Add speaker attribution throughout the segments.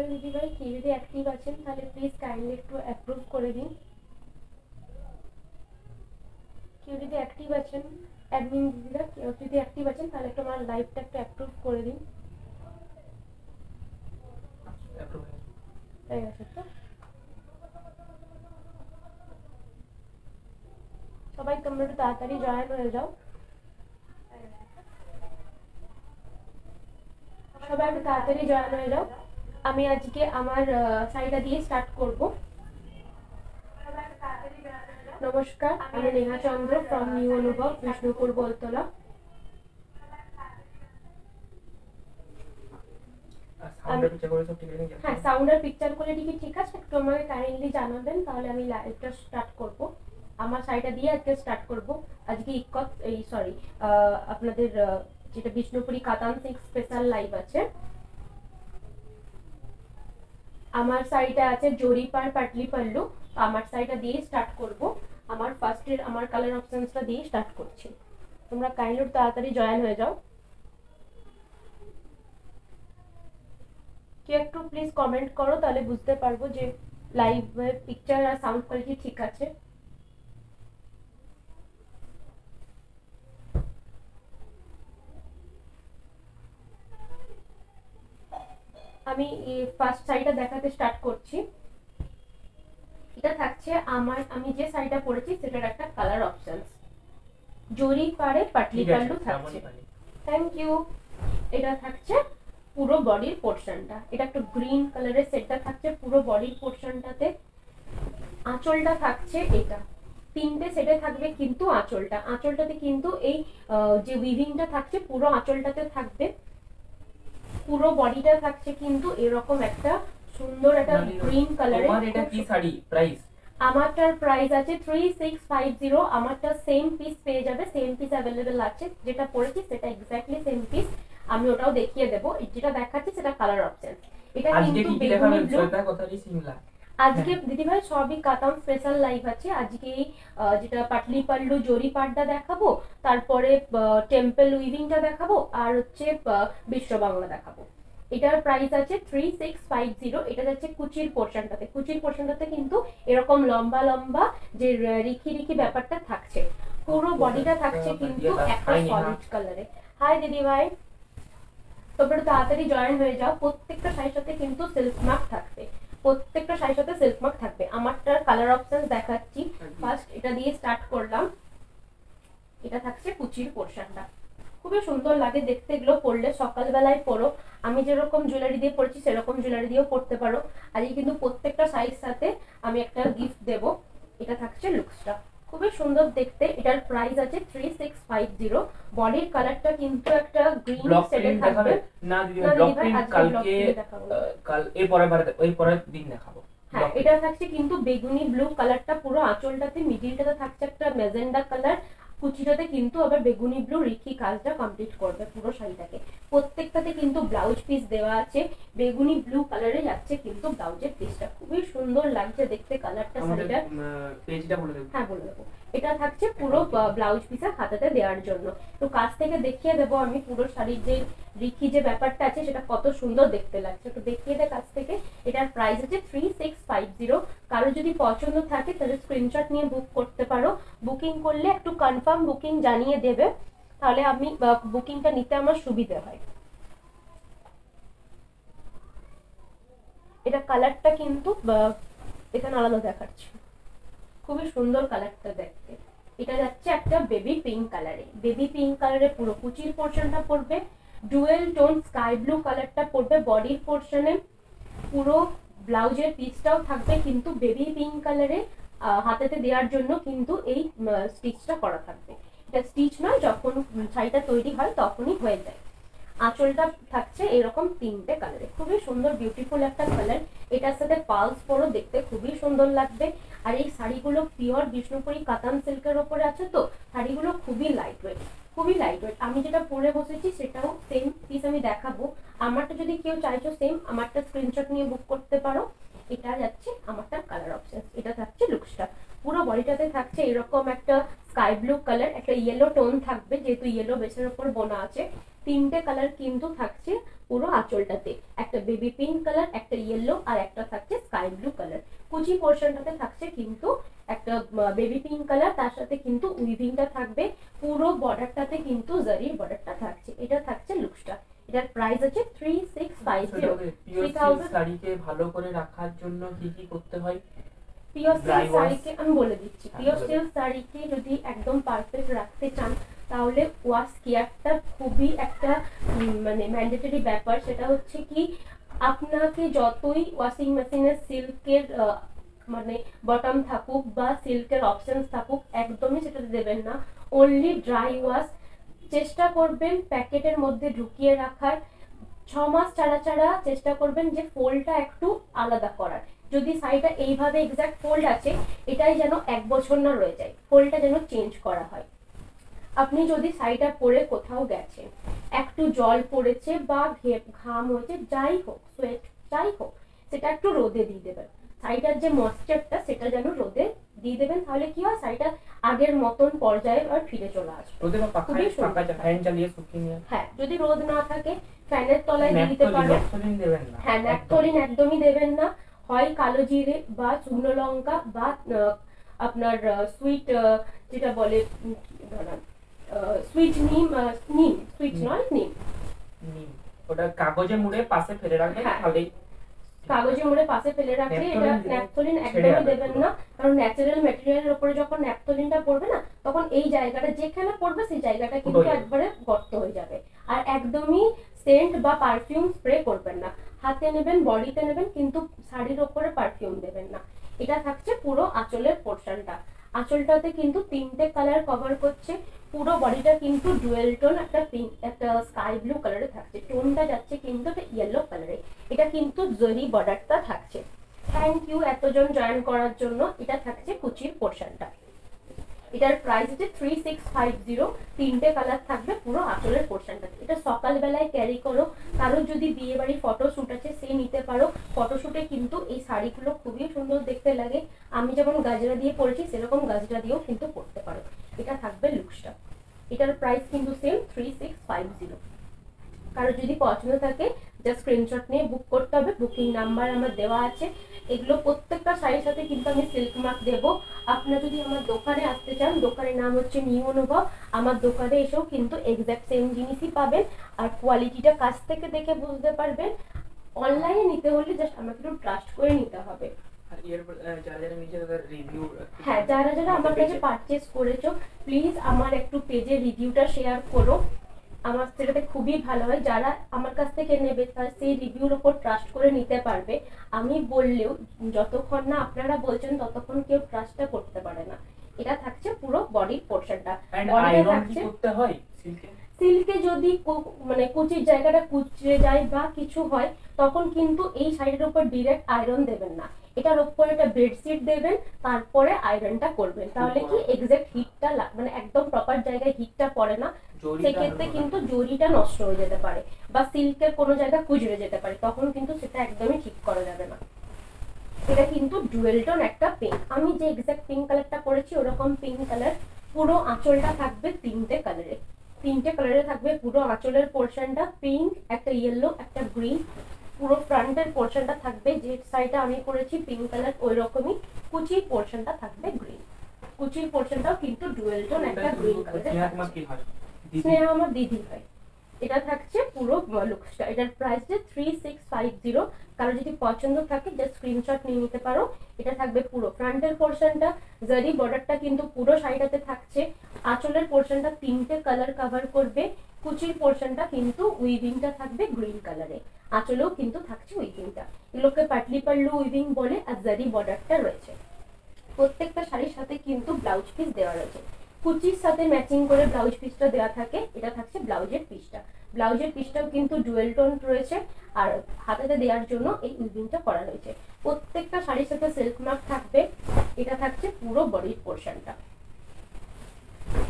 Speaker 1: Hello দিদিভাই, কেউ যদি অ্যাক্টিভ আছেন তাহলে প্লিজ কাইন্ডলি একটু অ্যাপ্রুভ করে দিন। কেউ যদি অ্যাক্টিভ আছেন, অ্যাডমিন দিদিরা কেউ যদি অ্যাক্টিভ আছেন তাহলে একটু আমার লাইভটা একটু অ্যাপ্রুভ করে দিন। হয়ে গেছে তো? সবাই তোমরা একটু তাড়াতাড়ি জয়েন হয়ে যাও। সবাই একটু তাড়াতাড়ি জয়েন হয়ে যাও। আমি আজকে আমার শাড়িটা দিয়ে স্টার্ট করব। নমস্কার, আমি নেহা চন্দ্র ফ্রম নিউ অনুভব, বিষ্ণুপুর বলতলা। হ্যাঁ, সাউন্ড আর পিকচার কোয়ালিটি কি ঠিক আছে? একটু আমাকে কাইন্ডলি জানাবেন, তাহলে আমি লাইভটা স্টার্ট করব। আমার শাড়িটা দিয়ে আজকে স্টার্ট করব। আজকে আপনাদের যেটা বিষ্ণুপুরি কাতান সিল্ক স্পেশাল লাইভ আছে। আমার শাড়িটা আছে জরিপার পাটলি পাল্লু। আমার শাড়িটা দিয়ে স্টার্ট করব। আমার ফার্স্টের আমার কালার অপশনসটা দিয়ে স্টার্ট করছি। তোমরা কাইন্ডলি তাড়াতাড়ি জয়েন হয়ে যাও। কেউ একটু প্লিজ কমেন্ট করো, তাহলে বুঝতে পারবো যে লাইভ পিকচার আর সাউন্ড কোয়ালিটি ঠিক আছে। আমি ফার্স্ট শাড়িটা দেখাতে স্টার্ট করছি। এটা থাকছে আমি যে শাড়িটা পরেছি সেটার একটা কালার অপশনস। জরি পাড়ে পাটলি পাল্লু থাকছে। Thank you. এটা থাকছে পুরো বডির পোর্শনটা। এটা একটা গ্রিন কালারের সেটটা থাকছে পুরো বডির পোর্শনটাতে। আঁচলটা থাকছে এটা। তিনটে সেটে থাকবে কিন্তু আঁচলটাতে কিন্তু এই যে উইভিংটা থাকছে পুরো আঁচলটাতে থাকবে। পুরো বডিটা থাকছে কিন্তু এরকম একটা সুন্দর একটা গ্রিন কালারের।
Speaker 2: তোমার এটা কি শাড়ি প্রাইস?
Speaker 1: আমারটার প্রাইস আছে 3650। আমারটা সেম পিস পেয়ে যাবে, সেম পিস अवेलेबल আছে। যেটা পরেছি সেটা এক্স্যাক্টলি সেম পিস। আমি ওটাও দেখিয়ে দেব। যেটা দেখাচ্ছি সেটা কালার অপশন। এটা কিন্তু বেগুনি ব্লু। আজকে দিদিভাই সবই কাতান স্পেশাল লাইভ আছে। আজকে যেটা পাটলি পাল্লু জরি পাড়টা দেখাবো, তারপরে টেম্পল উইভিংটা দেখাবো, আর হচ্ছে বিশ্ব বাংলা দেখাবো। এটার প্রাইস আছে 3650। এটা যাচ্ছে কুচির পোর্শনটাতে। কুচির পোর্শনটাতে কিন্তু এরকম লম্বা লম্বা যে রিখি রিখি ব্যাপারটা থাকছে। পুরো বডিটা থাকছে কিন্তু একটা সলিড কালারে। হাই দিদি ভাই, তোমরা তাড়াতাড়ি জয়েন হয়ে যাও। প্রত্যেকটা শাড়ির সাথে কিন্তু সিল্ক মার্ক থাকবে। প্রত্যেকটা শাড়ির সাথে সিল্ক মার্ক থাকবে। আমারটার কালার অপশন দেখাচ্ছি। ফার্স্ট এটা দিয়ে স্টার্ট করলাম। এটা থাকছে কুচির পোর্শনটা। খুবই সুন্দর লাগে দেখতে। এগুলো পরলে সকালবেলায় পরো। আমি যেরকম জুয়েলারি দিয়ে পরছি সেরকম জুয়েলারি দিয়েও পরতে পারো। আজকে কিন্তু প্রত্যেকটা শাড়ির সাথে আমি একটা গিফট দেব। এটা থাকছে লুকসটা, খুবই সুন্দর দেখতে। এটার প্রাইস আছে 3650। বডির কালারটা কিন্তু একটা গ্রিন শেডে থাকবে।
Speaker 2: না দিদি, ব্লক প্রিন্ট কাল এর পরের দিন দেখাবো।
Speaker 1: হ্যাঁ, এটা থাকছে কিন্তু বেগুনি ব্লু কালারটা পুরো আঁচলটাতে। মিডিলটাতে থাকছে একটা ম্যাজেন্ডা কালার। কুচিটাতে কিন্তু আবার বেগুনি ব্লু রিখি কাজটা কমপ্লিট করবে পুরো শাড়িটাকে। প্রত্যেকটাতে কিন্তু ব্লাউজ পিস দেওয়া আছে। বেগুনি ব্লু কালারে যাচ্ছে কিন্তু ব্লাউজের পিসটা। খুবই সুন্দর লাগছে দেখতে কালারটা শাড়িটার।
Speaker 2: পেজটা বলে দেব।
Speaker 1: হ্যাঁ, বলে দেবো। এটা থাকছে পুরো ব্লাউজ পিসে হাতাতে দেওয়ার জন্য। তো কাছ থেকে দেখিয়ে দেবো আমি পুরো শাড়ির যে রিখি যে ব্যাপারটা আছে সেটা কত সুন্দর দেখতে লাগছে। তো দেখিয়ে দে কাছ থেকে। এটার প্রাইস আছে 3650। কারো যদি পছন্দ থাকে তাহলে স্ক্রিনশট নিয়ে বুক করতে পারো। বুকিং করলে একটু কনফার্ম বুকিং জানিয়ে দেবে, তাহলে আমি বুকিংটা নিতে আমার সুবিধা হয়। এটা কালারটা কিন্তু এখানে আলাদা দেখাচ্ছি। খুবই সুন্দর কালারটা দেখতে। এটা যাচ্ছে একটা বেবি পিঙ্ক কালারে। বেবি পিঙ্ক কালারে পুরো কুচির পোর্শনটা পড়বে। ডুয়েল টোন স্কাই ব্লু কালারটা পড়বে বডির পোর্শনে। পুরো ব্লাউজের পিসটাও থাকবে কিন্তু বেবি পিঙ্ক কালারে। হাতেতে দেওয়ার জন্য কিন্তু এই স্টিচটা করা থাকবে। এটা স্টিচ নয়, যখন শাড়িটা তৈরি হয় তখনই হয়ে যায়। আঁচলটা থাকছে এরকম তিনটে কালারে। খুবই সুন্দর বিউটিফুল একটা কালার। এটার সাথে পালস পরো, দেখতে খুবই সুন্দর লাগবে। আর এই শাড়িগুলো পিওর বিষ্ণুপুরি কাতান সিল্কের ওপরে আছে। তো শাড়িগুলো খুবই লাইট ওয়েট, খুবই লাইট ওয়েট। আমি যেটা পরে বসেছি সেটাও সেম পিস আমি দেখাবো। আমারটা যদি কেউ চাইছো সেম, আমারটা স্ক্রিনশট নিয়ে বুক করতে পারো। এটা যাচ্ছে আমারটা কালার অপশন। এটা থাকছে লুকসটা। পুরো বডিটাতে থাকছে এরকম একটা স্কাই ব্লু কালার, একটা ইয়েলো টোন থাকবে যেহেতু ইয়েলো বেসের উপর বোনা আছে। তিনটে কালার কিন্তু থাকছে পুরো আঁচলটাতে, একটা বেবি পিঙ্ক কালার, একটা ইয়েলো, আর একটা থাকছে স্কাই ব্লু কালার। কুচি পোর্শনটাতে থাকছে কিন্তু একটা বেবি পিঙ্ক কালার, তার সাথে কিন্তু উইভিংটা থাকবে, পুরো বর্ডারটাতে কিন্তু জারির বর্ডারটা থাকছে। এটা থাকছে লুকসটা। এটার প্রাইস আছে 3650।
Speaker 2: পিওর শাড়িকে ভালো করে রাখার জন্য কি কি করতে হয়?
Speaker 1: পিওর সিল্ক শাড়িকে আমি বলে দিচ্ছি, পিওর সিল্ক শাড়িকে যদি একদম পারফেক্ট রাখতে চান তাহলে ওয়াশ কেয়ারটা খুবই একটা মানে ম্যান্ডেটরি ব্যাপার। সেটা হচ্ছে কি, আপনাকে যতই ওয়াশিং মেশিনের সিল্কের মানে বটম থাকুক বা সিল্কের অপশনস থাকুক, একদমই সেটা দেবেন না। অনলি ড্রাই ওয়াশ চেষ্টা করবেন প্যাকেটের মধ্যে ঢুকিয়ে রাখার। 6 মাস ছাড়া ছাড়া চেষ্টা করবেন যে ফোল্ডটা একটু আলাদা করার। যদি শাড়িটা এইভাবে এক্সাক্ট ফোল্ড আছে, এটাই যেন 1 বছর না রয়ে যায়, ফোল্ডটা যেন চেঞ্জ করা হয়। আপনি যদি শাড়িটা পরে কোথাও গেছেন, একটু জল পড়েছে বা ঘাম হয়েছে, যাই হোক, সোয়েট যাই হোক, সেটা একটু রোদে দিয়ে দেবেন। শাড়িটার যে ময়েশ্চারটা সেটা যেন রোদে দিয়ে দেবেন, তাহলে কি হয়, শাড়িটা আগের মতন পর্যায়ে আর ফিরে চলে আসবে।
Speaker 2: রোদে বা পাখায় ফ্যান চালিয়ে শুকিয়ে নিয়ে,
Speaker 1: হ্যাঁ, যদি রোদ না থাকে ফ্যানের তলায় দিয়ে দিতে পারো।
Speaker 2: ন্যাপথলিন দেবেন না।
Speaker 1: হ্যাঁ, ন্যাপথলিন একদমই দেবেন না। হয় কালো জিরে বা শুকনো লঙ্কা বা আপনার সুইট যেটা বলে সুইট নিম, সুইট নয় নিম,
Speaker 2: ওটা কাগজে মুড়ে পাশে ফেলে রাখবেন, তাহলেই
Speaker 1: কাগজে মুড়ে পাশে ফেলে রাখলে এটা ন্যাপথলিন একদমই দেবেন না। কারণ ন্যাচারাল ম্যাটেরিয়ালের উপরে যখন ন্যাপথলিনটা পড়বে না, তখন এই জায়গাটা যেখানে পড়বে সেই জায়গাটা কিন্তু একবারে গর্ত হয়ে যাবে। আর একদমই সেন্ট বা পারফিউম স্প্রে করবেন না। হাতে নেবেন, বডিতে নেবেন, কিন্তু শাড়ির উপরে পারফিউম দেবেন না। এটা থাকছে পুরো আঁচলের পোর্শনটা। আঁচলটাতে কিন্তু 3টে কালার কভার করছে। পুরো বডিটা কিন্তু ডুয়েল টোন, একটা পিঙ্ক, একটা স্কাই ব্লু কালারে থাকছে। টোনটা যাচ্ছে কিন্তু একটা ইয়েলো কালারে। এটা কিন্তু জরি বর্ডারটা থাকছে। থ্যাংক ইউ এতজন জয়েন করার জন্য। এটা থাকছে কুচির পোর্শনটা। এটার প্রাইস হচ্ছে 3650। 3টে কালার থাকবে পুরো আঁচলের পোর্শনটাতে। এটা সকালবেলায় ক্যারি করো, কারো যদি বিয়ে বাড়ি ফটোশুট আছে সে নিতে পারো। ফটোশুটে কিন্তু এই শাড়িগুলো খুবই সুন্দর দেখতে লাগে। আমি যেমন গাজরা দিয়ে পরেছি সেরকম গাজরা দিয়েও কিন্তু পরতে পারো। এটা থাকবে লুকসটা। এটার প্রাইস কিন্তু সেম 3650। কারো যদি পছন্দ থাকে জাস্ট স্ক্রিনশট নিয়ে বুক করতে হবে। বুকিং নাম্বার আমার দেওয়া আছে। এগুলো প্রত্যেকটা শাড়ির সাথে কিন্তু আমি সিল্ক মার্ক দেবো। আপনারা যদি আমার দোকানে আসতে চান, দোকানের নাম হচ্ছে নিউ অনুভব। আমার দোকানে এসেও কিন্তু এক্সাক্ট সেম জিনিসই পাবেন, আর কোয়ালিটিটা কাছ থেকে দেখে বুঝতে পারবেন। অনলাইনে নিতে হলে জাস্ট আমাকে একটু ট্রাস্ট করে নিতে হবে। হ্যাঁ, যারা যারা আমার কাছে পারচেস করেছো, প্লিজ আমার একটু পেজে রিভিউটা শেয়ার করো। আমার সেটাতে খুবই ভালো হয়। যারা আমার কাছ থেকে নেবে তারা সেই রিভিউর উপর ট্রাস্ট করে নিতে পারবে। আমি বললেও যতক্ষণ না আপনারা বলছেন ততক্ষণ কেউ ট্রাস্টটা করতে পারে না। এটা থাকছে পুরো বডির পোর্শনটা। সিল্কে যদি মানে কুচির জায়গাটা কুচড়ে যায় বা কিছু হয়, তখন কিন্তু এই শাড়ির উপর ডিরেক্ট আয়রন দেবেন না। এটার উপরে একটা বেডশিট দেবেন, তারপরে আয়রনটা করবেন। তাহলে কি এক্সাক্ট হিটটা মানে একদম প্রপার জায়গায় হিটটা পড়ে না। সেক্ষেত্রে কিন্তু জরিটা নষ্ট হয়ে যেতে পারে বা সিল্কের কোনো জায়গা কুচড়ে যেতে পারে, তখন কিন্তু সেটা একদমই ঠিক করা যাবে না। এটা কিন্তু ডুয়েল টোন একটা পিঙ্ক। আমি যে এক্সাক্ট পিঙ্ক কালারটা পরেছি ওরকম পিঙ্ক কালার। পুরো আঁচলটা থাকবে 3টে কালারে। 3টে কালারে থাকবে পুরো আঁচলের পোর্শনটা। পিঙ্ক, একটা ইয়েলো, একটা গ্রিন। পুরো ফ্রন্টের পোর্শনটা থাকবে, যে সাইডটা আমি করেছি পিঙ্ক কালার ওই রকমই। কুচির পোর্শনটা থাকবে গ্রিন। কুচির পোর্শনটাও কিন্তু ডুয়েল টোন একটা গ্রিন কালারের। স্নেহা আমার দিদি হয়। এটা থাকছে পুরো লুকসটা। এটার প্রাইস 3650। কারো যদি পছন্দ থাকে জাস্ট স্ক্রিনশট নিয়ে নিতে পারো। এটা থাকবে পুরো ফ্রন্টের পোর্শনটা। জারি বর্ডারটা কিন্তু পুরো শাড়িটাতে থাকছে। আঁচলের পোর্শনটা 3টে কালার কভার করবে। কুচির পোর্শনটা কিন্তু উইভিংটা থাকবে গ্রিন কালারে। আঁচলেও কিন্তু থাকছে উইভিংটা। এগুলোকে পাটলি পাল্লু উইভিং বলে। আর জারি বর্ডারটা রয়েছে। প্রত্যেকটা শাড়ির সাথে কিন্তু ব্লাউজ পিস দেওয়া রয়েছে। কুচির সাথে ম্যাচিং করে ব্লাউজ পিসটা দেওয়া থাকে। এটা থাকছে ব্লাউজের পিসটা। ব্লাউজের পিসটাও কিন্তু ডুয়েল টোন রয়েছে, আর হাতাতে দেওয়ার জন্য এই উইভিংটা করা রয়েছে। প্রত্যেকটা শাড়ির সাথে সিল্ক মার্ক থাকবে। এটা থাকছে পুরো বডির পোর্শনটা।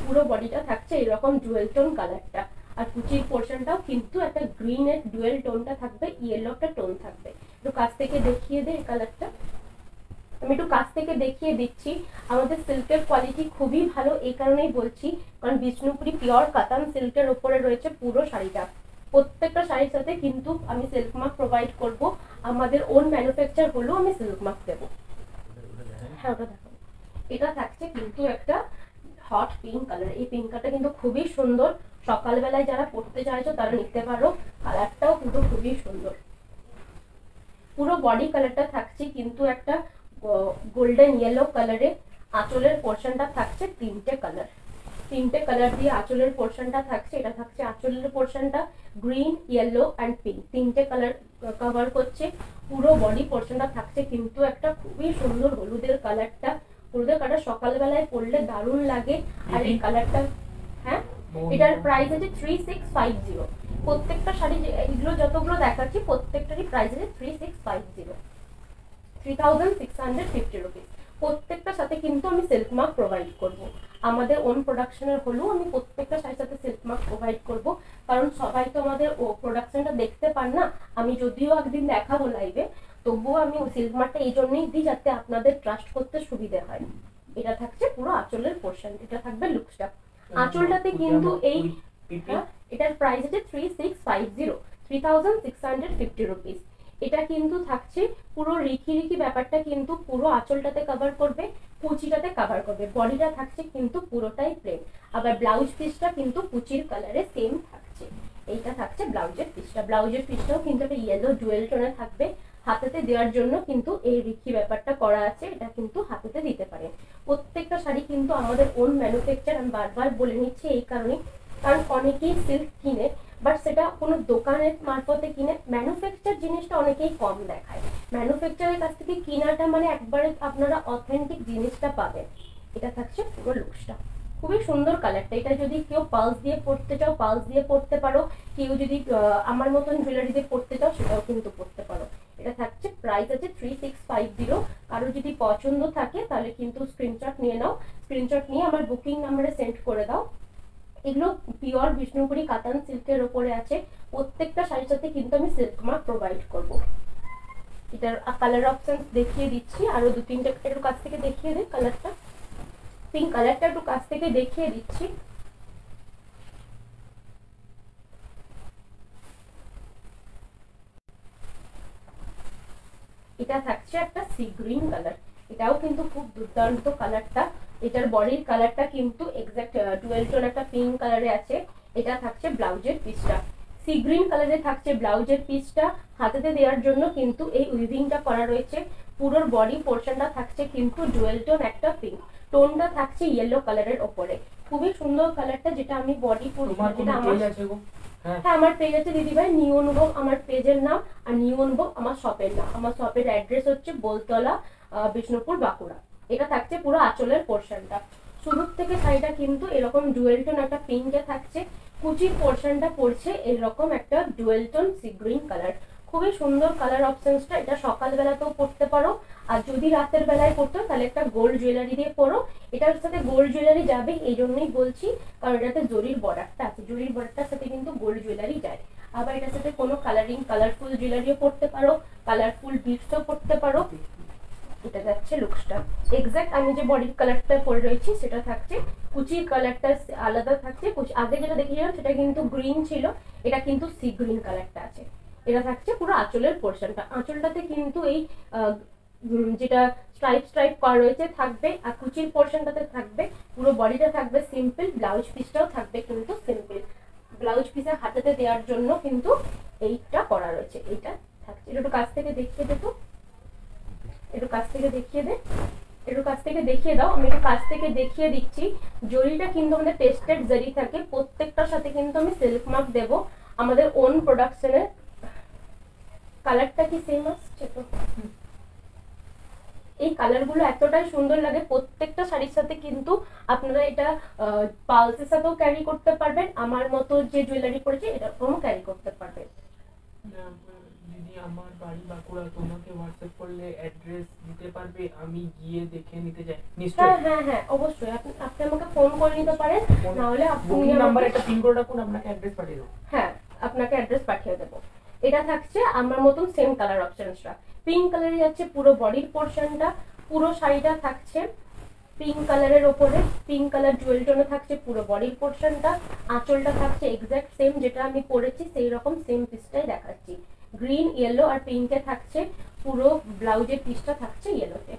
Speaker 1: পুরো বডিটা থাকছে এরকম ডুয়েল টোন কালারটা। আর কুচির পোর্শনটাও কিন্তু একটা গ্রিনের ডুয়েল টোনটা থাকবে, ইয়েলো একটা টোন থাকবে। একটু কাছ থেকে দেখিয়ে দে এই কালারটা। আমি একটু কাছ থেকে দেখিয়ে দিচ্ছি। আমাদের সিল্কের কোয়ালিটি খুবই ভালো, এই কারণেই বলছি কারণ বিষ্ণুপুরি পিওর কাতান সিল্কের উপরে রয়েছে পুরো শাড়িটা। প্রত্যেকটা শাড়ির সাথে কিন্তু আমি সিল্ক মার্ক প্রোভাইড করব, আমাদের ওন ম্যানুফ্যাকচার হলেও আমি সিল্ক মার্ক দেবো। হ্যাঁ ওটা দেখো, এটা থাকছে কিন্তু একটা হট পিঙ্ক কালার। এই পিঙ্ক কালারটা কিন্তু খুবই সুন্দর, সকালবেলায় যারা পড়তে চাইছো তারা নিতে পারো, কালারটাও কিন্তু খুবই সুন্দর। পুরো বডি কালারটা থাকছে কিন্তু একটা গোল্ডেন ইয়েলো কালারে, আঁচলের পোর্শনটা থাকছে তিনটে কালার দিয়ে আঁচলের পোর্শনটা থাকছে। এটা থাকছে আঁচলের পোর্শনটা গ্রিন, ইয়েলো অ্যান্ড পিঙ্ক, তিনটে কালার কভার করছে। পুরো বডি পোর্শনটা থাকছে কিন্তু একটা খুবই সুন্দর হলুদের কালারটা, হলুদের কালার সকালবেলায় পরলে দারুণ লাগে। আর এই কালারটা, হ্যাঁ এটার প্রাইস আছে 3650। প্রত্যেকটা শাড়ি এগুলো যতগুলো দেখাচ্ছি প্রত্যেকটারই প্রাইস আছে 3650, 3650 রুপিস। প্রত্যেকটার সাথে কিন্তু আমি সিল্ক মার্ক প্রোভাইড করব, আমাদের ওন প্রোডাকশনের হলেও আমি প্রত্যেকটা শাড়ির সাথে সিল্ক মার্ক প্রোভাইড করব, কারণ সবাই তো আমাদের প্রোডাকশনটা দেখতে পান না। আমি যদিও একদিন দেখাবো লাইভে, তবুও আমি সিল্ক মার্কটা এই জন্যই দিই যাতে আপনাদের ট্রাস্ট করতে সুবিধা হয়। এটা থাকছে পুরো আঁচলের পোর্শন, এটা থাকবে লুকসটা। আঁচলটাতে কিন্তু এই এটার প্রাইস আছে 3650 রুপিস। এটা কিন্তু থাকছে পুরো রিখি ব্যাপারটা কিন্তু পুরো আঁচলটাতে কভার করবে, কুচিটাতে কভার করবে, বডিটা থাকছে কিন্তু পুরোটাই প্লেন। আবার ব্লাউজ পিসটা কিন্তু কুচির কালারে সেম থাকছে। এইটা থাকছে ব্লাউজের পিসটা, ব্লাউজের পিসটাও কিন্তু একটা ইয়েলো ডুয়েল টোনে থাকবে। হাতেতে দেওয়ার জন্য কিন্তু এই রিখি ব্যাপারটা করা আছে, এটা কিন্তু হাতেতে দিতে পারে। প্রত্যেকটা শাড়ি কিন্তু আমাদের ওন ম্যানুফ্যাকচার, আমি বারবার বলে নিচ্ছি এই কারণে, কারণ অনেকেই সিল্ক কিনে বাট সেটা কোনো দোকানের মারফতে কিনে, ম্যানুফ্যাকচার জিনিসটা অনেকেই কম দেখায়। ম্যানুফ্যাকচারের কাছ থেকে কিনাটা মানে একবারে আপনারা অথেন্টিক জিনিসটা পাবেন। এটা থাকছে পুরো লুকসটা, খুবই সুন্দর কালারটা। এটা যদি কেউ পালস দিয়ে পরতে চাও পালস দিয়ে পরতে পারো, কেউ যদি আমার মতন জুয়েলারি দিয়ে পরতে চাও সেটাও কিন্তু পরতে পারো। এটা থাকছে প্রাইস আছে 3650। কারো যদি পছন্দ থাকে তাহলে কিন্তু স্ক্রিনশট নিয়ে নাও, স্ক্রিনশট নিয়ে আমার বুকিং নাম্বারে সেন্ড করে দাও। এগুলো পিওর বিষ্ণুপুরি কাতান সিল্কের উপরে আছে, প্রত্যেকটা শাড়ির সাথে কিন্তু আমি সিল্ক মার্ক প্রোভাইড করব। এটার কালার অপশন দেখিয়ে দিচ্ছি, আরো দু তিনটা একটু কাছ থেকে দেখিয়ে দিই। কালারটা পিঙ্ক কালারটা একটু কাছ থেকে দেখিয়ে দিচ্ছি। এটা থাকছে একটা সি গ্রিন কালার, এটাও কিন্তু খুব দুর্দান্ত কালারটা। এটার বডির কালারটা কিন্তু এক্সাক্ট ডুয়েল টোন একটা পিঙ্ক কালারে আছে। এটা থাকছে ব্লাউজের পিসটা, সি গ্রিন কালারে থাকছে ব্লাউজের পিসটা। হাতেতে দেওয়ার জন্য কিন্তু এই উইভিংটা করা রয়েছে। পুরো বডি পোর্শনটা থাকছে কিন্তু ডুয়েল টোন একটা পিঙ্ক, টোনটা থাকছে ইয়েলো কালারের ওপরে। খুবই সুন্দর কালারটা, যেটা আমি বডি পোর্শন, যেটা আমার হ্যাঁ আমার পেজ আছে দিদিভাই, নিউ অনুভব আমার পেজের নাম, আর নিউ অনুভব আমার শপের নাম। আমার শপের অ্যাড্রেস হচ্ছে বোলতলা, বিষ্ণুপুর, বাঁকুড়া। এটা থাকছে পুরো আঁচলের পোর্শনটা। শুরুর থেকে শাড়িটা কিন্তু এরকম ডুয়েল টোন একটা পিঙ্কে থাকছে, কুচির পোর্শনটা পড়ছে এরকম একটা dual tone sea green colour. খুবই সুন্দর কালার অপশনসটা। এটা সকালবেলাতেও পরতে পারো, আর যদি রাতের বেলায় পরতো তাহলে একটা গোল্ড জুয়েলারি দিয়ে পরো। এটার সাথে গোল্ড জুয়েলারি যাবে এই জন্যই বলছি, কারণ এটাতে জরির বর্ডারটা আছে, জরির বর্ডারটার সাথে কিন্তু গোল্ড জুয়েলারি যায়। আবার এটার সাথে কোনো কালারফুল জুয়েলারিও পরতে পারো, কালারফুল বিটসও পরতে পারো। এটা যাচ্ছে লুকসটা, এক্সাক্ট আমি যে বডির কালারটা পরে রয়েছি সেটা থাকছে। কুচির কালারটা আলাদা থাকছে, আগে যেটা দেখিয়েছিলাম সেটা কিন্তু গ্রিন ছিল, এটা কিন্তু সি গ্রিন কালারটা আছে। এটা থাকছে পুরো আঁচলের পোর্শনটা, আঁচলটাতে কিন্তু এই যেটা স্ট্রাইপ করা রয়েছে থাকবে, আর কুচির পোর্শনটাতে থাকবে। পুরো বডিটা থাকবে সিম্পল, ব্লাউজ পিসটাও থাকবে কিন্তু সিম্পল। ব্লাউজ পিসের হাতেতে দেওয়ার জন্য কিন্তু এইটা করা রয়েছে, এইটা থাকছে। এটা একটু কাছ থেকে দেখিয়ে দেবো, একটু কাছ থেকে দেখিয়ে দে, একটু কাছ থেকে দেখিয়ে দাও। আমি একটু কাছ থেকে দেখিয়ে দিচ্ছি। জরিটা কিন্তু আমাদের টেস্টেড জরি থাকে, প্রত্যেকটার সাথে কিন্তু আমি সিল্ক মার্ক দেবো আমাদের ওন প্রোডাকশনের। কালারটা কি সেম আসছে তো? এই কালারগুলো এতটাই সুন্দর লাগে, প্রত্যেকটা শাড়ির সাথে কিন্তু আপনারা এটা পালসের সাথেও ক্যারি করতে পারবেন, আমার মতো যে জুয়েলারি পরেছে এরকমও ক্যারি করতে পারবেন।
Speaker 2: দিদি আমার বাড়ি বাঁকুড়া, তোমাকে হোয়াটসঅ্যাপ করলে অ্যাড্রেস দিতে পারবে, আমি গিয়ে দেখে নিতে চাই? নিশ্চয়ই,
Speaker 1: হ্যাঁ হ্যাঁ অবশ্যই, আপনি আমাকে ফোন করে নিতে পারেন, না হলে আপনি
Speaker 2: নাম্বার একটা পিন করে রাখুন, আপনাকে অ্যাড্রেস পাঠিয়ে দেব।
Speaker 1: হ্যাঁ আপনাকে অ্যাড্রেস পাঠিয়ে দেব। এটা থাকছে আমার মতন সেম কালার অপশনসটা, পিঙ্ক কালারে যাচ্ছে পুরো বডির পোর্শনটা, পুরো শাড়িটা থাকছে পিঙ্ক কালারের ওপরে, পিঙ্ক কালার জুয়েল টোনে থাকছে পুরো বডির পোর্শনটা। আঁচলটা থাকছে এক্স্যাক্ট সেম যেটা আমি পরেছি সেই রকম সেম পিসটাই দেখাচ্ছি। গ্রিন, ইয়েলো আর পিঙ্কে থাকছে পুরো ব্লাউজের পিসটা থাকছে ইয়েলোতে,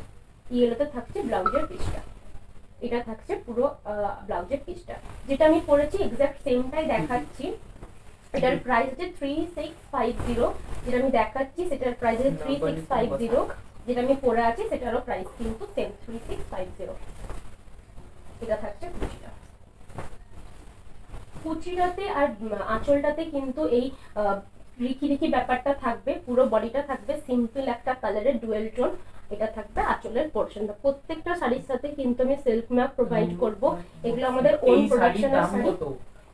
Speaker 1: ইয়েলোতে থাকছে ব্লাউজের পিসটা। এটা থাকছে পুরো ব্লাউজের পিসটা যেটা আমি পরেছি এক্স্যাক্ট সেমটাই দেখাচ্ছি। এটার প্রাইস আছে 3650, যেটা আমি দেখাচ্ছি সেটার প্রাইস আছে 3650, যেটা আমি পরে আছি সেটারও প্রাইস কিন্তু সেম 3650। এটা থাকছে কুচিটা। কুচিটাতে আর আঁচলটাতে কিন্তু এই রিকি রিকি ব্যাপারটা থাকবে, পুরো বডিটা থাকবে সিম্পল একটা কালারের ডুয়েল টোন। এটা থাকবে আঁচলের পোরশনটা। প্রত্যেকটা শাড়ির সাথে কিন্তু আমি সিল্ক ম্যাপ প্রোভাইড করব, এগুলো আমাদের ওন প্রোডাকশনের শাড়ি।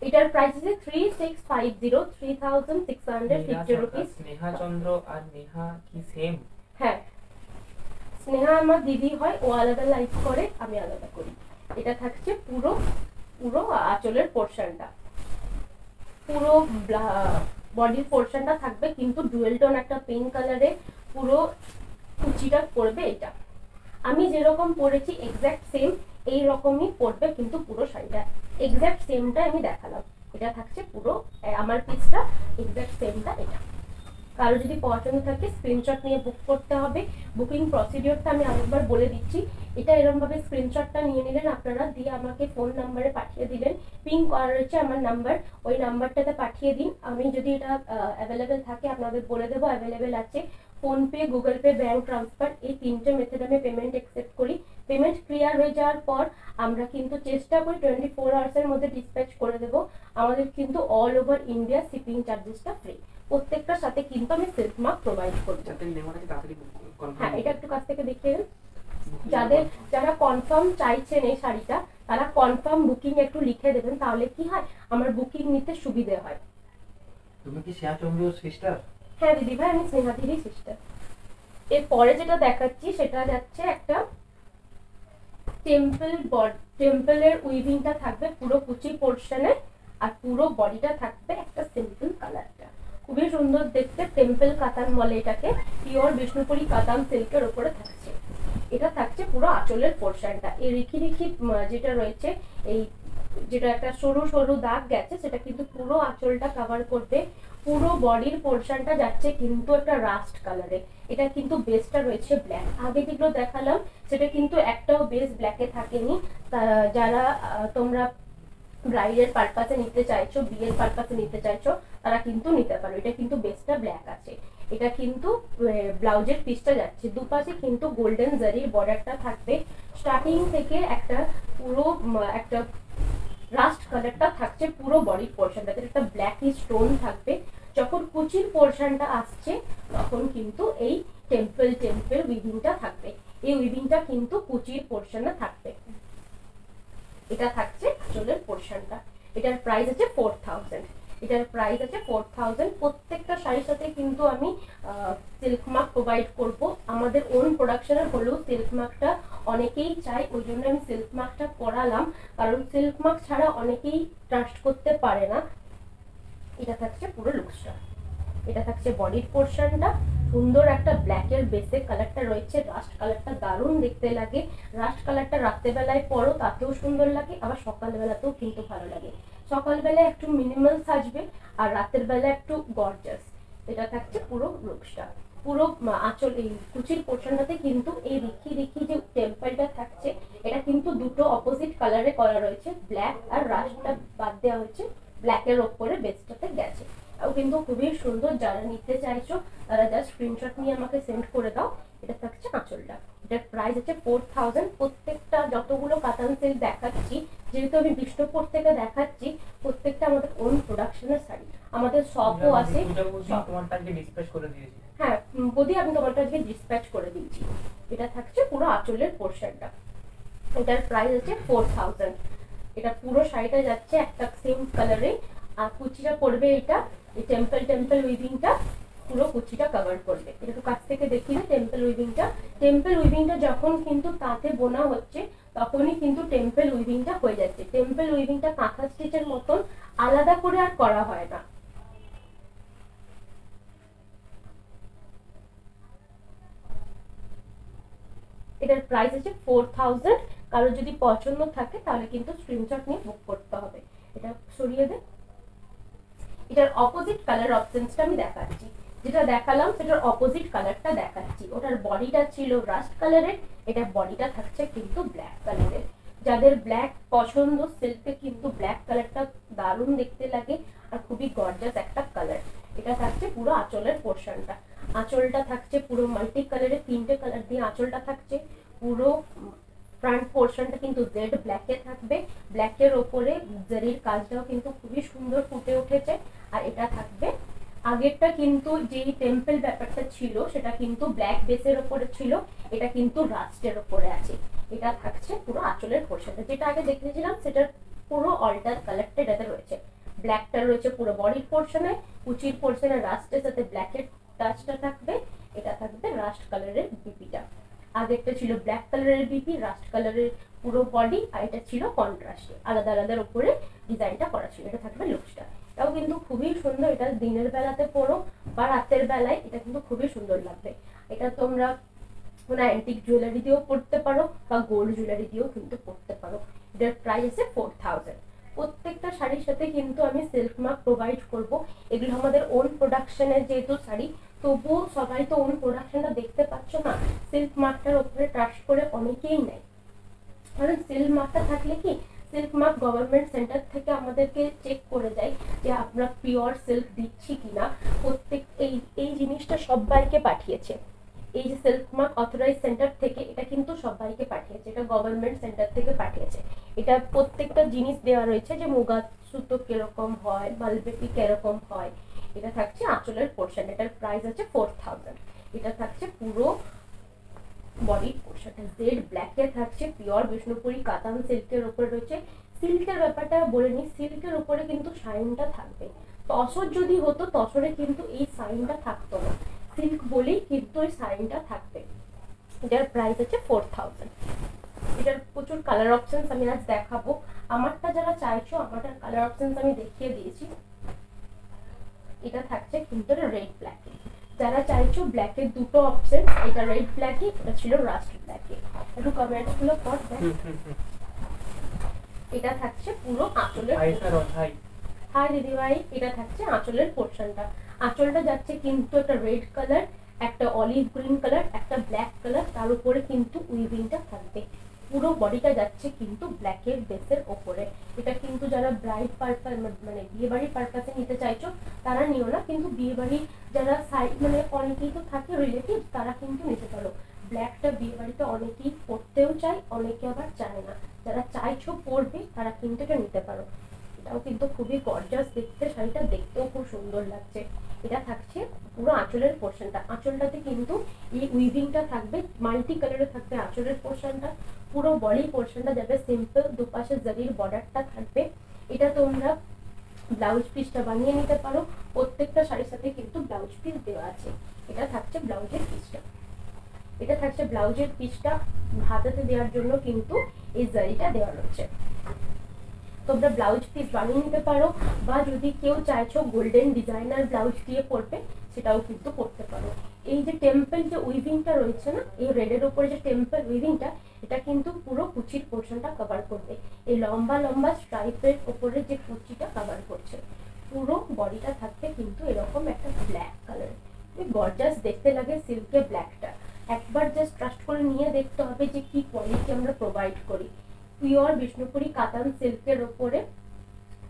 Speaker 1: এটার প্রাইস আছে 3650, 3650 রুপিস।
Speaker 2: স্নেহা চন্দ্র আর নেহা কি সেম?
Speaker 1: হ্যাঁ, স্নেহা আমার দিদি হয়, ও আলাদা লাইভ করে, আমি আলাদা করি। এটা থাকছে পুরো পুরো আঁচলের পোরশনটা, পুরো বডির পোরশনটা থাকবে কিন্তু ডুয়েল টোন একটা পিঙ্ক কালারে। পুরো কুচিটা পড়বে এটা আমি যেরকম পরেছি এক্স্যাক্ট সেম এই রকমই পড়বে, কিন্তু পুরো শাড়িটা এক্স্যাক্ট সেমটা আমি দেখালাম। এটা থাকছে পুরো আমার পিসটা এক্স্যাক্ট সেমটা। এটা কারো যদি পছন্দ থাকে স্ক্রিনশট নিয়ে বুক করতে হবে। বুকিং প্রসিডিওরটা আমি আরেকবার বলে দিচ্ছি। এটা এরকম ভাবে স্ক্রিনশটটা নিয়ে নিলেন আপনারা, দিয়ে আমাকে ফোন নাম্বারে পাঠিয়ে দিলেন। পিন করা রয়েছে আমার নাম্বার, ওই নাম্বারটাতে পাঠিয়ে দিন। আমি যদি এটা অ্যাভেলেবেল থাকে আপনাদের বলে দেবো অ্যাভেলেবেল আছে। PhonePe, Google Pay, bank transfer এই তিনটে মেথড আমি পেমেন্ট অ্যাকসেপ্ট করি। পেমেন্ট ক্লিয়ার হয়ে যাওয়ার পর আমরা কিন্তু চেষ্টা করি 24 আওয়ার্সের মধ্যে ডিসপ্যাচ করে দেবো। আমাদের কিন্তু অল ওভার ইন্ডিয়া শিপিং চার্জেসটা ফ্রি। প্রত্যেকটার সাথে কিন্তু আমি সিল্ক মার্ক প্রোভাইড করব। হ্যাঁ, এটা একটু কাছ থেকে দেখিয়ে দিন। যারা কনফার্ম চাইছেন এই শাড়িটা তারা কনফার্ম বুকিং একটু লিখে দেবেন, তাহলে কি হয় আমার বুকিং নিতে সুবিধে হয়।
Speaker 3: তুমি কি স্নেহা চন্দ্রর সিস্টার?
Speaker 1: হ্যাঁ দিদি ভাই, আমি স্নেহা দিদির সিস্টার। এরপরে যেটা দেখাচ্ছি সেটা যাচ্ছে একটা টেম্পলের উইভিংটা থাকবে পুরো কুচি পোর্শনে, আর পুরো বডিটা থাকবে একটা সিম্পল কালারটা। খুবই সুন্দর দেখতে, টেম্পল কাতান বলে এটাকে, পিওর বিষ্ণুপুরি কাতান সিল্কের উপরে থাকছে। এটা থাকছে পুরো আঁচলের পোর্শনটা। এই রিখি রিখি যেটা রয়েছে, এই যেটা একটা সরু সরু দাগ গেছে সেটা কিন্তু পুরো আঁচলটা কভার করবে। পুরো বডির পোর্শনটা যাচ্ছে কিন্তু একটা রাস্ট কালারে। এটা কিন্তু বেসটা রয়েছে ব্ল্যাক। আগে যেগুলো দেখালাম সেটা কিন্তু একটাও বেস ব্ল্যাকে থাকেনি। যারা তোমরা ব্রাইডের পারপাসে নিতে চাইছো, বিয়ের পারপাসে নিতে চাইছো, তারা কিন্তু নিতে পারো। এটা কিন্তু বেসটা ব্ল্যাক আছে। এটা কিন্তু ব্লাউজের পিসটা যাচ্ছে, দুপাশে কিন্তু গোল্ডেন জারির বর্ডারটা থাকবে। স্টার্টিং থেকে একটা পুরো একটা রাস্ট কালারটা থাকছে পুরো বডির পোর্শনটাতে, একটা ব্ল্যাকি স্টোন থাকবে। যখন কুচির পোর্শনটা আসছে তখন কিন্তু এই টেম্পল উইভিংটা থাকবে। এই উইভিংটা কিন্তু কুচির পোর্শনে থাকবে। এটা থাকছে আঁচলের পোর্শনটা। এটার প্রাইস আছে 4000। এটার প্রাইস আছে 4000। প্রত্যেকটা শাড়ির সাথে কিন্তু আমি সিল্ক মার্ক প্রোভাইড করব। আমাদের ওন প্রোডাকশনের হলেও সিল্ক মার্কটা অনেকেই চাই, ওই জন্য আমি সিল্ক মার্কটা করালাম, কারণ সিল্ক মার্ক ছাড়া অনেকেই ট্রাস্ট করতে পারে না। এটা থাকছে পুরো লুকসটা। এটা থাকছে বডির পোর্শনটা। সুন্দর একটা ব্ল্যাকের বেসে কালারটা রয়েছে। রাস্ট কালারটা দারুণ দেখতে লাগে। রাস্ট কালারটা রাত্রেবেলায় পরো তাতেও সুন্দর লাগে, আবার সকালবেলাতেও কিন্তু ভালো লাগে। সকালবেলায় একটু মিনিমাল সাজবে আর রাতের বেলা একটু গর্জাস। এটা থাকছে পুরো লুকসটা। পুরো আঁচল এই কুচির পোর্শনটাতে কিন্তু এই রিখি রিখি যে টেম্পলটা থাকছে এটা কিন্তু দুটো অপোজিট কালারে করা রয়েছে। ব্ল্যাক আর রাস্টটা বাদ দেওয়া হয়েছে, ব্ল্যাকের ওপরে বেসটাতে গেছে। কিন্তু খুবই সুন্দর। যারা নিতে চাইছো তারা জাস্ট স্ক্রিনশট নিয়ে আমাকে সেন্ড করে দাও। এটা থাকছে আঁচলটা। এটার প্রাইস আছে 4000। প্রত্যেকটা যতগুলো কাতান সিল্ক দেখাচ্ছি, যেহেতু আমি বিষ্ণুপুর থেকে দেখাচ্ছি, প্রত্যেকটা আমাদের ওন প্রোডাকশনের শাড়ি। আমাদের শপও আছে। হ্যাঁ বদি, আমি তোমারটা আজকে ডিসপ্যাচ করে দিচ্ছি। এটা থাকছে পুরো আঁচলের পোর্শনটা। এটার প্রাইস আছে 4000। এটা পুরো শাড়িটা যাচ্ছে একটা সেম কালারে, আর কুচিটা পড়বে এটা এই টেম্পল উইভিংটা পুরো কুচিটা কভার করবে। এটা একটু কাছ থেকে দেখিয়ে টেম্পল উইভিংটা যখন কিন্তু তাঁতে বোনা হচ্ছে তখনই কিন্তু টেম্পল উইভিংটা হয়ে যাচ্ছে। টেম্পল উইভিংটা কাঁথা স্টিচের মতন আলাদা করে আর করা হয় না। এটার প্রাইস আছে 4000। কারো যদি পছন্দ থাকে তাহলে কিন্তু স্ক্রিনশট নিয়ে বুক করতে হবে। এটা সরিয়ে দে। এটার অপোজিট কালার অপশনসটা আমি দেখাচ্ছি, যেটা দেখালাম সেটার অপোজিট কালারটা দেখাচ্ছি। ওটার বডিটা ছিল রাস্ট কালারের, এটা বডিটা থাকছে কিন্তু ব্ল্যাক কালারের। যাদের ব্ল্যাক পছন্দ, সিল্কে কিন্তু ব্ল্যাক কালারটা দারুণ দেখতে লাগে আর খুবই গর্জাস একটা কালার। এটা থাকছে পুরো আঁচলের পোর্শনটা, আঁচলটা থাকছে পুরো মাল্টি কালারের, 3টে কালার দিয়ে আঁচলটা থাকছে। পুরো ফ্রন্ট পোর্শনটা কিন্তু জেড ব্ল্যাকে থাকবে, ব্ল্যাকের ওপরে জারির কাজটাও কিন্তু খুবই সুন্দর ফুটে উঠেছে। আর এটা থাকবে, আগেরটা কিন্তু যেই টেম্পল ব্যাপারটা ছিল সেটা কিন্তু ব্ল্যাক বেসের ওপরে ছিল, এটা কিন্তু রাস্টের ওপরে আছে। এটা থাকছে পুরো আঁচলের পোর্শনটা, যেটা আগে দেখেছিলাম সেটার পুরো অল্টার কালারটা এটাতে রয়েছে। ব্ল্যাকটা রয়েছে পুরো বডির পোর্শনে, কুচির পোর্শনে রাস্টের সাথে ব্ল্যাকের টাচটা থাকবে। এটা থাকবে রাস্ট কালারের বিপিটা। আগেরটা ছিল ব্ল্যাক কালারের বিপি, রাস্ট কালারের পুরো বডি, আর এটা ছিল কন্ট্রাস্টে আলাদা আলাদার উপরে ডিজাইনটা করা ছিল। এটা থাকবে লুকসটা, এটাও কিন্তু খুবই সুন্দর। এটা দিনের বেলাতে পরো বা রাতের বেলায় এটা কিন্তু খুবই সুন্দর লাগবে। এটা তোমরা কোনো অ্যান্টিক জুয়েলারি দিয়েও পরতে পারো বা গোল্ড জুয়েলারি দিয়েও কিন্তু পরতে পারো। এটার প্রাইস আছে 4000। প্রত্যেকটা শাড়ির সাথে কিন্তু আমি সিল্ক মার্ক প্রোভাইড করব। এগুলো আমাদের ওন প্রোডাকশনের যেহেতু শাড়ি, তবুও সবাই তো ওন প্রোডাকশনটা দেখতে পাচ্ছ না, সিল্ক মার্কটার উপরে ট্রাস্ট করে অনেকেই নেয়। কারণ সিল্ক মার্কটা থাকলে কি, সিল্ক মার্ক গভর্নমেন্ট সেন্টার থেকে আমাদেরকে চেক করে যায় যে আমরা পিওর সিল্ক দিচ্ছি কিনা। প্রত্যেক এই জিনিসটা সবাইকে পাঠিয়েছে, এই যে সিল্ক মার্ক অথরাইজ সেন্টার থেকে এটা কিন্তু সবাইকে পাঠিয়েছে, এটা গভর্নমেন্ট সেন্টার থেকে পাঠিয়েছে। এটা প্রত্যেকটা জিনিস দেওয়া রয়েছে যে মুগা সুতো কিরকম হয়, মালবেটি কিরকম হয়। এটা থাকছে আঁচলের পোর্শন, এটার প্রাইস আছে 4000। এটা থাকছে পুরো বডির পোর্শনটা জেড ব্ল্যাকে থাকছে, পিওর বিষ্ণুপুরি কাতান সিল্কের উপরে রয়েছে। সিল্কের ব্যাপারটা বলে নি, সিল্কের উপরে কিন্তু শাইনটা থাকবে। তসর যদি হতো, তসরে কিন্তু এই শাইনটা থাকতো না, সিল্ক বলেই কিন্তু এই শাইনটা থাকবে। এটার প্রাইস আছে 4000। এটার প্রচুর কালার অপশনস আমি আজ দেখাবো। আমারটা যারা চাইছো, আমারটার কালার অপশনস আমি দেখিয়ে দিয়েছি। এটা থাকছে কিন্তু রেড ব্ল্যাকে, যারা চাইছো ব্ল্যাকের দুটো অপশন, এটা রেড ব্ল্যাকে, এটা ছিল রাস্ট ব্ল্যাকে। একটু কমেন্টস গুলো পড় দেখ। এটা থাকছে পুরো আঁচলের, হাই দিদি ভাই, এটা থাকছে আঁচলের পোর্শনটা। আঁচলটা যাচ্ছে কিন্তু একটা রেড কালার, একটা অলিভ গ্রিন কালার, একটা ব্ল্যাক কালার, তার উপরে কিন্তু উইভিংটা থাকবে। পুরো বডিটা যাচ্ছে কিন্তু ব্ল্যাকের বেসের ওপরে। এটা কিন্তু যারা ব্রাইড পারপাস মানে বিয়ে বাড়ির পারপাসে নিতে চাইছো তারা নিও না, কিন্তু বিয়ে বাড়ি যারা সাইড মানে অনেকেই তো থাকে রিলেটিভ, তারা কিন্তু নিতে পারো। ব্ল্যাকটা বিয়ে বাড়িতে অনেকেই পরতেও চায়, অনেকে আবার চায় না। যারা চাইছো পরবে তারা কিন্তু এটা নিতে পারো। এটাও কিন্তু খুবই গর্জাস দেখতে, শাড়িটা দেখতেও খুব সুন্দর লাগছে। এটা থাকছে পুরো আঁচলের পোর্শনটা, আঁচলটাতে কিন্তু এই উইভিংটা থাকবে, মাল্টি কালারে থাকবে আঁচলের পোর্শনটা। পুরো বডি পোর্শনটা যাবে সিম্পল, দুপাশে জারির বর্ডারটা থাকবে। এটা তোমরা ব্লাউজ পিসটা বানিয়ে নিতে পারো, প্রত্যেকটা শাড়ির সাথে কিন্তু ব্লাউজ পিস দেওয়া আছে। এটা থাকছে ব্লাউজের পিসটা, এটা থাকছে ব্লাউজের পিসটা, হাতাতে দেওয়ার জন্য কিন্তু এই জারিটা দেওয়া রয়েছে। তোমরা ব্লাউজ পিস বানিয়ে নিতে পারো, বা যদি কেউ চাইছো গোল্ডেন ডিজাইনার ব্লাউজ দিয়ে পরবে সেটাও কিন্তু করতে পারো। এই যে টেম্পল যে উইভিংটা রয়েছে না, এই রেডের উপরে যে টেম্পল উইভিংটা, এটা কিন্তু পুরো কুচির পোর্শনটা কভার করবে। এই লম্বা লম্বা স্ট্রাইপের উপরে যে কুচিটা কভার করছে, পুরো বডিটা থাকবে কিন্তু এরকম একটা ব্ল্যাক কালার। গর্জাস দেখতে লাগে সিল্কে ব্ল্যাকটা। একবার জাস্ট ট্রাস্ট করে নিয়ে দেখতে হবে যে কি কোয়ালিটি আমরা প্রোভাইড করি। পিওর বিষ্ণুপুরি কাতান সিল্কের উপরে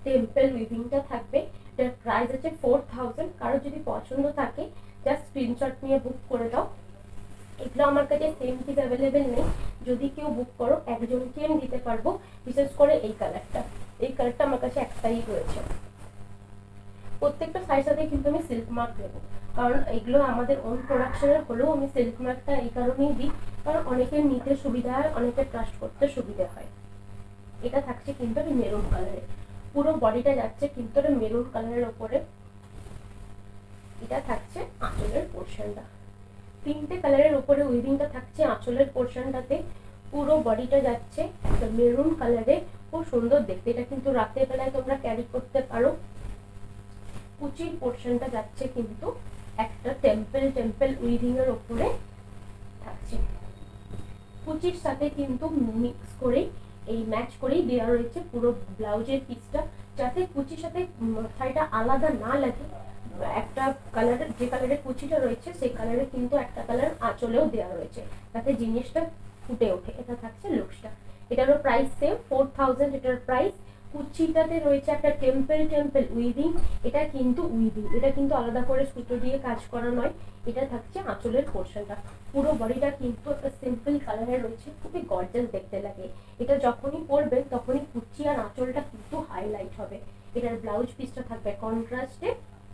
Speaker 1: টেম্পল উইভিংটা থাকবে। এটার প্রাইস আছে 4000। কারো যদি পছন্দ থাকে জাস্ট স্ক্রিনশট নিয়ে বুক করে দাও। এগুলো আমার কাছে সেম পিস অ্যাভেলেবেল নেই, যদি কেউ বুক করো একজনকে আমি দিতে পারবো। বিশেষ করে এই কালারটা, এই কালারটা আমার কাছে একটাই রয়েছে। প্রত্যেকটা শাড়ির সাথে কিন্তু আমি সিল্ক মার্ক দেবো, কারণ এগুলো আমাদের ওন প্রোডাকশনের হলেও আমি সিল্ক মার্কটা এই কারণেই দিই, কারণ অনেকের নিতে সুবিধা হয়, অনেকের ট্রাস্ট করতে সুবিধা হয়। এটা থাকছে কিন্তু মেরুন কালারে, পুরো বডিটা যাচ্ছে কিন্তু মেরুন কালারের ওপরে। এটা থাকছে আঁচলের পোর্শনটা, 3টে কালারের উপরে উইভিংটা থাকছে আঁচলের পোর্শনটাতে। পুরো বডিটা যাচ্ছে একটা মেরুন কালারে, খুব সুন্দর দেখতে। এটা কিন্তু রাতের বেলায় তোমরা ক্যারি করতে পারো। কুচির পোর্শনটা যাচ্ছে কিন্তু একটা টেম্পল উইভিং এর উপরে থাকছে। কুচির সাথে কিন্তু মিক্স করে এই ম্যাচ করেই দেওয়া রয়েছে পুরো ব্লাউজের পিসটা, যাতে কুচির সাথে শাড়িটা আলাদা না লাগে। একটা কালারের, যে কালারের কুচিটা রয়েছে সেই কালারে কিন্তু একটা কালার আঁচলেও দেওয়া রয়েছে, যাতে জিনিসটা ফুটে ওঠে। এটা থাকছে লুকসটা। এটারও প্রাইস সেম 4000 এটার প্রাইস। কুচিটাতে রয়েছে একটা টেম্পল উইভিং, এটা কিন্তু উইভিং, এটা কিন্তু আলাদা করে সুতো দিয়ে কাজ করা নয়। এটা থাকছে আঁচলের পোর্শনটা। পুরো বডিটা কিন্তু একটা সিম্পল কালারে রয়েছে, খুবই গর্জিয়াস দেখতে লাগে। এটা যখনই পরবেন তখনই কুচি আর আঁচলটা কিন্তু হাইলাইট হবে। এটার ব্লাউজ পিসটা থাকবে কন্ট্রাস্টে,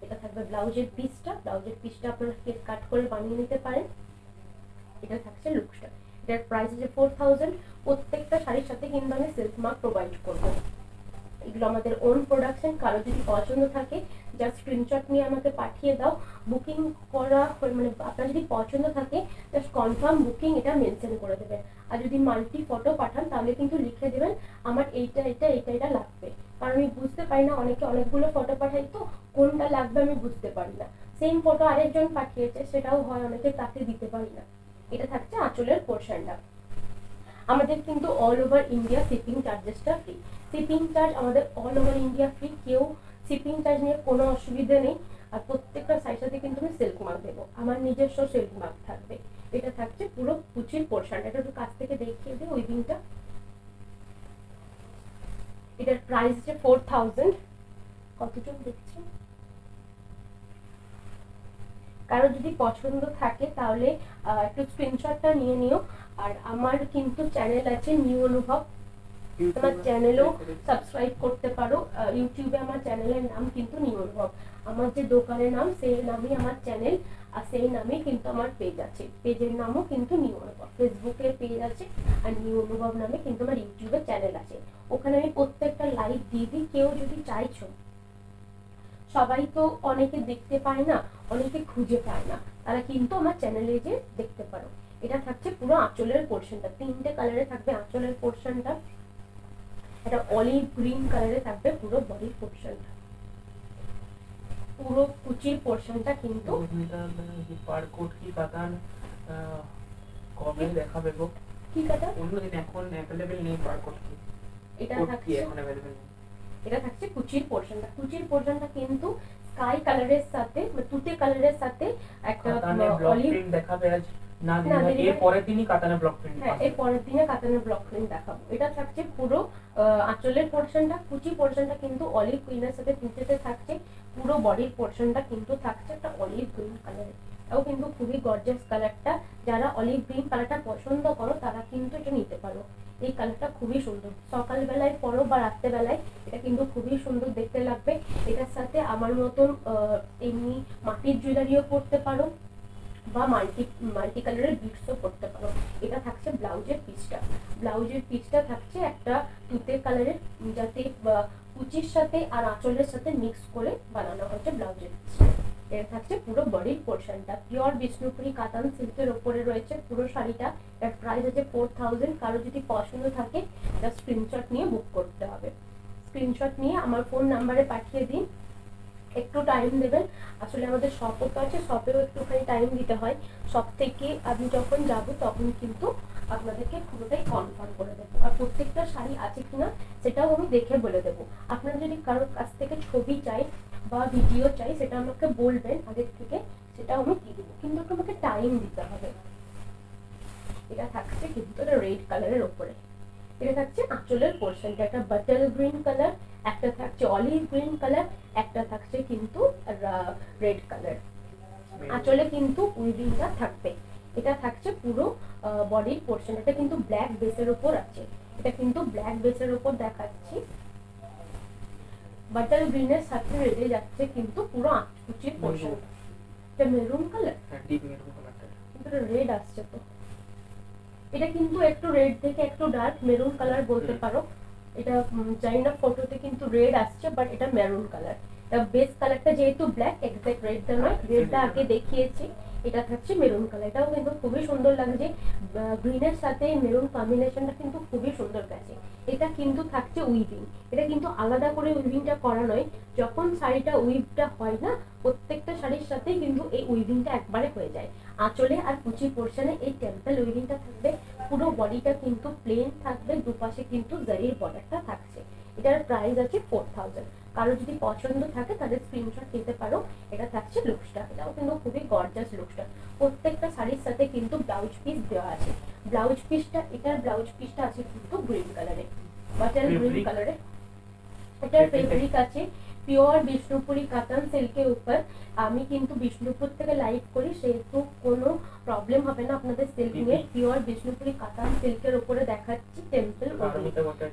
Speaker 1: এটা থাকবে ব্লাউজের পিসটা। ব্লাউজের পিসটা আপনারা কেট কাট করে বানিয়ে নিতে পারেন। এটা থাকছে লুকসটা। এটার প্রাইস আছে 4000। প্রত্যেকটা শাড়ির সাথে কিন্তু আমি সিল্ক মার্ক প্রোভাইড করবো। এগুলো আমাদের ওন প্রোডাকশন। কারো যদি পছন্দ থাকে জাস্ট স্ক্রিনশট নিয়ে আমাকে পাঠিয়ে দাও। বুকিং করা মানে আপনার যদি পছন্দ থাকে জাস্ট কনফার্ম বুকিং এটা মেনশন করে দেবেন। আর যদি মাল্টি ফটো পাঠান তাহলে কিন্তু লিখে দেবেন আমার এইটা লাগবে। কারণ আমি বুঝতে পারি না, অনেকে অনেকগুলো ফটো পাঠাই তো কোনটা লাগবে আমি বুঝতে পারি না। সেম ফটো আরেকজন পাঠিয়েছে সেটাও হয়, অনেকে তাকে দিতে পারি না। এটা থাকছে আঁচলের পোর্শনটা। আমাদের কিন্তু অল ওভার ইন্ডিয়া শিপিং চার্জেসটা ফ্রি। শিপিং চার্জ আমাদের অল ওভার ইন্ডিয়া ফ্রি, কেউ শিপিং চার্জ নিয়ে কোনো অসুবিধা নেই। আর প্রত্যেকটা সাইজ সাথে কিন্তু আমি সিল্ক মার্ক দেবো, আমার নিজস্ব সিল্ক মার্ক থাকবে। এটা থাকছে পুরো কুচির পোর্শনটা। এটা একটু কাছ থেকে দেখিয়ে দিই উইভিংটা। এটার প্রাইস হচ্ছে 4000। কতজন দেখছেন? কারো যদি পছন্দ থাকে তাহলে একটু স্ক্রিনশটটা নিয়ে নিও। আর আমার কিন্তু চ্যানেল আছে নিউ অনুভব, আমার চ্যানেলও সাবস্ক্রাইব করতে পারো। ইউটিউবে আমার চ্যানেলের নাম কিন্তু নিউ অনুভব। আমার যে দোকানের নাম সেই নামই আমার চ্যানেল, আর সেই নামে কিন্তু আমার পেজ আছে। পেজের নামও কিন্তু নিউ অনুভব। ফেসবুকের পেজ আছে আর নিউ অনুভব নামে কিন্তু আমার ইউটিউবের চ্যানেল আছে। ওখানে আমি প্রত্যেকটা লাইভ দিয়ে দিই। কেউ যদি চাইছো, সবাই তো অনেকে দেখতে পায় না, অনেকে খুঁজে পায় না, তারা কিন্তু আমার চ্যানেলে যে দেখতে পারো। এটা থাকছে পুরো আঁচলের পোর্শনটা। 3টে কালারে থাকবে আঁচলের পোর্শনটা। এটা অলিভ গ্রিন কালারে থাকবে পুরো বডির পোর্শনটা। পুরো কুচির পোর্শনটা কিন্তু
Speaker 2: বারকোড কি কাতান কবে দেখাবে গো?
Speaker 1: কি কাটা?
Speaker 2: অন্যদিন এখন অ্যাভেলেবেল নেই বারকোড কি।
Speaker 1: এটা
Speaker 2: কোড কি
Speaker 1: থাকছে,
Speaker 2: এখন অ্যাভেলেবেল নেই।
Speaker 1: এটা থাকছে কুচির পোর্শনটা। কুচির পোর্শনটা কিন্তু স্কাই কালারের সাথে তুতে কালারের সাথে একটা
Speaker 2: কাতানে ব্লক
Speaker 1: অলিভ,
Speaker 2: প্রিন্ট দেখাবে আজ না
Speaker 1: না,
Speaker 2: দিন
Speaker 1: দিদি
Speaker 2: এর
Speaker 1: ভাই।
Speaker 2: পরের দিনই কাতানে ব্লক প্রিন্ট।
Speaker 1: হ্যাঁ, এর পরের দিনে কাতানের ব্লক প্রিন্ট দেখাবো। এটা থাকছে পুরো আঁচলের পোর্শনটা। কুচি পোর্শনটা কিন্তু অলিভ গ্রিনের সাথে তুতেতে থাকছে। পুরো বডির পোর্শনটা কিন্তু থাকছে একটা অলিভ গ্রিন কালারের। এটাও কিন্তু খুবই গর্জিয়াস কালারটা। যারা অলিভ গ্রিন কালারটা পছন্দ করো তারা কিন্তু এটা নিতে পারো। এই কালারটা খুবই সুন্দর, সকালবেলায় পরো বা রাত্রেবেলায় এটা কিন্তু খুবই সুন্দর দেখতে লাগবে। এটার সাথে আমার মতন এমনি মাটির জুয়েলারিও পরতে পারো বা মাল্টি কালারের বিটসও করতে পারো। এটা থাকছে ব্লাউজের পিসটা। ব্লাউজের পিসটা থাকছে একটা তুতে কালারের, যাতে কুচির সাথে আর আঁচলের সাথে মিক্স করে বানানো হচ্ছে ব্লাউজের পিসটা। এটা থাকছে পুরো বডির পোর্শনটা। পিওর বিষ্ণুপুরি কাতান সিল্কের ওপরে রয়েছে পুরো শাড়িটা। এর প্রাইস আছে 4000। কারো যদি পছন্দ থাকে জাস্ট স্ক্রিনশট নিয়ে বুক করতে হবে। স্ক্রিনশট নিয়ে আমার ফোন নাম্বারে পাঠিয়ে দিন। একটু টাইম দেবেন, আসলে আমাদের শপও তো আছে, শপেও একটুখানি টাইম দিতে হয়। শপ থেকে আমি যখন যাব তখন কিন্তু আপনাদেরকে পুরোটাই কনফার্ম করে দেবো। আর প্রত্যেকটা শাড়ি আছে কিনা সেটাও আমি দেখে বলে দেবো। আপনারা যদি কারোর কাছ থেকে ছবি চাই বা ভিডিও চাই সেটা আমাকে বলবেন আগের থেকে, সেটাও আমি দিয়ে দেবো, কিন্তু একটু আমাকে টাইম দিতে হবে। এটা থাকছে কিন্তু রেড কালারের ওপরে। এটা থাকছে আঁচলের পোর্শনটা, একটা বাটার গ্রিন কালার, একটা থাকছে অলিভ গ্রিন কালার, একটা থাকছে কিন্তু রেড কালার। আঁচলে কিন্তু উইভিংটা থাকবে। এটা থাকছে পুরো বডির পোর্শন। এটা কিন্তু ব্ল্যাক বেসের উপর আছে, এটা কিন্তু ব্ল্যাক বেসের উপর দেখাচ্ছি। বাটার গ্রিনের সাথে রেডে যাচ্ছে কিন্তু পুরো কুচির পোর্শন। এটা মেরুন কালার,
Speaker 2: ডিপ মেরুন কালারটা
Speaker 1: কিন্তু রেড আসছে তো। এটা কিন্তু একটু রেড থেকে একটু ডার্ক মেরুন কালার বলতে পারো। এটা জানি না ফটোতে কিন্তু রেড আসছে, বাট এটা মেরুন কালার। বেস কালারটা যেহেতু ব্ল্যাক, এক্সাক্ট রেডটা নয়, রেডটা আগে দেখিয়েছি। এটা থাকছে মেরুন কালার, এটাও কিন্তু খুবই সুন্দর লাগছে, গ্রিনের সাথে মেরুন কম্বিনেশনটা কিন্তু খুবই সুন্দর গেছে। এটা কিন্তু থাকছে উইভিং, এটা কিন্তু আলাদা করে উইভিংটা করা নয়, যখন শাড়িটা উইভটা হয় না প্রত্যেকটা শাড়ির সাথেই কিন্তু এই উইভিংটা একবারে হয়ে যায়। আঁচলে আর কুচি পোর্শনে এই টেম্পল উইভিংটা থাকবে, পুরো বডিটা কিন্তু প্লেন থাকবে, দুপাশে কিন্তু জারির বর্ডারটা থাকছে। এটার প্রাইস আছে 4000। কারো যদি পছন্দ থাকে তাদের স্ক্রিনশট নিতে পারো। এটা থাকছে লুকসটা, এটাও কিন্তু খুবই গর্জাস লুকসটা। প্রত্যেকটা শাড়ির সাথে কিন্তু ব্লাউজ পিস দেওয়া আছে। ব্লাউজ পিসটা, এটার ব্লাউজ পিসটা আছে কিন্তু গ্রিন কালারে, বাটার গ্রিন কালারে। এটার ফেব্রিক আছে পিওর বিষ্ণুপুরি কাতান সিল্কের উপর। আমি কিন্তু বিষ্ণুপুর থেকে লাইভ করি, সেহেতু কোনো প্রবলেম হবে না আপনাদের সিল্কিং এ। পিওর বিষ্ণুপুরি কাতান সিল্কের উপরে দেখাচ্ছি টেম্পল।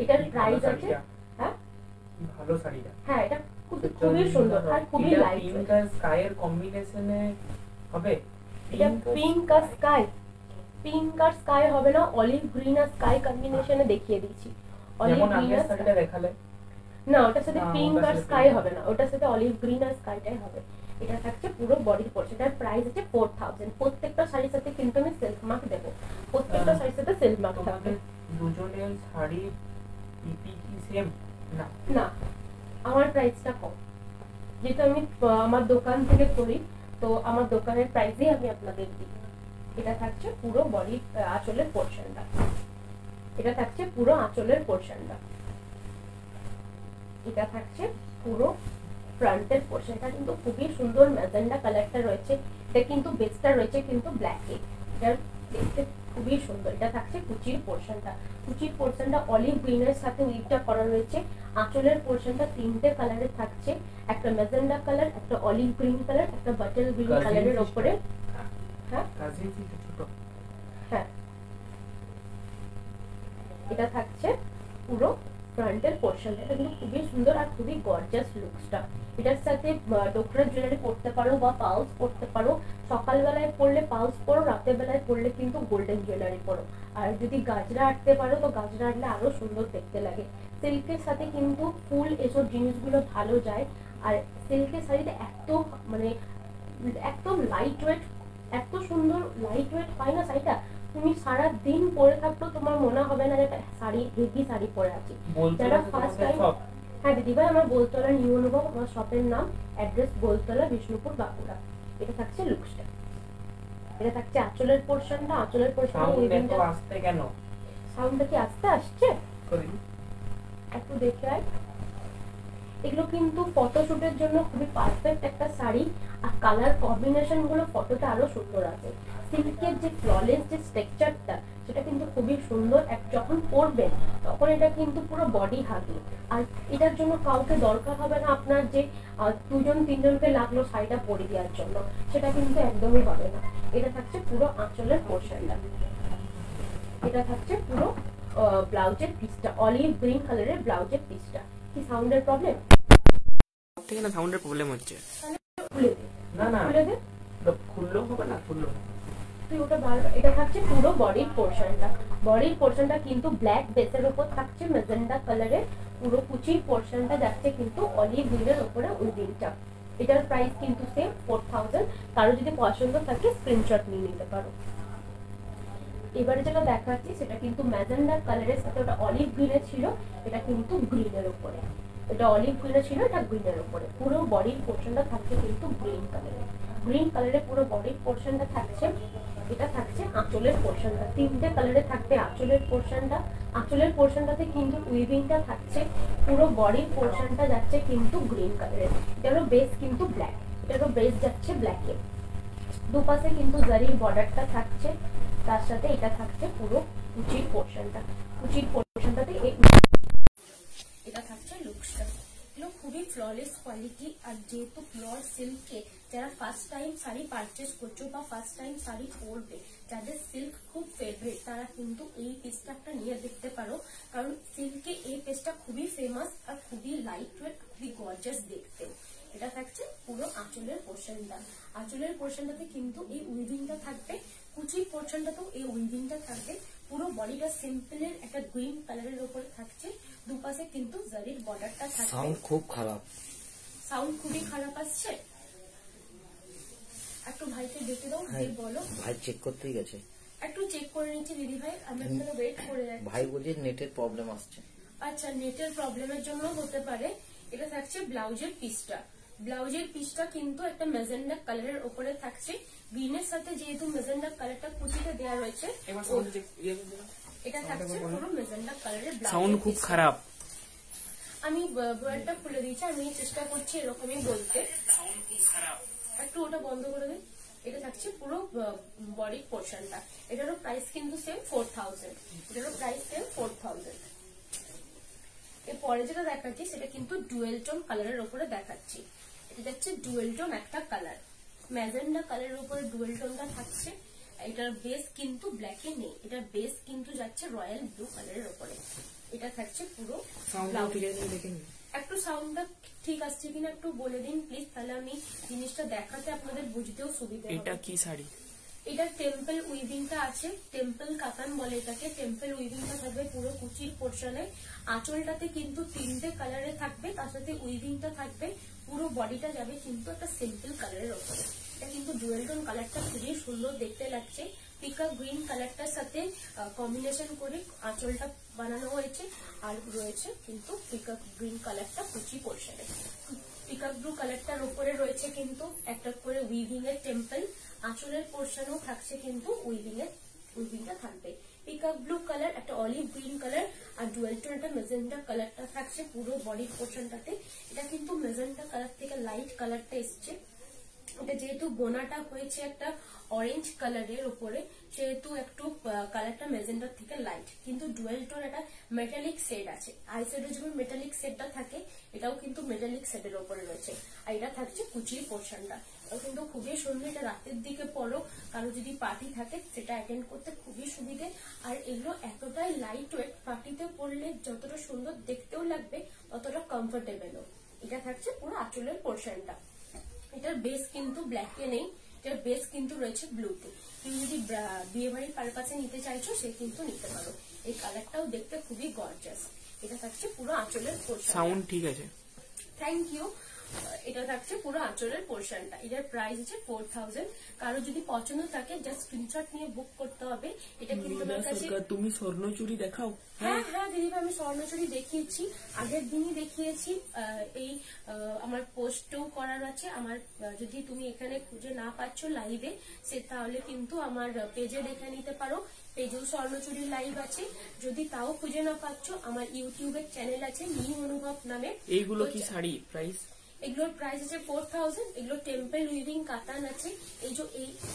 Speaker 1: এটার প্রাইস আছে, হ্যাঁ
Speaker 2: ভালো শাড়িটা,
Speaker 1: হ্যাঁ এটা খুবই সুন্দর আর খুবই লাইট
Speaker 2: পিঙ্ক আর স্কাইয়ের কম্বিনেশনে হবে।
Speaker 1: এটা পিঙ্ক আর স্কাই, পিঙ্ক আর স্কাই হবে না, অলিভ গ্রিন আর স্কাই কম্বিনেশনে দেখিয়ে দিয়েছি। অলিভ গ্রিন আর
Speaker 2: শাড়িটা দেখালে
Speaker 1: না, ওটার সাথে পিঙ্ক আর স্কাই হবে না, ওটার সাথে অলিভ গ্রিন আর স্কাইটাই হবে। এটা থাকছে পুরো বডির পোর্শন, এটার প্রাইস আছে 4000। প্রত্যেকটা শাড়ির সাথে কিন্তু আমি সিল্ক মার্ক দেবো, প্রত্যেকটা শাড়ির সাথে সিল্ক মার্ক থাকবে।
Speaker 2: দুজনের শাড়ি পিপি কি সেম না?
Speaker 1: না, আমার প্রাইসটা কম, যেহেতু আমি আমার দোকান থেকে করি, তো আমার দোকানের প্রাইসেই আমি আপনাদের দিই। এটা থাকছে পুরো বডির আঁচলের পোর্শনটা, এটা থাকছে পুরো আঁচলের পোর্শনটা, এটা থাকছে পুরো ফ্রন্টের পোর্শনটা। কিন্তু খুবই সুন্দর ম্যাজেন্ডা কালারটা রয়েছে, এটা কিন্তু বেসটা রয়েছে কিন্তু ব্ল্যাকে, এটা দেখতে খুবই সুন্দর। এটা থাকছে কুচির পোর্শনটা, কুচির পোর্শনটা অলিভ গ্রিনের সাথে উইভটা করা রয়েছে। আঁচলের পোর্শনটা তিনটে কালারে থাকছে, একটা ম্যাজেন্ডা কালার, একটা অলিভ গ্রিন কালার, একটা বাটার গ্রিন কালারের উপরে। হ্যাঁ হ্যাঁ, এটা থাকছে পুরো ফ্রন্টের পোর্শন। এটা কিন্তু খুবই সুন্দর আর খুবই গর্জাস লুকসটা। এটার সাথে ডোকরা জুয়েলারি পরতে পারো বা পাউস পরতে পারো। সকালবেলায় পরলে পাউস পরো, রাতের বেলায় পরলে কিন্তু গোল্ডেন জুয়েলারি পরো। আর যদি গাজরা আটতে পারো তো গাজরা আটলে আরো সুন্দর দেখতে লাগে। সিল্কের সাথে কিন্তু ফুল এসব জিনিসগুলো ভালো যায়। আর সিল্কের শাড়িতে এত মানে একদম লাইট ওয়েট, এত সুন্দর লাইট ওয়েট হয় না শাড়িটা, তুমি সারা দিন পরে থাকলেও তোমার মনে হবে না যে শাড়ি হেভি শাড়ি পরে আছি। যারা ফার্স্ট টাইম, হ্যাঁ দিদি ভাই আমার বলতলা নিউ অনুভব, আমার শপের নাম, অ্যাড্রেস বলতলা বিষ্ণুপুর বাঁকুড়া। এটা থাকছে লুকসটা, এটা থাকছে আঁচলের পোর্শনটা, আঁচলের পোর্শনটা উইভিংটা।
Speaker 2: আসতে কেন
Speaker 1: সাউন্ডটা কি আস্তে আসছে? একটু দেখে আয়। এগুলো কিন্তু ফটোশুটের জন্য খুবই পারফেক্ট একটা শাড়ি, আর কালার কম্বিনেশন গুলো ফটোটা আরো সুন্দর আছে। সিল্কের যে ফ্ললেস যে স্ট্রাকচারটা সেটা কিন্তু খুবই সুন্দর, যখন পরবেন তখন এটা কিন্তু পুরো বডি হাগি। আর এটার জন্য কাউকে দরকার হবে না আপনার যে দুজন তিনজনকে লাগলো শাড়িটা পরে দেওয়ার জন্য, সেটা কিন্তু একদমই হবে না। এটা থাকছে পুরো আঁচলের পোর্শনটা, এটা থাকছে পুরো ব্লাউজের পিসটা, অলিভ গ্রিন কালারের ব্লাউজের পিসটা। কি সাউন্ডের প্রবলেম?
Speaker 2: ঠিক না, সাউন্ডের প্রবলেম হচ্ছে।
Speaker 1: খুলে দে,
Speaker 2: না না
Speaker 1: খুলে দে,
Speaker 2: খুললেও হবে না, খুললো
Speaker 1: তুই ওটা বার। এটা থাকছে পুরো বডির পোর্শনটা, বডির পোর্শনটা কিন্তু ব্ল্যাক বেসের উপর থাকছে ম্যাজেন্ডা কালারের। পুরো কুচির পোর্শনটা যাচ্ছে কিন্তু অলিভ গ্রিনের উপরে উইভিংটা। এটার প্রাইস কিন্তু সেম 4000। কারো যদি পছন্দ থাকে স্ক্রিনশট নিয়ে নিতে পারো। এবারে যেটা দেখাচ্ছি সেটা কিন্তু ম্যাজেন্ডা কালারের সাথে, ওটা অলিভ গ্রিনের ছিল, এটা কিন্তু গ্রিনের উপরে। এটা অলিভ গ্রিনের ছিল, এটা গ্রিনের উপরে। পুরো বডির পোর্শনটা থাকছে কিন্তু গ্রিন কালারের, গ্রিন কালারের পুরো বডির পোর্শনটা থাকছে। এটা থাকছে আঁচলের পোর্শনটা, তিনটে কালারে থাকবে আঁচলের পোর্শনটা। আঁচলের পোর্শনটাতে কিন্তু উইভিংটা থাকছে, পুরো বডির পোর্শনটা যাচ্ছে কিন্তু গ্রিন কালারের। এটারও বেস কিন্তু ব্ল্যাক, এটারও বেস যাচ্ছে ব্ল্যাকে। দুপাশে কিন্তু জারির বর্ডারটা থাকছে, তার সাথে এটা থাকছে পুরো কুচির পোর্শনটা। কুচির পোর্শনটাতে এটা থাকছে লুকসটা। এগুলো খুবই ফ্ললেস কোয়ালিটি। আর যেহেতু পিওর সিল্কে, যারা ফার্স্ট টাইম শাড়ি পারচেস করছো বা ফার্স্ট টাইম শাড়ি পরবে, যাদের সিল্ক খুব ফেভারিট, তারা কিন্তু এই পিসটা একটা নিয়ে দেখতে পারো। কারণ সিল্কে এই পিসটা খুবই ফেমাস আর খুবই লাইট ওয়েট, খুবই গর্জাস দেখতে। এটা থাকছে পুরো আঁচলের পোর্শনটা, আঁচলের পোর্শনটাতে কিন্তু এই উইভিংটা থাকবে, কুচির পোর্শনটাতেও এই উইভিংটা থাকবে। পুরো বডিটা সিম্পলের একটা গ্রিন কালারের উপরে থাকছে, দুপাশে কিন্তু জারির বর্ডারটা থাকবে।
Speaker 3: সাউন্ড খুব খারাপ,
Speaker 1: সাউন্ড খুবই খারাপ আসছে। একটু ভাইকে দেখে দাও, যে বলো।
Speaker 4: ভাই চেক করতেই গেছে,
Speaker 1: একটু চেক করে নিচ্ছি দিদি ভাই, আমি এখানে ওয়েট করে যাচ্ছি।
Speaker 4: ভাই বলছে নেটের প্রবলেম আসছে।
Speaker 1: আচ্ছা, নেটের প্রবলেমের জন্য হতে পারে। এটা থাকছে ব্লাউজের পিসটা। ব্লাউজের পিসটা কিন্তু একটা ম্যাজেন্ডা কালারের উপরে থাকছে, গ্রিনের সাথে যেহেতু ম্যাজেন্ডা কালারটা কুচিতে দেওয়া রয়েছে,
Speaker 2: এবার সাউন্ড চেক
Speaker 1: এটা থাকছে পুরো ম্যাজেন্ডা কালারের ব্লাউজ।
Speaker 2: সাউন্ড খুব খারাপ।
Speaker 1: আমি ওয়ার্ডটা খুলে দিয়েছি, আমি চেষ্টা করছি এরকমই বলতে।
Speaker 2: সাউন্ড খুব খারাপ।
Speaker 1: একটু ওটা বন্ধ করে দিন। এটা থাকছে পুরো বডি পোর্শনটা। এটারও প্রাইস কিন্তু সেম 4000। এটারও প্রাইস সেম 4000। এরপরে যেটা দেখাচ্ছি সেটা কিন্তু ডুয়েল টোন কালারের উপরে দেখাচ্ছি। এটা যাচ্ছে ডুয়েল টোন একটা কালার, ম্যাজেন্ডা কালারের উপরে ডুয়েল টোনটা থাকছে। এটার বেস কিন্তু ব্ল্যাকে নেই, এটার বেস কিন্তু যাচ্ছে রয়্যাল ব্লু কালারের উপরে। এটা থাকছে পুরো একটু সাউন্ডটা ঠিক আসছে কিনা একটু বলে দিন প্লিজ, তাহলে আমি জিনিসটা দেখাতে আপনাদের বুঝতেও সুবিধা হবে।
Speaker 2: এটা কি শাড়ি?
Speaker 1: এটা টেম্পল উইভিংটা আছে, টেম্পল কাতান বলে এটাকে। টেম্পল উইভিংটা থাকবে পুরো কুচির পোর্শনে, আঁচলটাতে কিন্তু 3টে কালারে থাকবে, তার সাথে উইভিংটা থাকবে। পুরো বডিটা যাবে কিন্তু একটা সিম্পল কালারের উপরে। এটা কিন্তু ডুয়েল টোন কালারটা খুবই সুন্দর দেখতে লাগছে। পিকক গ্রিন কালারটার সাথে কম্বিনেশন করে আঁচলটা বানানো হয়েছে, আর রয়েছে কিন্তু পিকক গ্রিন কালারটা কুচি পোর্শনে। পিকক ব্লু কালারটার উপরে রয়েছে কিন্তু একটা করে উইভিং এর টেম্পল, আঁচলের পোর্শনেও থাকছে কিন্তু উইভিংটা থাকবে। পিকক ব্লু কালার, একটা অলিভ গ্রিন কালার, আর ডুয়েল টোন একটা মেজেন্টা কালারটা থাকছে পুরো বডির পোর্শনটাতে। এটা কিন্তু মেজেন্টা কালার থেকে লাইট কালারটা এসছে। এটা যেহেতু বোনাটা হয়েছে একটা অরেঞ্জ কালারের উপরে, সেহেতু একটু কালারটা মেজেন্টার থেকে লাইট, কিন্তু ডুয়েল টোন একটা মেটালিক শেড আছে। আই শেডের যেমন মেটালিক শেডটা থাকে, এটাও কিন্তু মেটালিক শেডের উপরে রয়েছে। আর এটা থাকছে কুচির পোর্শনটা। এটাও কিন্তু খুবই সুন্দর। এটা রাতের দিকে পরো, কারো যদি পার্টি থাকে সেটা অ্যাটেন্ড করতে খুবই সুবিধে। আর এগুলো এতটাই লাইট ওয়েট, পার্টিতে পরলে যতটা সুন্দর দেখতেও লাগবে ততটা কমফোর্টেবলও। এটা থাকছে পুরো আঁচলের পোর্শনটা। এটার বেস কিন্তু ব্ল্যাকে নেই, এটার বেস কিন্তু রয়েছে ব্লুতে। তুমি যদি বিয়ে বাড়ির পারপাসে নিতে চাইছো সে কিন্তু নিতে পারো। এই কালারটাও দেখতে খুবই গর্জাস। এটা থাকছে পুরো আঁচলের পোর্শন।
Speaker 2: সাউন্ড ঠিক আছে,
Speaker 1: থ্যাংক ইউ। এটা থাকছে পুরো আঁচলের পোর্শনটা। এটার প্রাইস হচ্ছে 4000। কারো যদি পছন্দ থাকে জাস্ট স্ক্রিনশট নিয়ে বুক করতে হবে। এটা কিন্তু আমার কাছে।
Speaker 2: তুমি স্বর্ণচুরি দেখাও।
Speaker 1: হ্যাঁ হ্যাঁ দিদিভাই, আমি স্বর্ণচুরি দেখিয়েছি, আগের দিনই দেখিয়েছি। এই আমার পোস্টও করার আছে আমার। যদি তুমি এখানে খুঁজে না পাচ্ছ লাইভে, সে তাহলে কিন্তু আমার পেজে দেখে নিতে পারো। পেজেও স্বর্ণচুরি লাইভ আছে। যদি তাও খুঁজে না পাচ্ছ, আমার ইউটিউবের চ্যানেল আছে নিউ অনুভব নামে।
Speaker 2: এইগুলো কি শাড়ি প্রাইস?
Speaker 1: এগুলোর প্রাইস আছে 4000। এগুলো টেম্পল উইভিং কাতান আছে। এই যে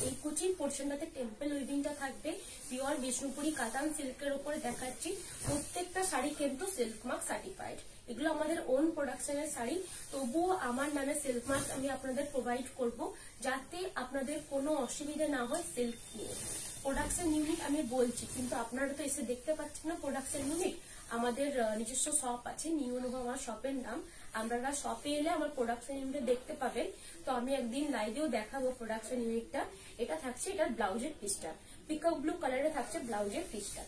Speaker 1: এই কুচির পোর্শনটাতে টেম্পল উইভিংটা থাকবে। পিওর বিষ্ণুপুরি কাতান সিল্কের উপরে দেখাচ্ছি। প্রত্যেকটা শাড়ি কিন্তু সিল্ক মার্ক সার্টিফাইড। এগুলো আমাদের ওন প্রোডাকশনের শাড়ি, তবুও আমার নামে সিল্ক মার্ক আমি আপনাদের প্রোভাইড করব, যাতে আপনাদের কোনো অসুবিধা না হয় সিল্ক নিয়ে। প্রোডাকশন ইউনিট আমি বলছি, কিন্তু আপনারা তো এসে দেখতে পাচ্ছেন না প্রোডাকশন ইউনিট। আমাদের নিজস্ব শপ আছে, নিউ অনুভব আমার শপের নাম। আপনারা শপে এলে আমার প্রোডাকশন ইউনিট দেখতে পাবেন। তো আমি একদিন লাইভেও দেখাবো প্রোডাকশন ইউনিটটা। এটা থাকছে এটার ব্লাউজের পিসটা, পিকক ব্লু কালারে থাকছে ব্লাউজের পিসটা।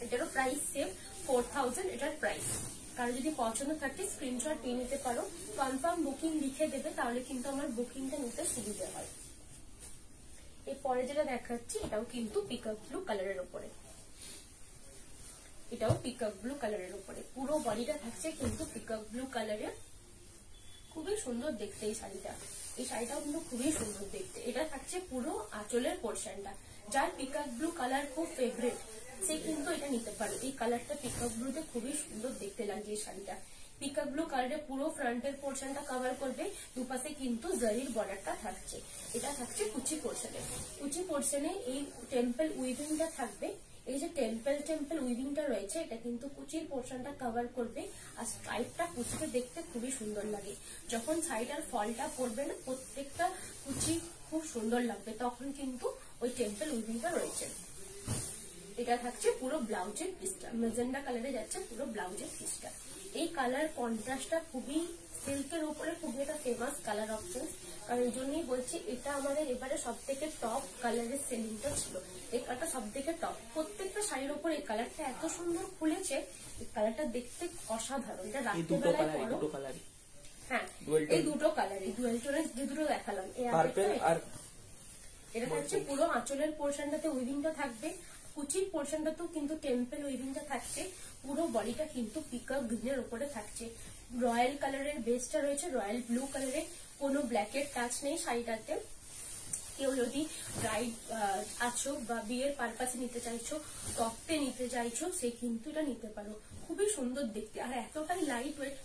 Speaker 1: এটারও প্রাইস সেম 4000 এটার প্রাইস। কারো যদি পছন্দ থাকে স্ক্রিনশট নিয়ে নিতে পারো, কনফার্ম বুকিং লিখে দেবে, তাহলে কিন্তু আমার বুকিংটা নিতে সুবিধা হয়। এরপরে যেটা দেখাচ্ছি এটাও কিন্তু পিকক ব্লু কালারের উপরে। এটাও পিকক ব্লু কালারের উপরে পুরো বডিটা থাকছে কিন্তু পিকক ব্লু কালারের। খুবই সুন্দর দেখতে এই শাড়িটা। এই শাড়িটাও কিন্তু খুবই সুন্দর দেখতে। এটা থাকছে পুরো আঁচলের পোর্শনটা। যার পিকক ব্লু কালার খুব ফেভারিট সে কিন্তু এটা নিতে পারে। এই কালারটা পিকক ব্লুতে খুবই সুন্দর দেখতে লাগছে এই শাড়িটা। পিকক ব্লু কালারে পুরো ফ্রন্টের পোর্শনটা কভার করবে, দুপাশে কিন্তু জরির বর্ডারটা থাকছে। এটা থাকছে কুচি পোর্শনে। কুচি পোর্শনে এই টেম্পল উইভিংটা থাকবে। এই যে টেম্পল উইভিংটা রয়েছে এটা কিন্তু কুচির পোর্শনটা কভার করবে। আর স্ট্রাইপটা কুচিতে দেখতে খুবই সুন্দর লাগে। যখন শাড়িটার ফলটা পড়বে না, প্রত্যেকটা কুচি খুব সুন্দর লাগবে, তখন কিন্তু ওই টেম্পল উইভিংটা রয়েছে। এটা থাকছে পুরো ব্লাউজের পিসটা, মেজেন্ডা কালারে যাচ্ছে পুরো ব্লাউজের পিসটা। এই কালার কন্ট্রাস্টটা খুবই সিল্কের উপরে খুবই একটা ফেমাস কালার অপশন। কারণ এই জন্যই বলছি এটা আমাদের এবারে সব থেকে টপ কালারের সেলিংটা ছিল। এই কালারটা সব থেকে টপ। প্রত্যেকটা শাড়ির উপর এই কালারটা এত সুন্দর খুলেছে, এই কালারটা দেখতে অসাধারণ। এটা রাত্রিবেলায় পরো। হ্যাঁ, এই দুটো কালারই ডুয়েল টোনের যে দুটো দেখালাম,
Speaker 2: পার্পল আর
Speaker 1: এটা থাকছে পুরো আঁচলের পোর্শনটাতে উইভিংটা থাকবে, কুচির পোর্শনটাতেও কিন্তু টেম্পল উইভিংটা থাকছে, পুরো বডিটা কিন্তু পিকক গ্রিনের উপরে থাকছে। রয়্যাল কালারের বেসটা রয়েছে, রয়্যাল ব্লু কালারের, কোনো ব্ল্যাকের টাচ নেই শাড়িটাতে। কেউ যদি ব্রাইড আছো বা বিয়ের পারপাসে নিতে চাইছো, টপতে নিতে চাইছো, সে কিন্তু এটা নিতে পারো। খুবই সুন্দর দেখতে, আর এতটাই লাইট ওয়েট,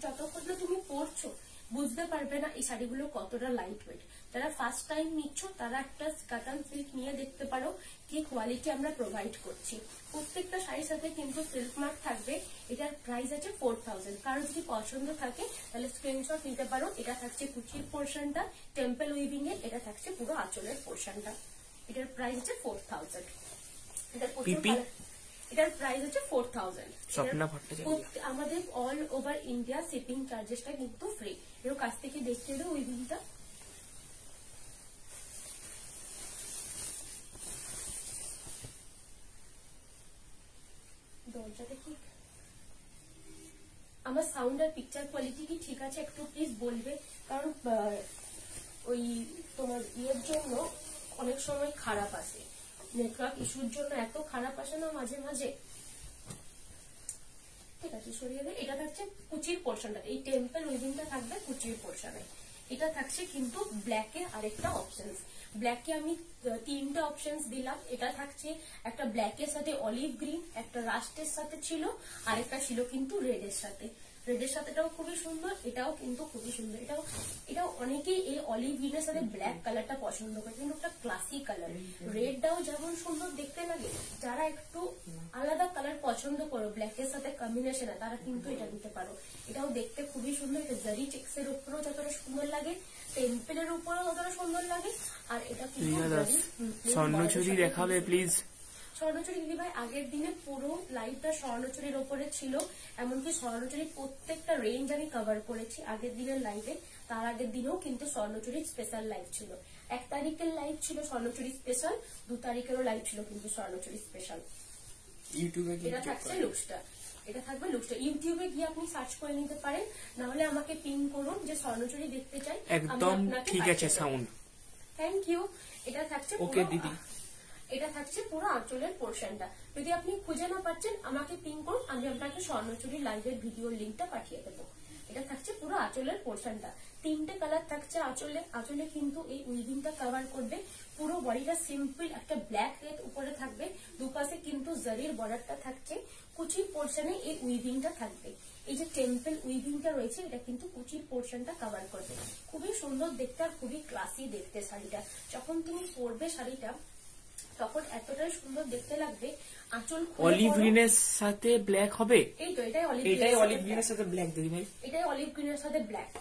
Speaker 1: যতক্ষণ না তুমি পরছো বুঝতে পারবে না এই শাড়িগুলো কতটা লাইট ওয়েট। যারা ফার্স্ট টাইম নিচ্ছ তারা একটা কাতান সিল্ক নিয়ে দেখতে পারো কি কোয়ালিটি আমরা প্রোভাইড করছি। প্রত্যেকটা শাড়ির সাথে কিন্তু সিল্ক মার্ক থাকবে। এটার প্রাইস আছে 4000। কারো যদি পছন্দ থাকে তাহলে স্ক্রিনশট নিতে পারো। এটা থাকছে কুচির পোর্শনটা টেম্পল উইভিং এর, এটা থাকছে পুরো আঁচলের পোর্শনটা। এটার প্রাইস আছে 4000। এটার প্রাইস হচ্ছে 4000। আমাদের অল ওভার ইন্ডিয়া শিপিং চার্জেসটা কিন্তু ফ্রি। এর কাছ থেকে দেখতে দেবো উইভিংটা। দরজাটা কি আমার সাউন্ড আর পিকচার কোয়ালিটি কি ঠিক আছে একটু প্লিজ বলবে, কারণ ওই তোমার ইয়ের জন্য অনেক সময় খারাপ আসে, নেটওয়ার্ক ইস্যুর জন্য এত খারাপ আসে না মাঝে মাঝে। ঠিক আছে সরিয়ে দেয়। এটা থাকছে কুচির পোর্শনটা, এই টেম্পল উইভিংটা থাকবে কুচির পোর্শনে। এটা থাকছে কিন্তু ব্ল্যাকে আরেকটা অপশনস। ব্ল্যাকে আমি 3টা অপশনস দিলাম। এটা থাকছে একটা ব্ল্যাকের সাথে অলিভ গ্রিন, একটা রাস্টের সাথে ছিল, আরেকটা ছিল কিন্তু রেডের সাথে। রেডের সাথেটাও খুবই সুন্দর, এটাও কিন্তু খুবই সুন্দর। এটাও অনেকেই এই অলিভ গ্রিনের সাথে ব্ল্যাক কালারটা পছন্দ করে, কিন্তু একটা ক্লাসি কালার। রেডটাও যেমন সুন্দর দেখতে লাগে, যারা একটু আলাদা কালার পছন্দ করো ব্ল্যাকের সাথে কম্বিনেশনে, তারা কিন্তু এটা নিতে পারো। এটাও দেখতে খুবই সুন্দর। এটা জারি চেক্সের উপরেও যতটা সুন্দর লাগে, টেম্পলের উপরেও যতটা সুন্দর লাগে। আর এটা কিন্তু
Speaker 2: স্বর্ণচুরি দেখাবে প্লিজ।
Speaker 1: স্বর্ণচুরি দিদি ভাই আগের দিনে পুরো লাইভটা স্বর্ণচুরির ওপরে ছিল, এমনকি স্বর্ণচুরির প্রত্যেকটা রেঞ্জ আমি কভার করেছি আগের দিনের লাইভে। তার আগের দিনেও কিন্তু স্বর্ণচুরির স্পেশাল লাইভ ছিল। 1 তারিখের লাইভ ছিল স্বর্ণচুরি স্পেশাল, 2 তারিখেরও লাইভ ছিল কিন্তু স্বর্ণচুরি স্পেশাল।
Speaker 2: ইউটিউবে
Speaker 1: এটা থাকছে লুকসটা, এটা থাকবে লুকসটা। ইউটিউবে গিয়ে আপনি সার্চ করে নিতে পারেন, না হলে আমাকে পিন করুন যে স্বর্ণচুরি দেখতে চাই।
Speaker 2: একদম ঠিক আছে সাউন্ড।
Speaker 1: Thank you. এটা থাকছে
Speaker 2: ওকে দিদি।
Speaker 1: এটা থাকছে পুরো আঁচলের পোর্শনটা। যদি আপনি খুঁজে না পাচ্ছেন আমাকে পিন করুন, আমি আপনাকে স্বর্ণচুরি লাইভের ভিডিওর লিঙ্কটা পাঠিয়ে দেবো। এটা থাকছে পুরো আঁচলের পোর্শনটা। 3টে কালার থাকছে আঁচলে। আঁচলে কিন্তু এই উইভিংটা কভার করবে। পুরো বডিটা সিম্পল একটা ব্ল্যাক রেড উপরে থাকবে, দুপাশে কিন্তু জারির বর্ডারটা থাকছে। কুচির পোর্শনে এই উইভিংটা থাকবে। এই যে টেম্পল উইভিংটা রয়েছে এটা কিন্তু কুচির পোর্শনটা কভার করবে। খুবই সুন্দর দেখতে আর খুবই ক্লাসি দেখতে শাড়িটা। যখন তুমি পরবে শাড়িটা তখন এতটাই সুন্দর দেখতে লাগবে। আঁচল
Speaker 2: অলিভ গ্রিনের সাথে ব্ল্যাক হবে।
Speaker 1: এই তো এটাই
Speaker 2: অলিভ গ্রিনের সাথে ব্ল্যাক দিদি ভাই।
Speaker 1: এটাই অলিভ গ্রিনের সাথে ব্ল্যাক।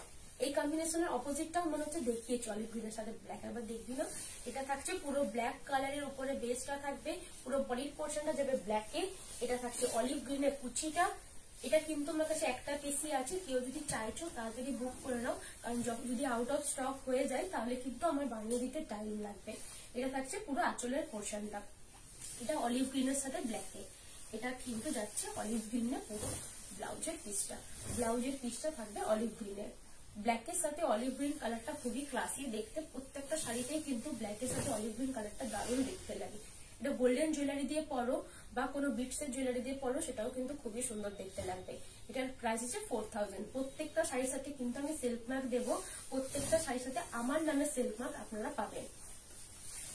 Speaker 1: এই কম্বিনেশনের অপোজিটটাও মনে হচ্ছে দেখিয়েছি অলিভ গ্রিনের সাথে ব্ল্যাক, একবার দেখবি না। এটা থাকছে পুরো ব্ল্যাক কালারের উপরে বেসটা থাকবে, পুরো বডির পোর্শনটা যাবে ব্ল্যাকে। এটা থাকছে অলিভ গ্রিনের কুচিটা। এটা কিন্তু আমার কাছে একটা পিসই আছে, কেউ যদি চাইছো তাড়াতাড়ি বুক করে নাও, কারণ যদি আউট অফ স্টক হয়ে যায় তাহলে কিন্তু আমার বানিয়ে দিতে টাইম লাগবে। এটা থাকছে পুরো আঁচলের পোর্শনটা। এটা অলিভ গ্রিনের সাথে ব্ল্যাকে। এটা কিন্তু যাচ্ছে অলিভ গ্রিনে পুরো ব্লাউজের পিসটা। ব্লাউজের পিসটা থাকবে অলিভ গ্রিনের। ব্ল্যাকের সাথে অলিভ গ্রিন কালারটা খুবই ক্লাসি দেখতে। প্রত্যেকটা শাড়িতেই কিন্তু ব্ল্যাকের সাথে অলিভ গ্রিন কালারটা দারুণ দেখতে লাগে। এটা গোল্ডেন জুয়েলারি দিয়ে পরো বা কোনো বিটসের জুয়েলারি দিয়ে পরো, সেটাও কিন্তু খুবই সুন্দর দেখতে লাগবে। এটার প্রাইস হচ্ছে 4000। প্রত্যেকটা শাড়ির সাথে কিন্তু আমি সিল্ক মার্ক দেবো। প্রত্যেকটা শাড়ির সাথে আমার নামে সিল্ক মার্ক আপনারা পাবেন।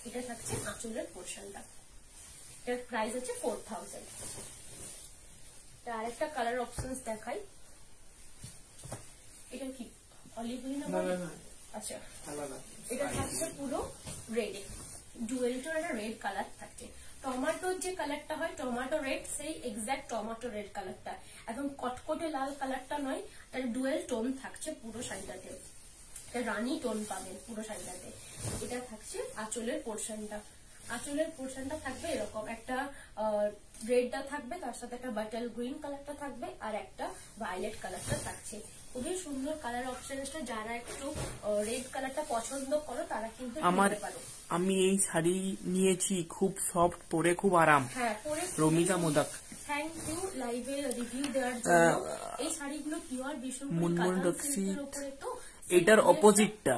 Speaker 1: এটা থাকছে আঁচলের পোর্শনটা। এটার প্রাইস হচ্ছে 4000। আরেকটা কালার অপশনস দেখাই। এটা কি অলিভ গ্রিন? আচ্ছা, এটা থাকছে পুরো রেডে। ডুয়েলটোর একটা রেড কালার থাকছে। টমেটোর যে কালারটা হয় টমেটো রেড, সেই এক্সাক্ট টমেটো রেড কালারটা, একদম কটকটে লাল কালারটা নয়, তার ডুয়েল টোন থাকছে পুরো শাড়িটাতে। রানী টোন পাবেন পুরো শাড়িটাতে। এটা থাকছে আঁচলের পোর্শনটা। আঁচলের পোর্শনটা থাকবে এরকম একটা রেডটা থাকবে, তার সাথে একটা বাটার গ্রিন কালারটা থাকবে, আর একটা ভায়োলেট কালারটা থাকছে। খুবই সুন্দর কালার অপশনসটা। যারা একটু রেড কালারটা পছন্দ করো তারা কিন্তু নিতে পারো।
Speaker 2: আমি এই শাড়ি নিয়েছি, খুব সফট, পরে খুব আরাম।
Speaker 1: হ্যাঁ, পরে
Speaker 2: রমিতা মোদক।
Speaker 1: থ্যাংক ইউ লাইভে রিভিউ দেওয়ার জন্য। এই শাড়িগুলো পিওর বিষ্ণুপুরি কাতান সিল্কের উপরে। তো
Speaker 2: এটার অপোজিটটা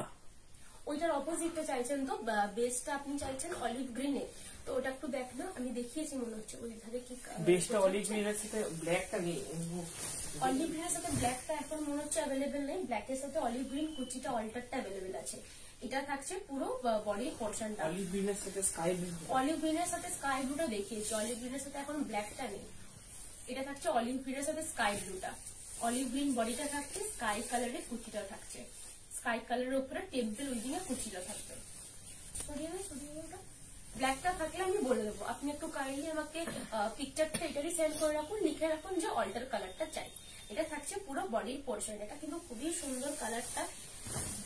Speaker 1: ওইটার অপোজিটটা চাইছেন তো বেসটা আপনি চাইছেন অলিভ গ্রিনে, তো ওটা একটু দেখ না, আমি দেখিয়েছি মনে হচ্ছে ওই ধারে কি
Speaker 2: বেসটা অলিভ গ্রিনের সাথে ব্ল্যাকটা নেই।
Speaker 1: অলিভ গ্রিনের সাথে ব্ল্যাকটা এখন মনে হচ্ছে অ্যাভেলেবেল নেই, ব্ল্যাকের সাথে অলিভ গ্রিন কুচিটা অল্টারটা অ্যাভেলেবেল আছে। এটা থাকছে পুরো বডির পোর্শনটা।
Speaker 2: অলিভ গ্রিনের সাথে স্কাই ব্লু,
Speaker 1: অলিভ গ্রিনের সাথে স্কাই ব্লুটা দেখিয়েছি, অলিভ গ্রিনের সাথে এখন ব্ল্যাকটা নেই। এটা থাকছে অলিভ গ্রিনের সাথে স্কাই ব্লুটা। অলিভ গ্রিন বডিটা থাকছে, স্কাই কালারের কুচিটা থাকছে, স্কাই কালারের উপরে টেম্পল উইভিং এর কুচিটা থাকবে। ব্ল্যাকটা থাকলে আমি বলে দেবো, আপনি একটু কাইন্ডলি আমাকে পিকচারটা এটারই সেন্ড করে রাখুন, লিখে রাখুন যে অল্টার কালারটা চাই। এটা থাকছে পুরো বডির পোর্শন, এটা কিন্তু খুবই সুন্দর কালারটা,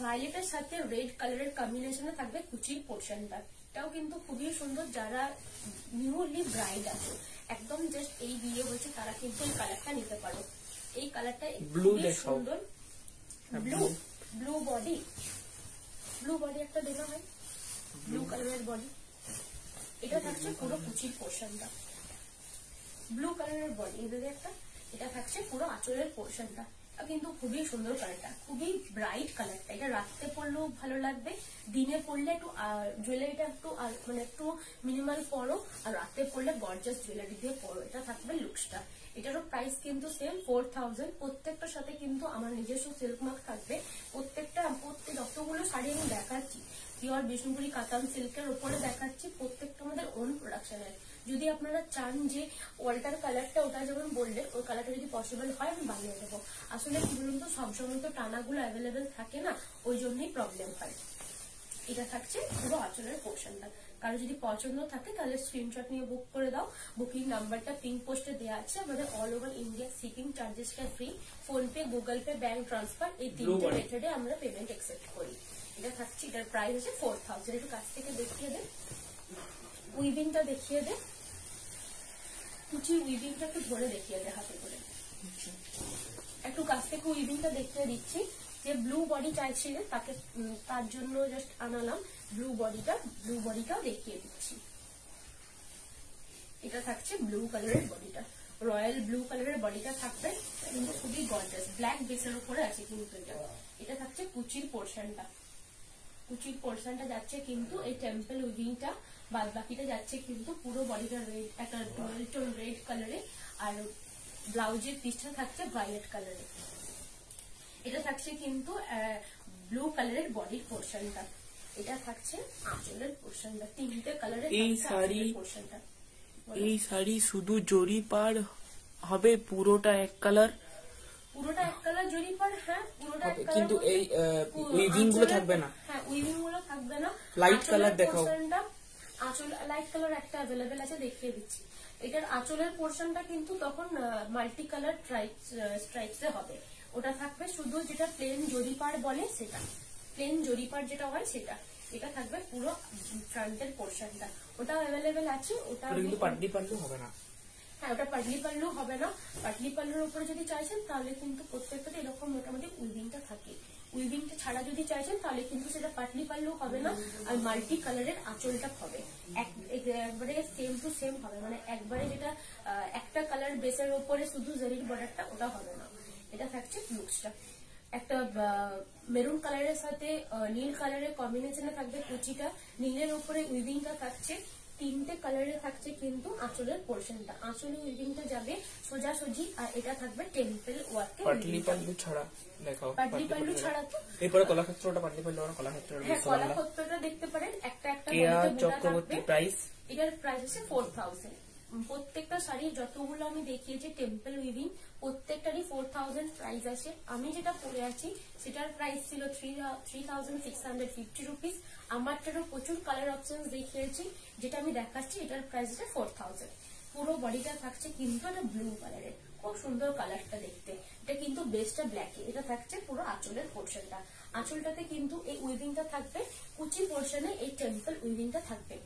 Speaker 1: ভায়োলেটের সাথে রেড কালারের কম্বিনেশনে থাকবে কুচির পোর্শনটা। এটাও কিন্তু খুবই সুন্দর, যারা নিউলি ব্রাইড আছে একদম জাস্ট এই বিয়ে হয়েছে তারা কিন্তু এই কালারটা নিতে পারো। এই কালারটা খুবই সুন্দর, blue blue body, blue body একটা দেখা হয়, ব্লু কালারের বডি। এটা থাকছে পুরো কুচির পোর্শনটা, ব্লু কালারের বডি এদের একটা। এটা থাকছে পুরো আঁচলের পোর্শনটা, কিন্তু খুবই সুন্দর কালারটা, খুবই ব্রাইট কালারটা। এটা রাত্রে পরলেও ভালো লাগবে, দিনে পরলে একটু জুয়েলারিটা একটু মানে একটু মিনিমাল পরো, আর রাতে পরলে গর্জাস জুয়েলারি দিয়ে পরো। এটা থাকবে লুকসটা। এটারও প্রাইস কিন্তু সেম 4000। প্রত্যেকটার সাথে কিন্তু আমার নিজস্ব সিল্ক মার্ক থাকবে। প্রত্যেকটা যতগুলো শাড়ি আমি দেখাচ্ছি পিওর বিষ্ণুপুরি কাতান সিল্কের উপরে দেখাচ্ছি, প্রত্যেকটা আমাদের ওন প্রোডাকশনের। যদি আপনারা চান যে অল্টার কালারটা ওটা যেমন বললেন ওই কালারটা যদি পসিবল হয় আমি বানিয়ে দেবো। আসলে কি বলুন তো, সবসময় তো টানাগুলো অ্যাভেলেবেল থাকে না, ওই জন্যই প্রবলেম হয়। এটা থাকছে পুরো আঁচলের পোর্শনটা। কারো যদি পছন্দ থাকে তাহলে স্ক্রিনশট নিয়ে বুক করে দাও। বুকিং নাম্বারটা পিঙ্ক পোস্টে দেওয়া আছে। আমাদের অল ওভার ইন্ডিয়া শিপিং চার্জেসটা free. PhonePe, Google Pay, bank transfer এই তিনটে মেথডে আমরা পেমেন্ট অ্যাকসেপ্ট করি। এটা থাকছে, এটার প্রাইস হচ্ছে 4000। একটু কাছ থেকে দেখিয়ে দেন, উইভিংটা দেখিয়ে দেন, কুচি উইভিংটা একটু ধরে দেখিয়ে দে হাতে করে। একটু কাছ থেকে উইভিংটা দেখিয়ে দিচ্ছি। যে ব্লু বডি চাইছিলেন তাকে, তার জন্য জাস্ট আনালাম ব্লু বডিটাও দেখিয়ে দিচ্ছি। এটা থাকছে ব্লু কালারের বডিটা, রয়্যাল ব্লু কালারের বডিটা থাকবে, কিন্তু খুবই গর্জাস ব্ল্যাক বেসের উপরে আছে কিন্তু এটা। এটা থাকছে কুচির পোর্শনটা, কুচির পোর্শনটা যাচ্ছে কিন্তু এই টেম্পল উইভিংটা, বাদ বাকিটা যাচ্ছে কিন্তু পুরো বডিটা রেড, একটা ডুয়াল টোন রেড কালারে, আর ব্লাউজের পিসটা থাকছে ভায়োলেট কালারে। এটা থাকছে কিন্তু ব্লু কালারের বডির পোর্শনটা। এটা থাকছে আঁচলের পোর্শনটা, তিনটে কালারের পোর্শনটা।
Speaker 2: এই শাড়ি শুধু জরি পার হবে, পুরোটা এক কালার?
Speaker 1: পুরোটা এক কালার জরি পার, হ্যাঁ পুরোটা এক কালার,
Speaker 2: কিন্তু এই উইভিং গুলো থাকবে না।
Speaker 1: হ্যাঁ উইভিং গুলো থাকবে না।
Speaker 2: লাইট কালার দেখাও।
Speaker 1: আঁচল লাইট কালার একটা অ্যাভেলেবেল আছে, দেখিয়ে দিচ্ছি। এটার আঁচলের পোর্শনটা কিন্তু তখন মাল্টি কালার স্ট্রাইপসে হবে। ওটা থাকবে শুধু যেটা প্লেন জরিপার বলে সেটা, প্লেন জরিপার যেটা হয় সেটা। এটা থাকবে পুরো ফ্রন্টের পোর্শনটা, ওটা অ্যাভেলেবেল আছে। ওটা
Speaker 2: কিন্তু পাটলি পাল্লু হবে না।
Speaker 1: হ্যাঁ ওটা পাটলি পাল্লু হবে না। পাটলি পাল্লুর উপরে যদি চাইছেন তাহলে কিন্তু প্রত্যেকটাতে এরকম মোটামুটি উইভিংটা থাকে। উইভিংটা ছাড়া যদি চাইছেন তাহলে কিন্তু সেটা পাটলি পাল্লু হবে না, আর মাল্টি কালারের আঁচলটা হবে, একবারে সেম টু সেম হবে। মানে একবারে যেটা একটা কালার বেসের উপরে শুধু জরির বর্ডারটা, ওটা হবে না। এটা থাকছে লুকসটা, একটা মেরুন কালারের সাথে নীল কালারের কম্বিনেশনে থাকবে কুচিটা, নীলের উপরে উইভিংটা থাকছে, তিনটে কালারে থাকছে কিন্তু আঁচলের পোর্শনটা। আঁচলে উইভিংটা যাবে সোজাসুজি, আর এটা থাকবে টেম্পল ওয়ার্কে।
Speaker 2: পাটলি পাল্লু ছাড়া দেখাও।
Speaker 1: পাটলি পাল্লু ছাড়া তো
Speaker 2: এরপরে কলাক্ষেত্রটা পাটলি পাল্লু আর কলাক্ষেত্রটা।
Speaker 1: হ্যাঁ কলাক্ষেত্রটা দেখতে পারেন, একটা একটা
Speaker 2: কেয়া চক্রবর্তী প্রাইস।
Speaker 1: এটার প্রাইস হচ্ছে 4000। প্রত্যেকটা শাড়ি যতগুলো আমি দেখিয়েছি টেম্পল উইভিং প্রত্যেকটারই 4000 প্রাইস আছে। আমি যেটা পরে আছি সেটার প্রাইস ছিল 3650 রুপিস। আমারটারও প্রচুর কালার অপশন দেখিয়েছি, যেটা আমি দেখাচ্ছি এটার প্রাইস আছে 4000। পুরো বডিটা থাকছে কিন্তু একটা ব্লু কালারের, খুব সুন্দর কালারটা দেখতে। এটা কিন্তু বেসটা ব্ল্যাকে। এটা থাকছে পুরো আঁচলের পোর্শনটা, আঁচলটাতে কিন্তু এই উইভিংটা থাকবে, কুচি পোর্শনে এই টেম্পল উইভিংটা থাকবে।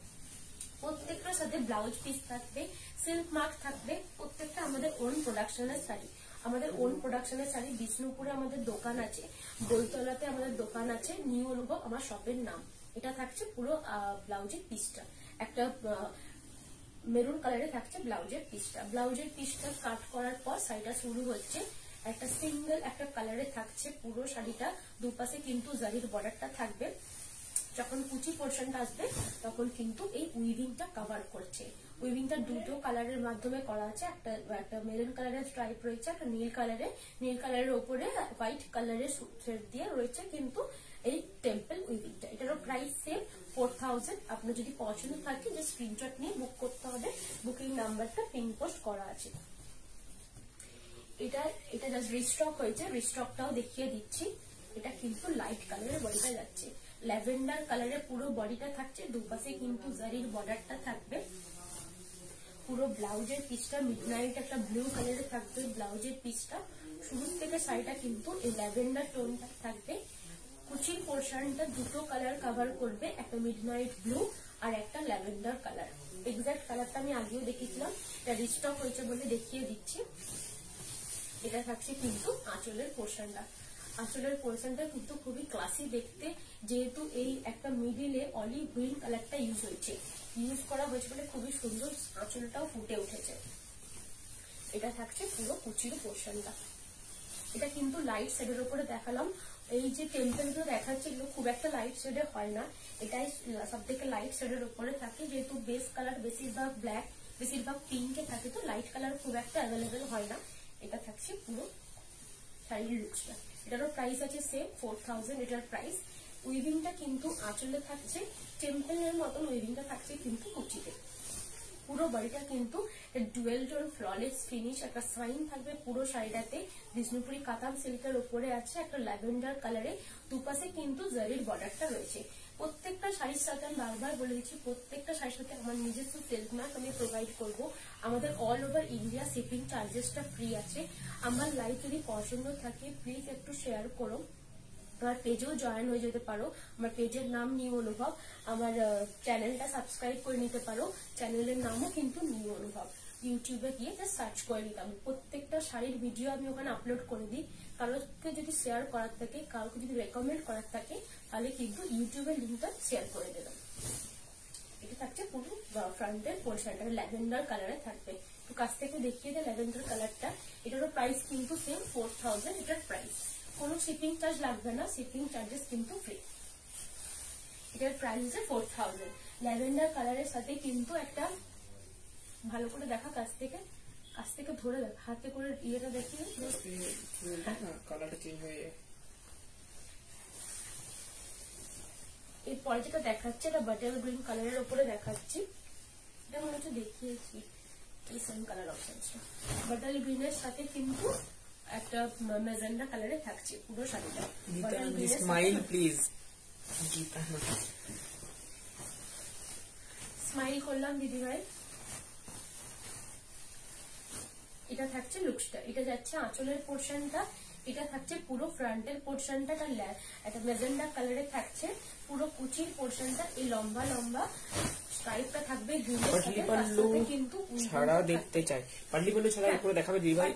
Speaker 1: প্রত্যেকটার সাথে ব্লাউজ পিস থাকবে, সিল্ক মার্ক থাকবে। প্রত্যেকটা আমাদের ওন প্রোডাকশনের শাড়ি, আমাদের ওন প্রোডাকশনের শাড়ি। বিষ্ণুপুরে আমাদের দোকান আছে, গোলতলাতে আমাদের দোকান আছে, নিউ অনুভব আমার শপের নাম। এটা থাকছে পুরো ব্লাউজের পিসটা, একটা মেরুন কালারে থাকছে ব্লাউজের পিসটা। ব্লাউজের পিসটা কাট করার পর শাড়িটা শুরু হচ্ছে একটা সিঙ্গেল একটা কালারে থাকছে পুরো শাড়িটা। দুপাশে কিন্তু জারির বর্ডারটা থাকবে, যখন কুচি পোর্শনটা আসবে তখন কিন্তু এই উইভিংটা কভার করছে। উইভিংটা দুটো কালারের মাধ্যমে করা আছে, একটা মেরুন কালারের স্ট্রাইপ রয়েছে, একটা নীল কালারের উপরে হোয়াইট কালারের থ্রেড দিয়ে রয়েছে কিন্তু এই টেম্পল উইভিংটা। এটারও প্রাইস সেম 4000। আপনার যদি পছন্দ থাকে যে স্ক্রিনশট নিয়ে বুক করতে হবে, বুকিং নাম্বারটা পিন পোস্ট করা আছে। এটা জাস্ট রিস্টক হয়েছে, রিস্টকটাও দেখিয়ে দিচ্ছি। এটা কিন্তু লাইট কালারের বডিটা যাচ্ছে, ল্যাভেন্ডার কালারের পুরো বডিটা থাকছে, দুপাশে কিন্তু জারির বর্ডারটা থাকবে। পুরো ব্লাউজের পিসটা মিডনাইট একটা ব্লু কালারের থাকবে, ব্লাউজের পিসটা শুরু থেকে শাড়িটা কিন্তু এই ল্যাভেন্ডার টোনটা থাকবে। কুচির পোর্শনটা দুটো কালার কভার করবে, একটা মিডনাইট ব্লু আর একটা ল্যাভেন্ডার কালার। এক্সাক্ট কালারটা আমি আগেও দেখিয়েছিলাম, এটা রিস্টক হয়েছে বলে দেখিয়ে দিচ্ছি। এটা থাকছে কিন্তু আঁচলের পোর্শনটা। আঁচলের পোর্শনটা কিন্তু খুবই ক্লাসি দেখতে, যেহেতু এই একটা মিডিলে অলিভ গ্রিন কালারটা ইউজ করা হয়েছে বলে খুবই সুন্দর আঁচলটাও ফুটে উঠেছে। এটা থাকছে পুরো কুচির পোর্শনটা। এটা কিন্তু লাইট শেডের উপরে দেখালাম। এই যে টেম্পল গুলো দেখাচ্ছে এগুলো খুব একটা লাইট শেডে হয় না, এটাই সব থেকে লাইট শেডের উপরে থাকে, যেহেতু বেস কালার বেশিরভাগ ব্ল্যাক, বেশিরভাগ পিঙ্কে থাকে, তো লাইট কালার খুব একটা অ্যাভেলেবেল হয় না। এটা থাকছে পুরো শাড়ির লুকসটা। এটারও প্রাইস আছে সেম 4000 এটার প্রাইস। উইভিংটা কিন্তু আঁচলে থাকছে টেম্পলের মতন, উইভিংটা থাকছে কিন্তু কুচিতে। পুরো বডিটা কিন্তু ডুয়েল টোন ফ্ললেস ফিনিশ, একটা সাইন থাকবে পুরো শাড়িটাতে। বিষ্ণুপুরি কাতান সিল্কের উপরে আছে একটা ল্যাভেন্ডার কালারে, দুপাশে কিন্তু জারির বর্ডারটা রয়েছে। প্রত্যেকটা শাড়ির সাথে আমি বারবার বলে দিচ্ছি, প্রত্যেকটা শাড়ির সাথে আমার নিজস্ব সিল্ক মার্ক আমি প্রোভাইড করবো। আমাদের অল ওভার ইন্ডিয়া শিপিং চার্জেসটা ফ্রি আছে। আমার লাইভ যদি পছন্দ থাকে প্লিজ একটু শেয়ার করো, আমার পেজেও জয়েন হয়ে যেতে পারো। আমার পেজের নাম নিউ অনুভব, আমার চ্যানেলটা সাবস্ক্রাইব করে নিতে পারো, চ্যানেলের নামও কিন্তু নিউ অনুভব। ইউটিউবে গিয়ে সার্চ করে নিতে হবে, প্রত্যেকটা শাড়ির ভিডিও আমি ওখানে আপলোড করে দিই। কারোকে যদি শেয়ার করার থাকে, কাউকে যদি রেকমেন্ড করার থাকে, তাহলে কিন্তু ইউটিউবের লিঙ্কটা শেয়ার করে দেবেন। এটা থাকছে পুরো ফ্রন্টের পোর্শনটা ল্যাভেন্ডার কালারে থাকবে, তো কাছ থেকে দেখিয়ে দেয় ল্যাভেন্ডার কালারটা। এটারও প্রাইস কিন্তু সেম 4000 এটার প্রাইস। কোনো শিপিং চার্জ লাগবে না, শিপিং চার্জেস কিন্তু ফ্রি। এটার প্রাইস হচ্ছে 4000। ল্যাভেন্ডার কালারের সাথে কিন্তু একটা ভালো করে দেখা, কাছ থেকে ধরে দেখ, হাতে করে ইয়েটা দেখিয়ে
Speaker 2: কালারটা চেঞ্জ হয়ে যায়।
Speaker 1: এরপরে যেটা দেখাচ্ছে এটা বাটার গ্রিন কালারের উপরে দেখাচ্ছি, এটা মনে হচ্ছে দেখিয়েছি এই সেম কালার অপশনটা। বাটার গ্রিনের সাথে কিন্তু একটা ম্যাজেন্ডা কালারে থাকছে পুরো শাড়িটা।
Speaker 2: স্মাইল প্লিজ,
Speaker 1: স্মাইল করলাম দিদি ভাই। এটা থাকছে লুকসটা, এটা যাচ্ছে আঁচলের পোর্শনটা, এটা থাকছে পুরো ফ্রন্টের পোর্শনটা, একটা ম্যাজেন্ডা কালারে থাকছে পুরো কুচির পোর্শনটা। এই লম্বা লম্বা স্ট্রাইপটা থাকবে কিন্তু
Speaker 2: ছাড়া দেখতে চাই, পাটলি পাল্লু ছাড়া এরপরে দেখাবে দিদি ভাই,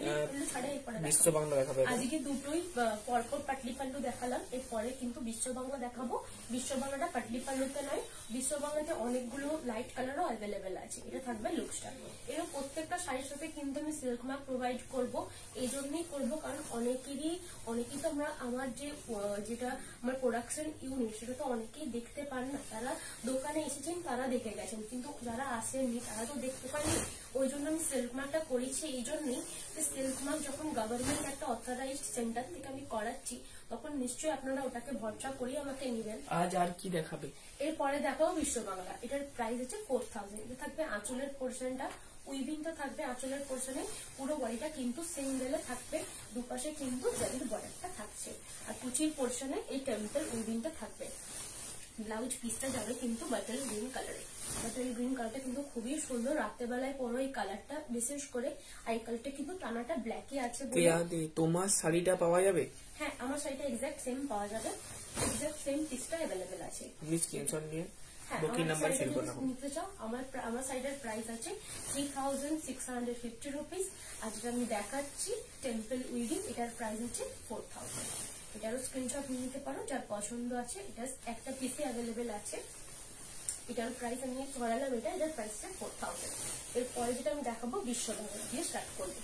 Speaker 2: বিশ্ব বাংলা দেখাবে।
Speaker 1: আজকে দুটোই পরপর পাটলি পাল্লু দেখালাম, এরপরে কিন্তু বিশ্ব বাংলা দেখাবো। বিশ্ব বাংলাটা পাটলি পাল্লুতে নয়, বিশ্ব বাংলাতে অনেকগুলো লাইট কালারও অ্যাভেলেবেল আছে। এটা থাকবে লুকসটা। এর প্রত্যেকটা শাড়ির সাথে কিন্তু আমি সিল্ক মার্ক প্রোভাইড করবো, এই জন্যই করবো কারণ অনেকেই তো আমার যেটা আমার প্রোডাকশন ইউনিট সেটা তো অনেকেই দেখতে পান না, তারা দোকানে এসেছেন তারা দেখে গেছেন, কিন্তু যারা আসেননি তারা তো দেখতে পাননি। ওই জন্য আমি সিল্ক মার্কটা করেছি এই জন্যই, সিল্ক মার্ক যখন গভর্নমেন্ট একটা অথরাইজড সেন্টার থেকে আমি করাচ্ছি তখন নিশ্চয়ই আপনারা ওটাকে ভরসা করেই আমাকে নিবেন।
Speaker 2: আজ আর কি দেখাবে?
Speaker 1: এরপরে দেখাবো বিশ্ব বাংলা। এটার প্রাইস হচ্ছে 4000। এটা থাকবে আঁচলের পোর্শনটা, উইভিংটা থাকবে আঁচলের পোর্শনে, পুরো বডিটা কিন্তু সিঙ্গেলে থাকবে, দুপাশে কিন্তু জারির বর্ডারটা থাকছে, আর কুচির পোর্শনে এই টেম্পল উইভিংটা থাকবে। ব্লাউজ পিসটা যাবে কিন্তু বাটার গ্রিন কালারে। বাটার গ্রিন কালারটা কিন্তু খুবই সুন্দর, রাত্রেবেলায় পরো এই কালারটা বিশেষ করে। আর এই কালারটা কিন্তু টানাটা ব্ল্যাকই আছে।
Speaker 2: তোমার শাড়িটা পাওয়া যাবে?
Speaker 1: হ্যাঁ, আমার শাড়িটা এক্সাক্ট সেম পাওয়া যাবে, এক্সাক্ট সেম পিসটা অ্যাভেলেবেল আছে।
Speaker 2: তুমি স্ক্রিনশট নিয়ে বুকিং নাম্বার শেয়ার করে নাও।
Speaker 1: নিতে চাও আমার সাইডের প্রাইস আছে 3650 রুপিস। আর যেটা আমি দেখাচ্ছি টেম্পল উইভিং, এটার প্রাইস হচ্ছে 4000। এটারও স্ক্রিনশট নিয়ে নিতে পারো যার পছন্দ আছে, এটা একটা পিসে অ্যাভেলেবেল আছে। এটার প্রাইস আমি ধরালাম, এটার প্রাইস 4000। এরপরে যেটা আমি দেখাবো বিশ্ব বাংলা দিয়ে স্টার্ট করবো।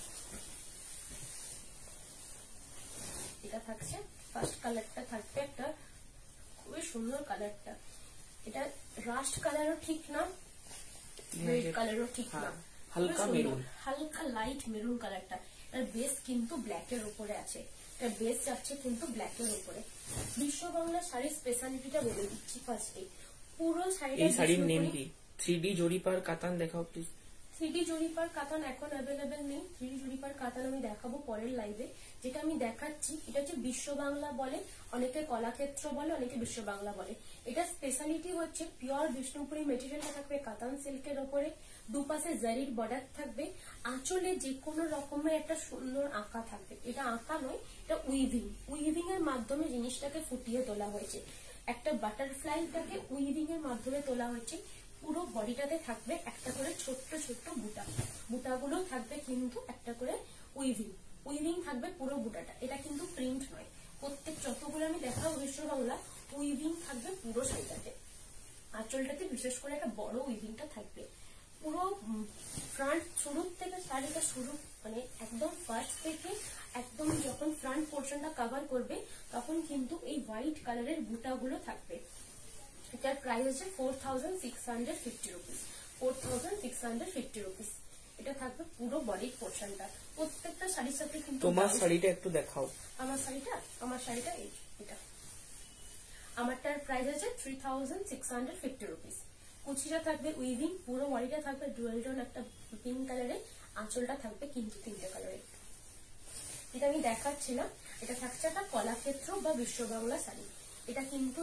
Speaker 1: এটা থাকছে ফার্স্ট কালারটা থাকবে একটা খুবই সুন্দর কালারটা। এটা রাস্ট কালারও ঠিক না, রেড কালারও ঠিক না,
Speaker 2: হালকা মেরুন,
Speaker 1: হালকা লাইট মেরুন কালারটা। এর বেস কিন্তু ব্ল্যাক এর উপরে আছে, এর বেস যাচ্ছে কিন্তু ব্ল্যাক এর উপরে। বিশ্ব বাংলা শাড়ির স্পেশালিটিটা বলে দিচ্ছি ফার্স্টে। পুরো শাড়িটা,
Speaker 2: এই শাড়ির নেম কি? 3D জরিপার কাতান দেখাও প্লিজ।
Speaker 1: 3D জরিপার কাতান এখন অ্যাভেলেবেল নেই। 3D জরিপার কাতান আমি দেখাবো পরের লাইভে। যেটা আমি দেখাচ্ছি এটা হচ্ছে বিশ্ব বাংলা বলে, অনেকে কলাক্ষেত্র বলে, অনেকে বিশ্ব বাংলা বলে। এটা স্পেশালিটি হচ্ছে পিওর বিষ্ণুপুরি মেটেরিয়ালটা থাকবে কাতান সিল্কের ওপরে, দুপাশে জারির বর্ডার থাকবে, আঁচলে যে কোনো রকমের একটা সুন্দর আঁকা থাকবে। এটা আঁকা নয়, এটা উইভিং, উইভিং এর মাধ্যমে জিনিসটাকে ফুটিয়ে তোলা হয়েছে। একটা বাটারফ্লাইটাকে উইভিং এর মাধ্যমে তোলা হয়েছে। পুরো বডিটাতে থাকবে একটা করে ছোট্ট ছোট্ট বুটা, বুটাগুলো থাকবে কিন্তু একটা করে উইভিং, উইভিং থাকবে পুরো বুটাটা। এটা কিন্তু প্রিন্ট নয়, প্রত্যেক যতগুলো আমি দেখাবো বিশ্ব বাংলা উইভিং থাকবে পুরো শাড়িটাতে। আঁচলটাতে বিশেষ করে একটা বড় উইভিংটা থাকবে পুরো ফ্রন্ট, শুরু থেকে শাড়িটা শুরু মানে একদম ফার্স্ট থেকে একদম যখন ফ্রন্ট পোর্শনটা কভার করবে তখন কিন্তু এই হোয়াইট কালারের বুটাগুলো থাকবে। এটার প্রাইস হচ্ছে 4650 রুপিস, 4650 রুপিস। এটা থাকবে পুরো বডির পোর্শনটা। প্রত্যেকটা শাড়ির সাথে কিন্তু
Speaker 2: তোমার শাড়িটা একটু দেখাও।
Speaker 1: আমার শাড়িটা এটা আমারটার প্রাইস হচ্ছে 3650 রুপিস। কুচিটা থাকবে উইভিং, পুরো বডিটা থাকবে ডুয়েল টোন একটা পিঙ্ক কালারে, আঁচলটা থাকবে কিন্তু 3টে কালারে। এটা আমি দেখাচ্ছি না, এটা থাকছে একটা কলাক্ষেত্র বা বিশ্ব বাংলা শাড়ি। এটা কিন্তু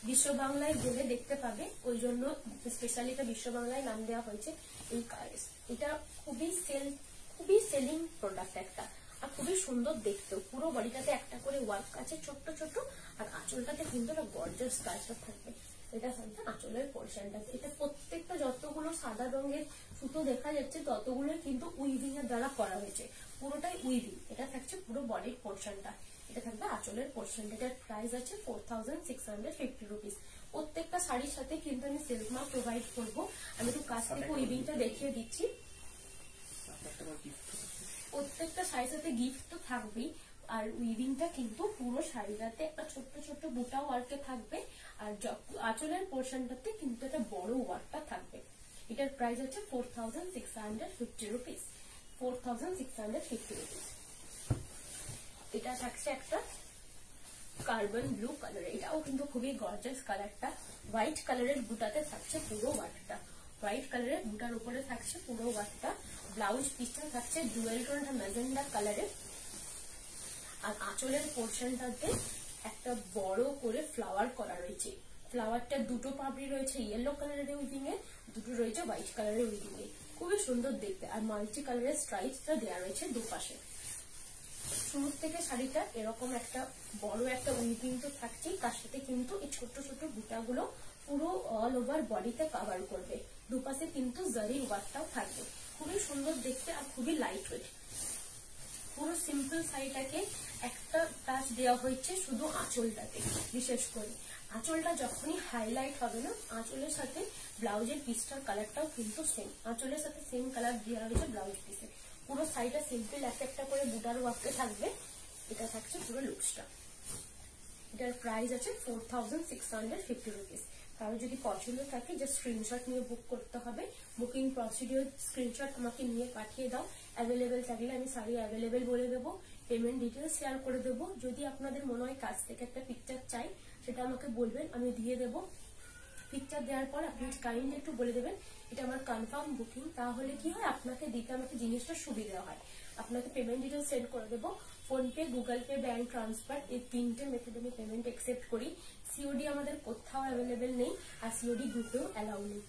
Speaker 1: বিশ্ব বাংলায় গেলে দেখতে পাবে, ওই জন্য স্পেশালি এটা বিশ্ব বাংলায় নাম দেওয়া হয়েছে। এটা খুবই সেলিং প্রোডাক্ট একটা, আর খুবই সুন্দর দেখতেও। পুরো বডিটাতে একটা করে ওয়ার্ক আছে ছোট্ট ছোট্ট, আর আঁচলটাতে কিন্তু একটা গর্জিয়াস কাজটা থাকবে। এটা থাকবে আঁচলের পোর্শনটা। এটা প্রত্যেকটা যতগুলো সাদা রঙের সুতো দেখা যাচ্ছে ততগুলো কিন্তু উইভিং এর দ্বারা করা হয়েছে, পুরোটাই উইভিং। এটা থাকছে পুরো বডির পোর্শনটা, এটা থাকবে আঁচলের পোর্শনটা। এটার প্রাইস আছে 4650 রুপিস। প্রত্যেকটা শাড়ির সাথে কিন্তু আমি সিল্ক মার্ক প্রোভাইড করবো। আমি একটু কাছ থেকে উইভিংটা দেখিয়ে দিচ্ছি। প্রত্যেকটা শাড়ির সাথে গিফট তো থাকবেই, আর উইভিংটা কিন্তু পুরো শাড়িটাতে একটা ছোট্ট ছোট্ট বুটা ওয়ার্কে থাকবে, আর আঁচলের পোর্শনটাতে কিন্তু একটা বড় ওয়ার্কটা থাকবে। এটার প্রাইস হচ্ছে 4650 রুপিস, 4650 রুপিস। এটা থাকছে একটা কার্বন ব্লু কালার, এটাও কিন্তু খুবই গর্জিয়াস কালারটা। হোয়াইট কালারের বুটাতে থাকছে পুরো ওয়ার্কটা, হোয়াইট কালারের বুটার উপরে থাকছে পুরো ওয়ার্কটা। ব্লাউজ পিসটা থাকছে ডুয়েল টোন ম্যাজেন্ডা কালারের, আর আঁচলের পোর্শনটাতে একটা বড় করে ফ্লাওয়ার করা রয়েছে। ফ্লাওয়ারটা দুটো পাপড়ি রয়েছে ইয়েলো কালারের উইভিং এ, দুটো রয়েছে হোয়াইট কালারের উইভিং এ, খুবই সুন্দর দেখতে। আর মাল্টি কালারের স্ট্রাইপসটা দেওয়া রয়েছে দুপাশে। শুরু থেকে শাড়িটা এরকম একটা বড় একটা উইভিং তো থাকছেই, তার সাথে কিন্তু এই ছোট ছোট বুটাগুলো পুরো অল ওভার বডিতে কভার করবে। দুপাশে কিন্তু জারির ওয়ার্কটাও থাকবে, খুবই সুন্দর দেখতে আর খুবই লাইট ওয়েট। পুরো সিম্পল শাড়িটাকে একটা টাচ দেওয়া হয়েছে শুধু আঁচলটাতে। বিশেষ করে আঁচলটা যখনই হাইলাইট হবে না, আঁচলের সাথে ব্লাউজের পিসটার কালারটাও কিন্তু সেম, আঁচলের সাথে সেম কালার দেওয়া হয়েছে ব্লাউজ পিসে। পুরো শাড়িটা সিম্পল একটা করে বুটার ওয়ার্কে থাকবে। এটা থাকছে পুরো লুকসটা। এটার প্রাইস আছে 4650 রুপিস। কারো যদি পছন্দ থাকে জাস্ট স্ক্রিনশট নিয়ে বুক করতে হবে। বুকিং প্রসিডিওর স্ক্রিনশট আমাকে নিয়ে পাঠিয়ে দাও। অ্যাভেলেবেল থাকলে আমি শাড়ি অ্যাভেলেবেল বলে দেবো, পেমেন্ট ডিটেলস শেয়ার করে দেবো। যদি আপনাদের মনে হয় কাছ থেকে একটা পিকচার চাই সেটা আমাকে বলবেন, আমি দিয়ে দেবো। পিকচার দেওয়ার পর আপনি কাইন্ডলি একটু বলে দেবেন এটা আমার কনফার্ম বুকিং, তাহলে কি হয় আপনাকে দিতে আমাকে জিনিসটা সুবিধা হয়। আপনাকে পেমেন্ট ডিটেলস সেন্ড করে দেবো। PhonePe, Google Pay, bank transfer, এই 3টে মেথড আমি পেমেন্ট অ্যাকসেপ্ট করি। সিওডি আমাদের কোথাও অ্যাভেলেবেল নেই, আর সিওডি গ্রুপেও অ্যালাউ নেই।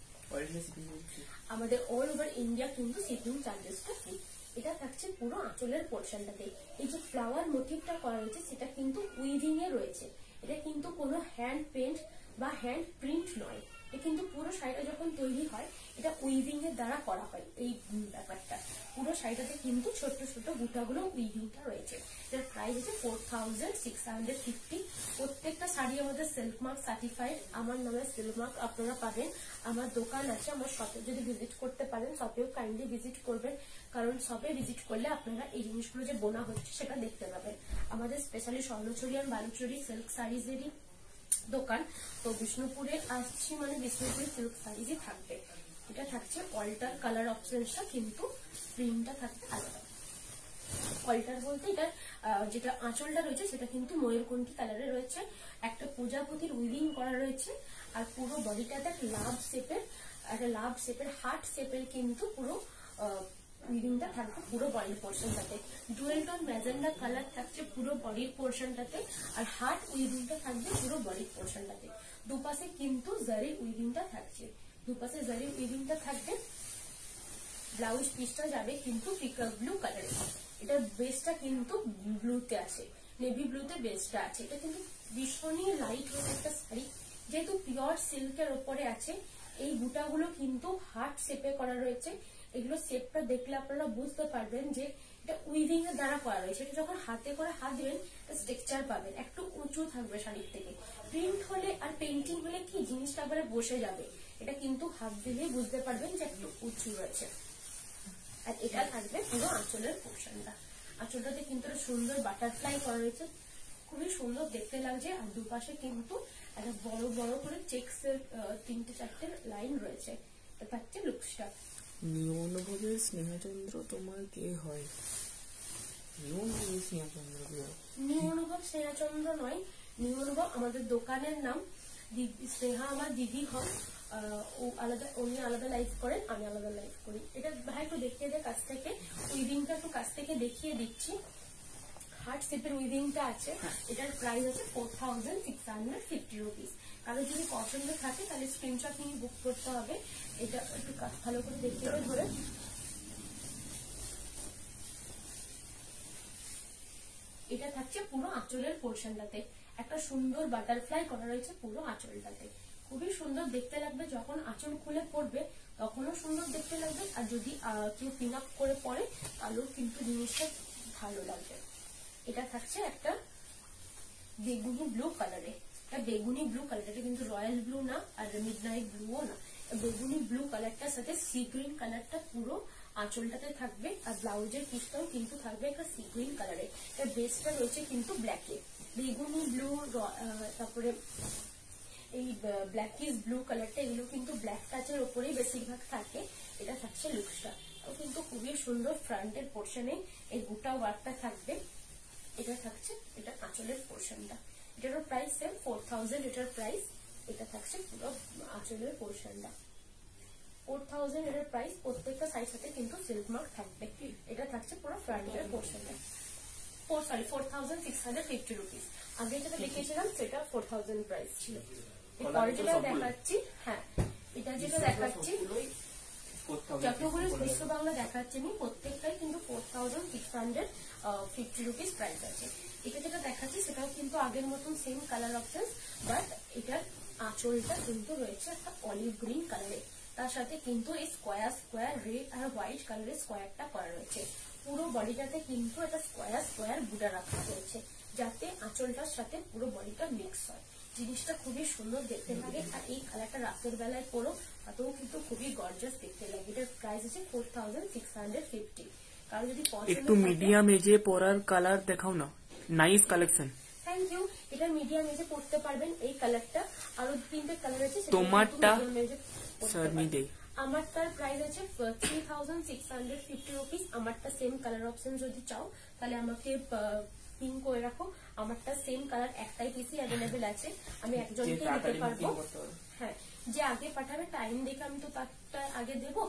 Speaker 1: আমাদের অল ওভার ইন্ডিয়া কিন্তু শিপিং চার্জেসটা ফ্রি। এটা থাকছে পুরো আঁচলের পোর্শনটাতে। এই যে ফ্লাওয়ার মোটিভটা করা রয়েছে সেটা কিন্তু উইভিং এ রয়েছে, এটা কিন্তু কোনো হ্যান্ড পেন্ট বা হ্যান্ড প্রিন্ট নয়। এটা কিন্তু পুরো শাড়িটা যখন তৈরি হয় এটা উইভিং এর দ্বারা করা হয়। এই ব্যাপারটা পুরো শাড়িটাতে কিন্তু ছোট ছোট বুটাগুলো উইভিংটা রয়েছে। এটার প্রাইস হচ্ছে 4650। প্রত্যেকটা শাড়ি আমাদের সিল্ক মার্ক সার্টিফাইড। আমার নামে সিল্ক মার্ক আপনারা পাবেন। আমার দোকান আছে, আমার শপে যদি ভিজিট করতে পারেন, শপেও কাইন্ডলি ভিজিট করবেন, কারণ শপে ভিজিট করলে আপনারা এই জিনিসগুলো যে বোনা হচ্ছে সেটা দেখতে পাবেন। আমাদের স্পেশালি স্বর্ণচুরি আর বালুচুরি সিল্ক শাড়িজেরই দোকান। তো বিষ্ণুপুরে আসছি মানে বিষ্ণুপুরে সিল্ক শাড়িজই থাকবে। এটা থাকছে অল্টার কালার অপশনটা, কিন্তু প্রিন্টটা থাকবে আলাদা। অল্টার বলতে এটা যেটা আঁচলটা রয়েছে সেটা কিন্তু ময়ূরকণ্ঠী কালারে রয়েছে, একটা প্রজাপতির উইভিং করা রয়েছে, আর পুরো বডিটাতে একটা লাভ শেপের হার্ট শেপের কিন্তু পুরো উইভিংটা থাকবে পুরো বডির পোর্শনটাতে। ডুয়েল টোন ম্যাজেন্ডা কালার থাকছে পুরো বডির পোর্শনটাতে, আর হার্ট উইভিংটা থাকবে পুরো বডির পোর্শনটাতে। দুপাশে কিন্তু জারির উইভিংটা থাকছে, দুপাশে জারির উইভিংটা থাকবে। ব্লাউজ পিসটা যাবে কিন্তু পিকক ব্লু কালারে। এটা বেসটা কিন্তু ব্লুতে আছে, নেভি ব্লুতে বেসটা আছে। এটা কিন্তু ভীষণই লাইট ওয়েট একটা শাড়ি, যেহেতু পিওর সিল্কের ওপরে আছে। এই বুটাগুলো কিন্তু হার্ট শেপে করা রয়েছে। এগুলো শেপটা দেখলে আপনারা বুঝতে পারবেন যে এটা উইভিং এর দ্বারা করা রয়েছে। এটা যখন হাতে করে হাত দিবেন টেক্সচার পাবেন, একটু উঁচু থাকবে শাড়ির থেকে। প্রিন্ট হলে আর পেন্টিং হলে কি জিনিসটা আবার বসে যাবে, এটা কিন্তু হাত দিলেই বুঝতে পারবেন যে একটু উঁচু রয়েছে। আর এটা থাকবে পুরো আঁচলের পোর্শনটা। আঁচলটাতে কিন্তু সুন্দর বাটারফ্লাই করা রয়েছে, খুবই সুন্দর দেখতে লাগছে। আর দুপাশে কিন্তু একটা বড় বড় করে চেক্স এর 3-4 লাইন রয়েছে। এটা থাকছে লুকসটা।
Speaker 2: নিউ অনুভবের স্নেহাচন্দ্র তোমার কে হয়? নিউ অনুভবের স্নেহাচন্দ্র কে হয়?
Speaker 1: নিউ অনুভব স্নেহাচন্দ্র নয়, নিউ অনুভব আমাদের দোকানের নাম। স্নেহা আমার দিদি হন, ও আলাদা, উনি আলাদা লাইভ করেন, আমি আলাদা লাইভ করি। এটা ভাই একটু দেখিয়ে দেয় কাছ থেকে, উইভিংটা একটু কাছ থেকে দেখিয়ে দিচ্ছি। হার্ট শেপের উইভিংটা আছে। এটার প্রাইস আছে 4650 রুপিস। কারো যদি পছন্দ থাকে তাহলে স্ক্রিনশট নিয়ে বুক করতে হবে। এটা একটু ভালো করে দেখিয়ে ধরে। এটা থাকছে পুরো আঁচলের পোর্শনটাতে, একটা সুন্দর বাটারফ্লাই করা রয়েছে পুরো আঁচলটাতে। খুবই সুন্দর দেখতে লাগবে, যখন আঁচল খুলে পড়বে তখনও সুন্দর দেখতে লাগবে। আর যদি কেউ পিন আপ করে পরে তাহলেও কিন্তু জিনিসটা ভালো লাগবে। এটা থাকছে একটা বেগুনি ব্লু কালারে। বেগুনি ব্লু কালার, এটা কিন্তু রয়্যাল ব্লু না আর মিডনাইট ব্লুও না। বেগুনি ব্লু কালারটার সাথে সি গ্রিন কালারটা পুরো আঁচলটাতে থাকবে। আর ব্লাউজের পিসটাও কিন্তু থাকবে একটা সি গ্রিন কালারে। এর বেসটা রয়েছে কিন্তু ব্ল্যাকে। বেগুনি ব্লু, তারপরে এই ব্ল্যাকিশ ব্লু কালারটা, এগুলো কিন্তু ব্ল্যাক টাচের ওপরেই বেশিরভাগ থাকে। এটা থাকছে লুকসটা, কিন্তু খুবই সুন্দর। ফ্রন্টের পোর্শনে এই বুটা ওয়ার্কটা থাকবে। এটা থাকছে এটা আঁচলের পোর্শনটা। এটারও প্রাইস সেম 4000 এটার প্রাইস। এটা থাকছে পুরো আঁচলের পোর্শনটা 4000 এটার প্রাইস। প্রত্যেকটা সাইজ সাথে কিন্তু সিল্ক মার্ক থাকবে। এটা থাকছে পুরো ফ্রন্টের পোর্শনটা। 4650 রুপিস। আগে যেটা দেখিয়েছিলাম সেটা 4000 প্রাইস ছিল। অরিজিনাল দেখাচ্ছি, হ্যাঁ এটা যেটা দেখাচ্ছি যতগুলো বিশ্ব বাংলা দেখাচ্ছে আমি প্রত্যেকটাই কিন্তু 4650 রুপিস প্রাইস আছে। এটা যেটা দেখাচ্ছি সেটাও কিন্তু আগের মতন সেম কালার অপশন, বাট এটার আঁচলটা কিন্তু রয়েছে একটা অলিভ গ্রিন কালারে। তার সাথে কিন্তু এই স্কোয়ার রেড আর হোয়াইট কালারের স্কোয়ারটা করা রয়েছে। পুরো বডিটাতে কিন্তু একটা স্কোয়ার বুটা রাখা রয়েছে, যাতে আঁচলটার সাথে পুরো বডিটা মিক্স হয়। জিনিসটা খুবই সুন্দর দেখতে লাগে। আর এই কালারটা রাতের বেলায় পরো তাতেও কিন্তু খুবই গর্জাস দেখতে লাগে। এটার প্রাইস আছে 4650। কারণ যদি
Speaker 2: একটু মিডিয়াম এজে পরার কালার দেখাও না, নাইস কালেকশন।
Speaker 1: Thank you. এটা মিডিয়াম এজে পড়তে পারবেন। এই কালারটা আরো 3টে কালার আছে,
Speaker 2: তোমারটা স্যার নি দেই।
Speaker 1: আমারটার প্রাইস আছে 3650 রুপিস। আমারটা সেম কালার অপশন যদি চাও তাহলে আমাকে পিন করে রাখো। আমারটা সেম কালার একটাই পিসি অ্যাভেলেবেল আছে, আমি একজনকে দিতে পারবো। হ্যাঁ, যে আগে পাঠাবে টাইম দেখে আমি তো তারটা আগে দেবো।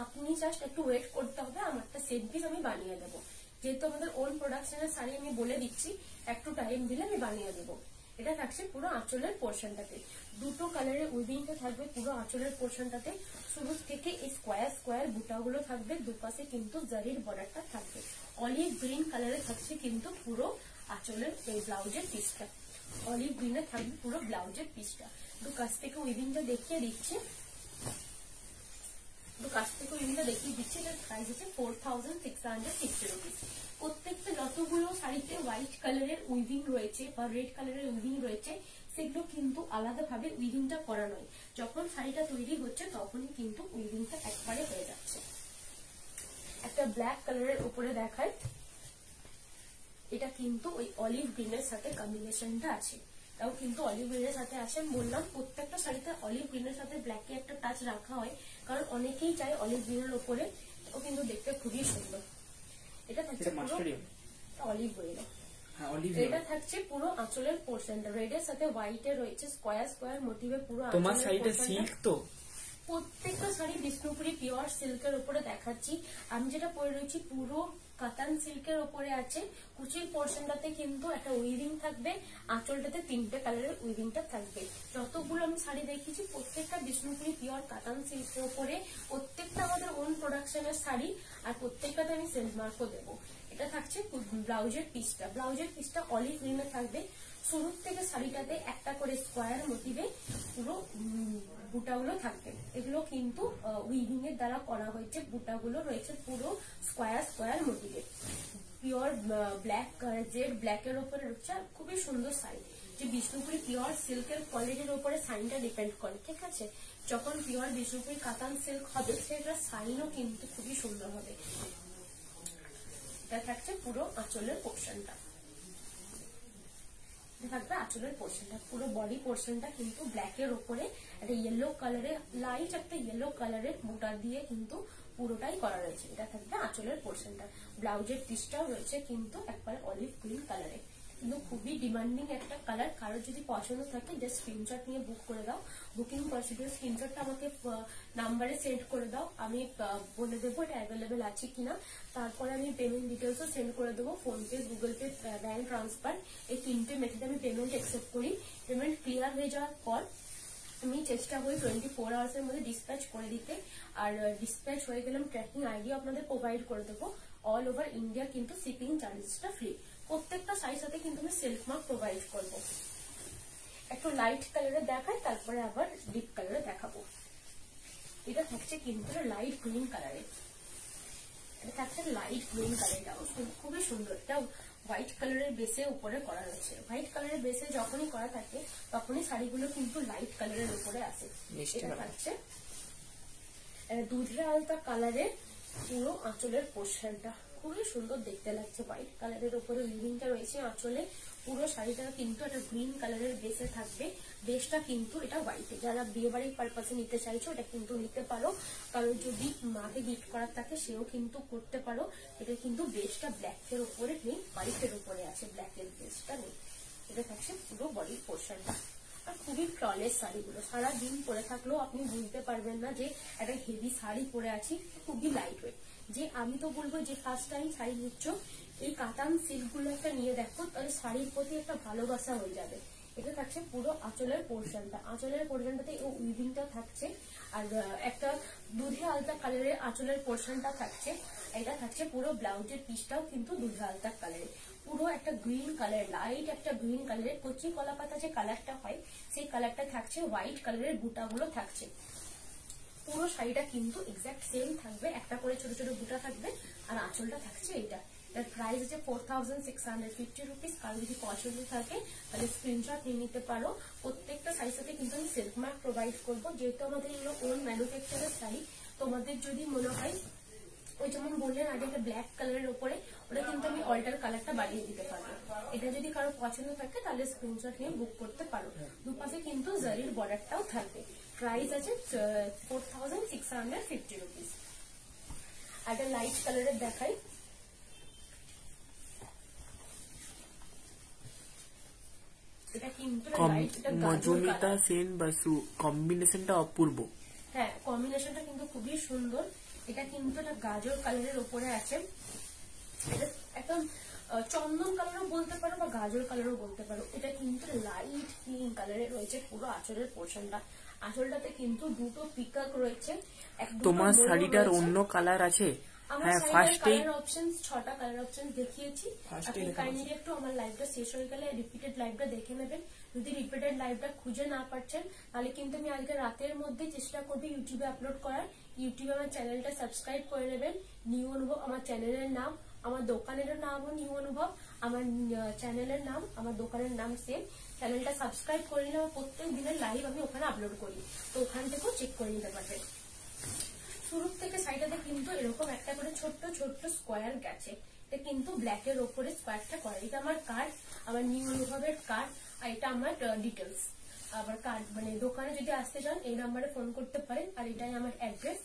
Speaker 1: আপনি জাস্ট একটু ওয়েট করতে হবে, আমারটা সেম পিস আমি বানিয়ে দেবো। যেহেতু আমাদের ওন প্রোডাকশনের শাড়ি আমি বলে দিচ্ছি, একটু টাইম দিলে আমি বানিয়ে দেবো। এটা থাকছে পুরো আঁচলের পোর্শনটাতে। দুটো কালারের উইভিংটা থাকবে পুরো আঁচলের পোর্শনটাতে। শুরু থেকে এই স্কোয়ার বুটাগুলো থাকবে, দুপাশে কিন্তু জারির বর্ডারটা থাকবে। অলিভ গ্রিন কালারে থাকছে কিন্তু পুরো আঁচলের এই ব্লাউজের পিসটা। অলিভ গ্রিনে থাকবে পুরো ব্লাউজের পিসটা। দু কাছ থেকে উইভিংটা দেখিয়ে দিচ্ছি, এটার প্রাইস হচ্ছে 4650 রুপিস। প্রত্যেকটা যতগুলো শাড়িতে হোয়াইট কালারের উইভিং রয়েছে বা রেড কালারের উইভিং রয়েছে সেগুলো কিন্তু আলাদাভাবে উইভিংটা করা নয়। যখন শাড়িটা তৈরি হচ্ছে তখনই কিন্তু উইভিংটা একবারে হয়ে যাচ্ছে। একটা ব্ল্যাক কালারের উপরে দেখায়, এটা কিন্তু ওই অলিভ গ্রিনের সাথে কম্বিনেশনটা আছে। তাও কিন্তু অলিভ গ্রিনের সাথে আছে। আমি বললাম প্রত্যেকটা শাড়িতে অলিভ গ্রিনের সাথে ব্ল্যাকে একটা টাচ রাখা হয়, কারণ অনেকেই চায় অলিভ গ্রিনের ওপরে, ও কিন্তু দেখতে খুবই সুন্দর। এটা থাকছে অলিভ গ্রিন। এটা থাকছে পুরো আঁচলের পোর্শনটা, রেড এর সাথে হোয়াইট এর রয়েছে স্কোয়ার স্কোয়ার মোটিভে পুরো।
Speaker 2: তোমার শাড়িটা সিল্ক তো?
Speaker 1: প্রত্যেকটা শাড়ি বিষ্ণুপুরি পিওর সিল্কের উপরে দেখাচ্ছি। আমি যেটা পরে রয়েছি পুরো কাতান সিল্কের উপরে আছে। কুচির পোর্শনটাতে কিন্তু একটা উইভিং থাকবে, আঁচলটাতে 3টে কালারের উইভিংটা থাকবে। যতগুলো আমি শাড়ি দেখিয়েছি প্রত্যেকটা বিষ্ণুপুরি পিওর কাতান সিল্কের উপরে, প্রত্যেকটা আমাদের ওন প্রোডাকশনের শাড়ি, আর প্রত্যেকটাতে আমি সেন্ট মার্কও দেবো। এটা থাকছে ব্লাউজের পিসটা, ব্লাউজের পিসটা অলিভ গ্রিনে থাকবে। শুরু থেকে শাড়িটাতে একটা করে স্কোয়ার মোটিভে পুরো বুটাগুলো থাকবে। এগুলো কিন্তু উইভিং এর দ্বারা করা হয়েছে, বুটাগুলো রয়েছে পুরো স্কোয়ার স্কোয়ার মোটিভে। পিওর ব্ল্যাক জেড ব্ল্যাক এর উপরে রয়েছে, খুবই সুন্দর শাড়ি। যে বিষ্ণুপুরি পিওর সিল্কের কোয়ালিটির উপরে সাইনটা ডিপেন্ড করে, ঠিক আছে? যখন পিওর বিষ্ণুপুরি কাতান সিল্ক হবে সেটার সাইনও কিন্তু খুবই সুন্দর হবে। এটা থাকছে পুরো আঁচলের পোর্শনটা, থাকবে আঁচলের পোর্শনটা। পুরো বডি পোর্শনটা কিন্তু ব্ল্যাক এর উপরে একটা ইয়েলো কালারের, লাইট একটা ইয়েলো কালারের বুটা দিয়ে কিন্তু পুরোটাই করা রয়েছে। এটা থাকবে আঁচলের পোর্শনটা। ব্লাউজের পিসটাও রয়েছে কিন্তু একবারে অলিভ গ্রিন কালারে, কিন্তু খুবই ডিমান্ডিং একটা কালার। কারোর যদি পছন্দ থাকে জাস্ট স্ক্রিনশট নিয়ে বুক করে দাও। বুকিং প্রসিডিউর স্ক্রিনশটটা আমাকে নাম্বারে সেন্ড করে দাও, আমি বলে দেবো এটা অ্যাভেলেবেল আছে কিনা। তারপরে আমি পেমেন্ট ডিটেলসও সেন্ড করে দেবো, PhonePe, Google Pay, bank transfer, এই 3টে মেথডে আমি পেমেন্ট অ্যাকসেপ্ট করি। পেমেন্ট ক্লিয়ার হয়ে যাওয়ার পর আমি চেষ্টা করি 24 আওয়ার্সের মধ্যে ডিসপ্যাচ করে দিতে। আর ডিসপ্যাচ হয়ে গেলে ট্র্যাকিং আইডি আপনাদের প্রোভাইড করে দেবো। অল ওভার ইন্ডিয়া কিন্তু শিপিং চার্জেসটা ফ্রি। প্রত্যেকটা শাড়ির সাথে কিন্তু আমি সিল্ক মার্ক প্রোভাইড করবো। একটু লাইট কালারে দেখাই, তারপরে আবার ডিপ কালারে দেখাবো। এটা থাকছে কিন্তু লাইট গ্রিন কালারে, এটা থাকছে লাইট গ্রিন কালারটাও খুবই সুন্দর। এটা হোয়াইট কালারের বেসে উপরে করা রয়েছে। হোয়াইট কালারের বেসে যখনই করা থাকে তখনই শাড়িগুলো কিন্তু লাইট কালারের উপরে আসে। এটা থাকছে দুধের আলতা কালারের পুরো আঁচলের পোর্শনটা, খুবই সুন্দর দেখতে লাগছে। হোয়াইট কালারের উপরে উইভিংটা রয়েছে আঁচলে। পুরো শাড়িটা কিন্তু একটা গ্রিন কালারের বেসে থাকবে। বেসটা কিন্তু এটা হোয়াইটে, যারা বিয়ে বাড়ির পারপাসে নিতে চাইছো এটা কিন্তু নিতে পারো। কারণ যদি মাকে গিফট করার থাকে সেও কিন্তু করতে পারো। এটা কিন্তু বেসটা ব্ল্যাকের উপরে নেই, হোয়াইটের উপরে আছে, ব্ল্যাকের বেসটা নেই। এটা থাকছে পুরো বডির পোর্শনটা। আর খুবই ফ্ললেস শাড়িগুলো, সারাদিন পরে থাকলেও আপনি বুঝতে পারবেন না যে একটা হেভি শাড়ি পরে আছি। খুবই লাইট ওয়েট। যে আমি তো বলবো যে ফার্স্ট টাইম শাড়ি নিচ্ছ, এই কাতান সিল্ক গুলো একটা নিয়ে দেখো, তাহলে শাড়ির প্রতি একটা ভালোবাসা হয়ে যাবে। এটা থাকছে পুরো আঁচলের পোর্শনটা, আঁচলের পোর্শনটাতে উইভিংটা থাকছে। আর একটা দুধে আলতা কালারের আঁচলের পোর্শনটা থাকছে। এটা থাকছে পুরো ব্লাউজের পিসটাও কিন্তু দুধে আলতা কালারের, পুরো একটা গ্রিন কালার, লাইট একটা গ্রিন কালারের কচি কলা পাতা যে কালারটা হয় সেই কালারটা থাকছে। হোয়াইট কালারের বুটাগুলো থাকছে। পুরো শাড়িটা কিন্তু এক্সাক্ট সেম থাকবে, একটা করে ছোট ছোট বুটা থাকবে। আর আঁচলটা থাকছে এটা। এর প্রাইস আছে 4650 রুপিস। কারো যদি পছন্দ থাকে তাহলে স্ক্রিনশট নিয়ে নিতে পারো। প্রত্যেকটা শাড়ির সাথে কিন্তু আমি সিল্ক মার্ক প্রোভাইড করবো, যেহেতু আমাদের এগুলো ওন ম্যানুফ্যাকচারের শাড়ি। তোমাদের যদি মনে হয় ওই যেমন বললেন আগে একটা ব্ল্যাক কালারের উপরে, ওটা কিন্তু আমি অল্টার কালারটা বাড়িয়ে দিতে পারবো। এটা যদি কারো পছন্দ থাকে তাহলে স্ক্রিনশট নিয়ে বুক করতে পারো। দুপাশে কিন্তু জারির বর্ডারটাও থাকবে। প্রাইস আছে 4650 রুপিস। আর একটা লাইট কালারের দেখাই, এটা কিন্তু
Speaker 2: মজুমিতা সেন বাসু কম্বিনেশনটা অপূর্ব।
Speaker 1: হ্যাঁ, কম্বিনেশনটা কিন্তু খুবই সুন্দর। এটা কিন্তু একটা গাজর কালারের উপরে আছে। এটা একদম চন্দন কালারও বলতে পারো বা গাজর কালারও বলতে পারো। এটা কিন্তু লাইট পিঙ্ক কালারের রয়েছে পুরো আঁচলের পোর্শনটা। আঁচলটাতে কিন্তু দুটো পিকক রয়েছে।
Speaker 2: তোমার শাড়িটার অন্য কালার আছে?
Speaker 1: হ্যাঁ, ফার্স্টে অপশন 6টা কালার অপশন দেখিয়েছি। আপনি কাইন্ডলি একটু আমার লাইভটা শেষ হয়ে গেলে রিপিটেড লাইভটা দেখে নেবেন। যদি রিপিটেড লাইভটা খুঁজে না পাচ্ছেন তাহলে কিন্তু আমি আজকে রাতের মধ্যে চেষ্টা করবো ইউটিউবে আপলোড করার। ইউটিউবে আমার চ্যানেলটা সাবস্ক্রাইব করে নেবেন। নিউ অনুভব আমার চ্যানেলের নাম, আমার দোকানের নামও নিউ অনুভব, আমার চ্যানেলের নাম, আমার দোকানের নাম সেম। চ্যানেলটা সাবস্ক্রাইব করে নিলে আমার প্রত্যেক দিনের লাইভ আমি ওখানে আপলোড করি, তো ওখান থেকেও চেক করে নিতে পারবেন। শুরু থেকে সাইডটাতে কিন্তু এরকম একটা করে ছোট্ট ছোট্ট স্কোয়ার গেছে। এটা কিন্তু ব্ল্যাকের ওপরে স্কোয়ারটা করা। এটা আমার কার্ড, আমার নিউ অনুভবের কার্ড। আর এটা আমার ডিটেলস। আবার কার্ড মানে দোকানে যদি আসতে চান এই নাম্বারে ফোন করতে পারেন। আর এটাই আমার অ্যাড্রেস।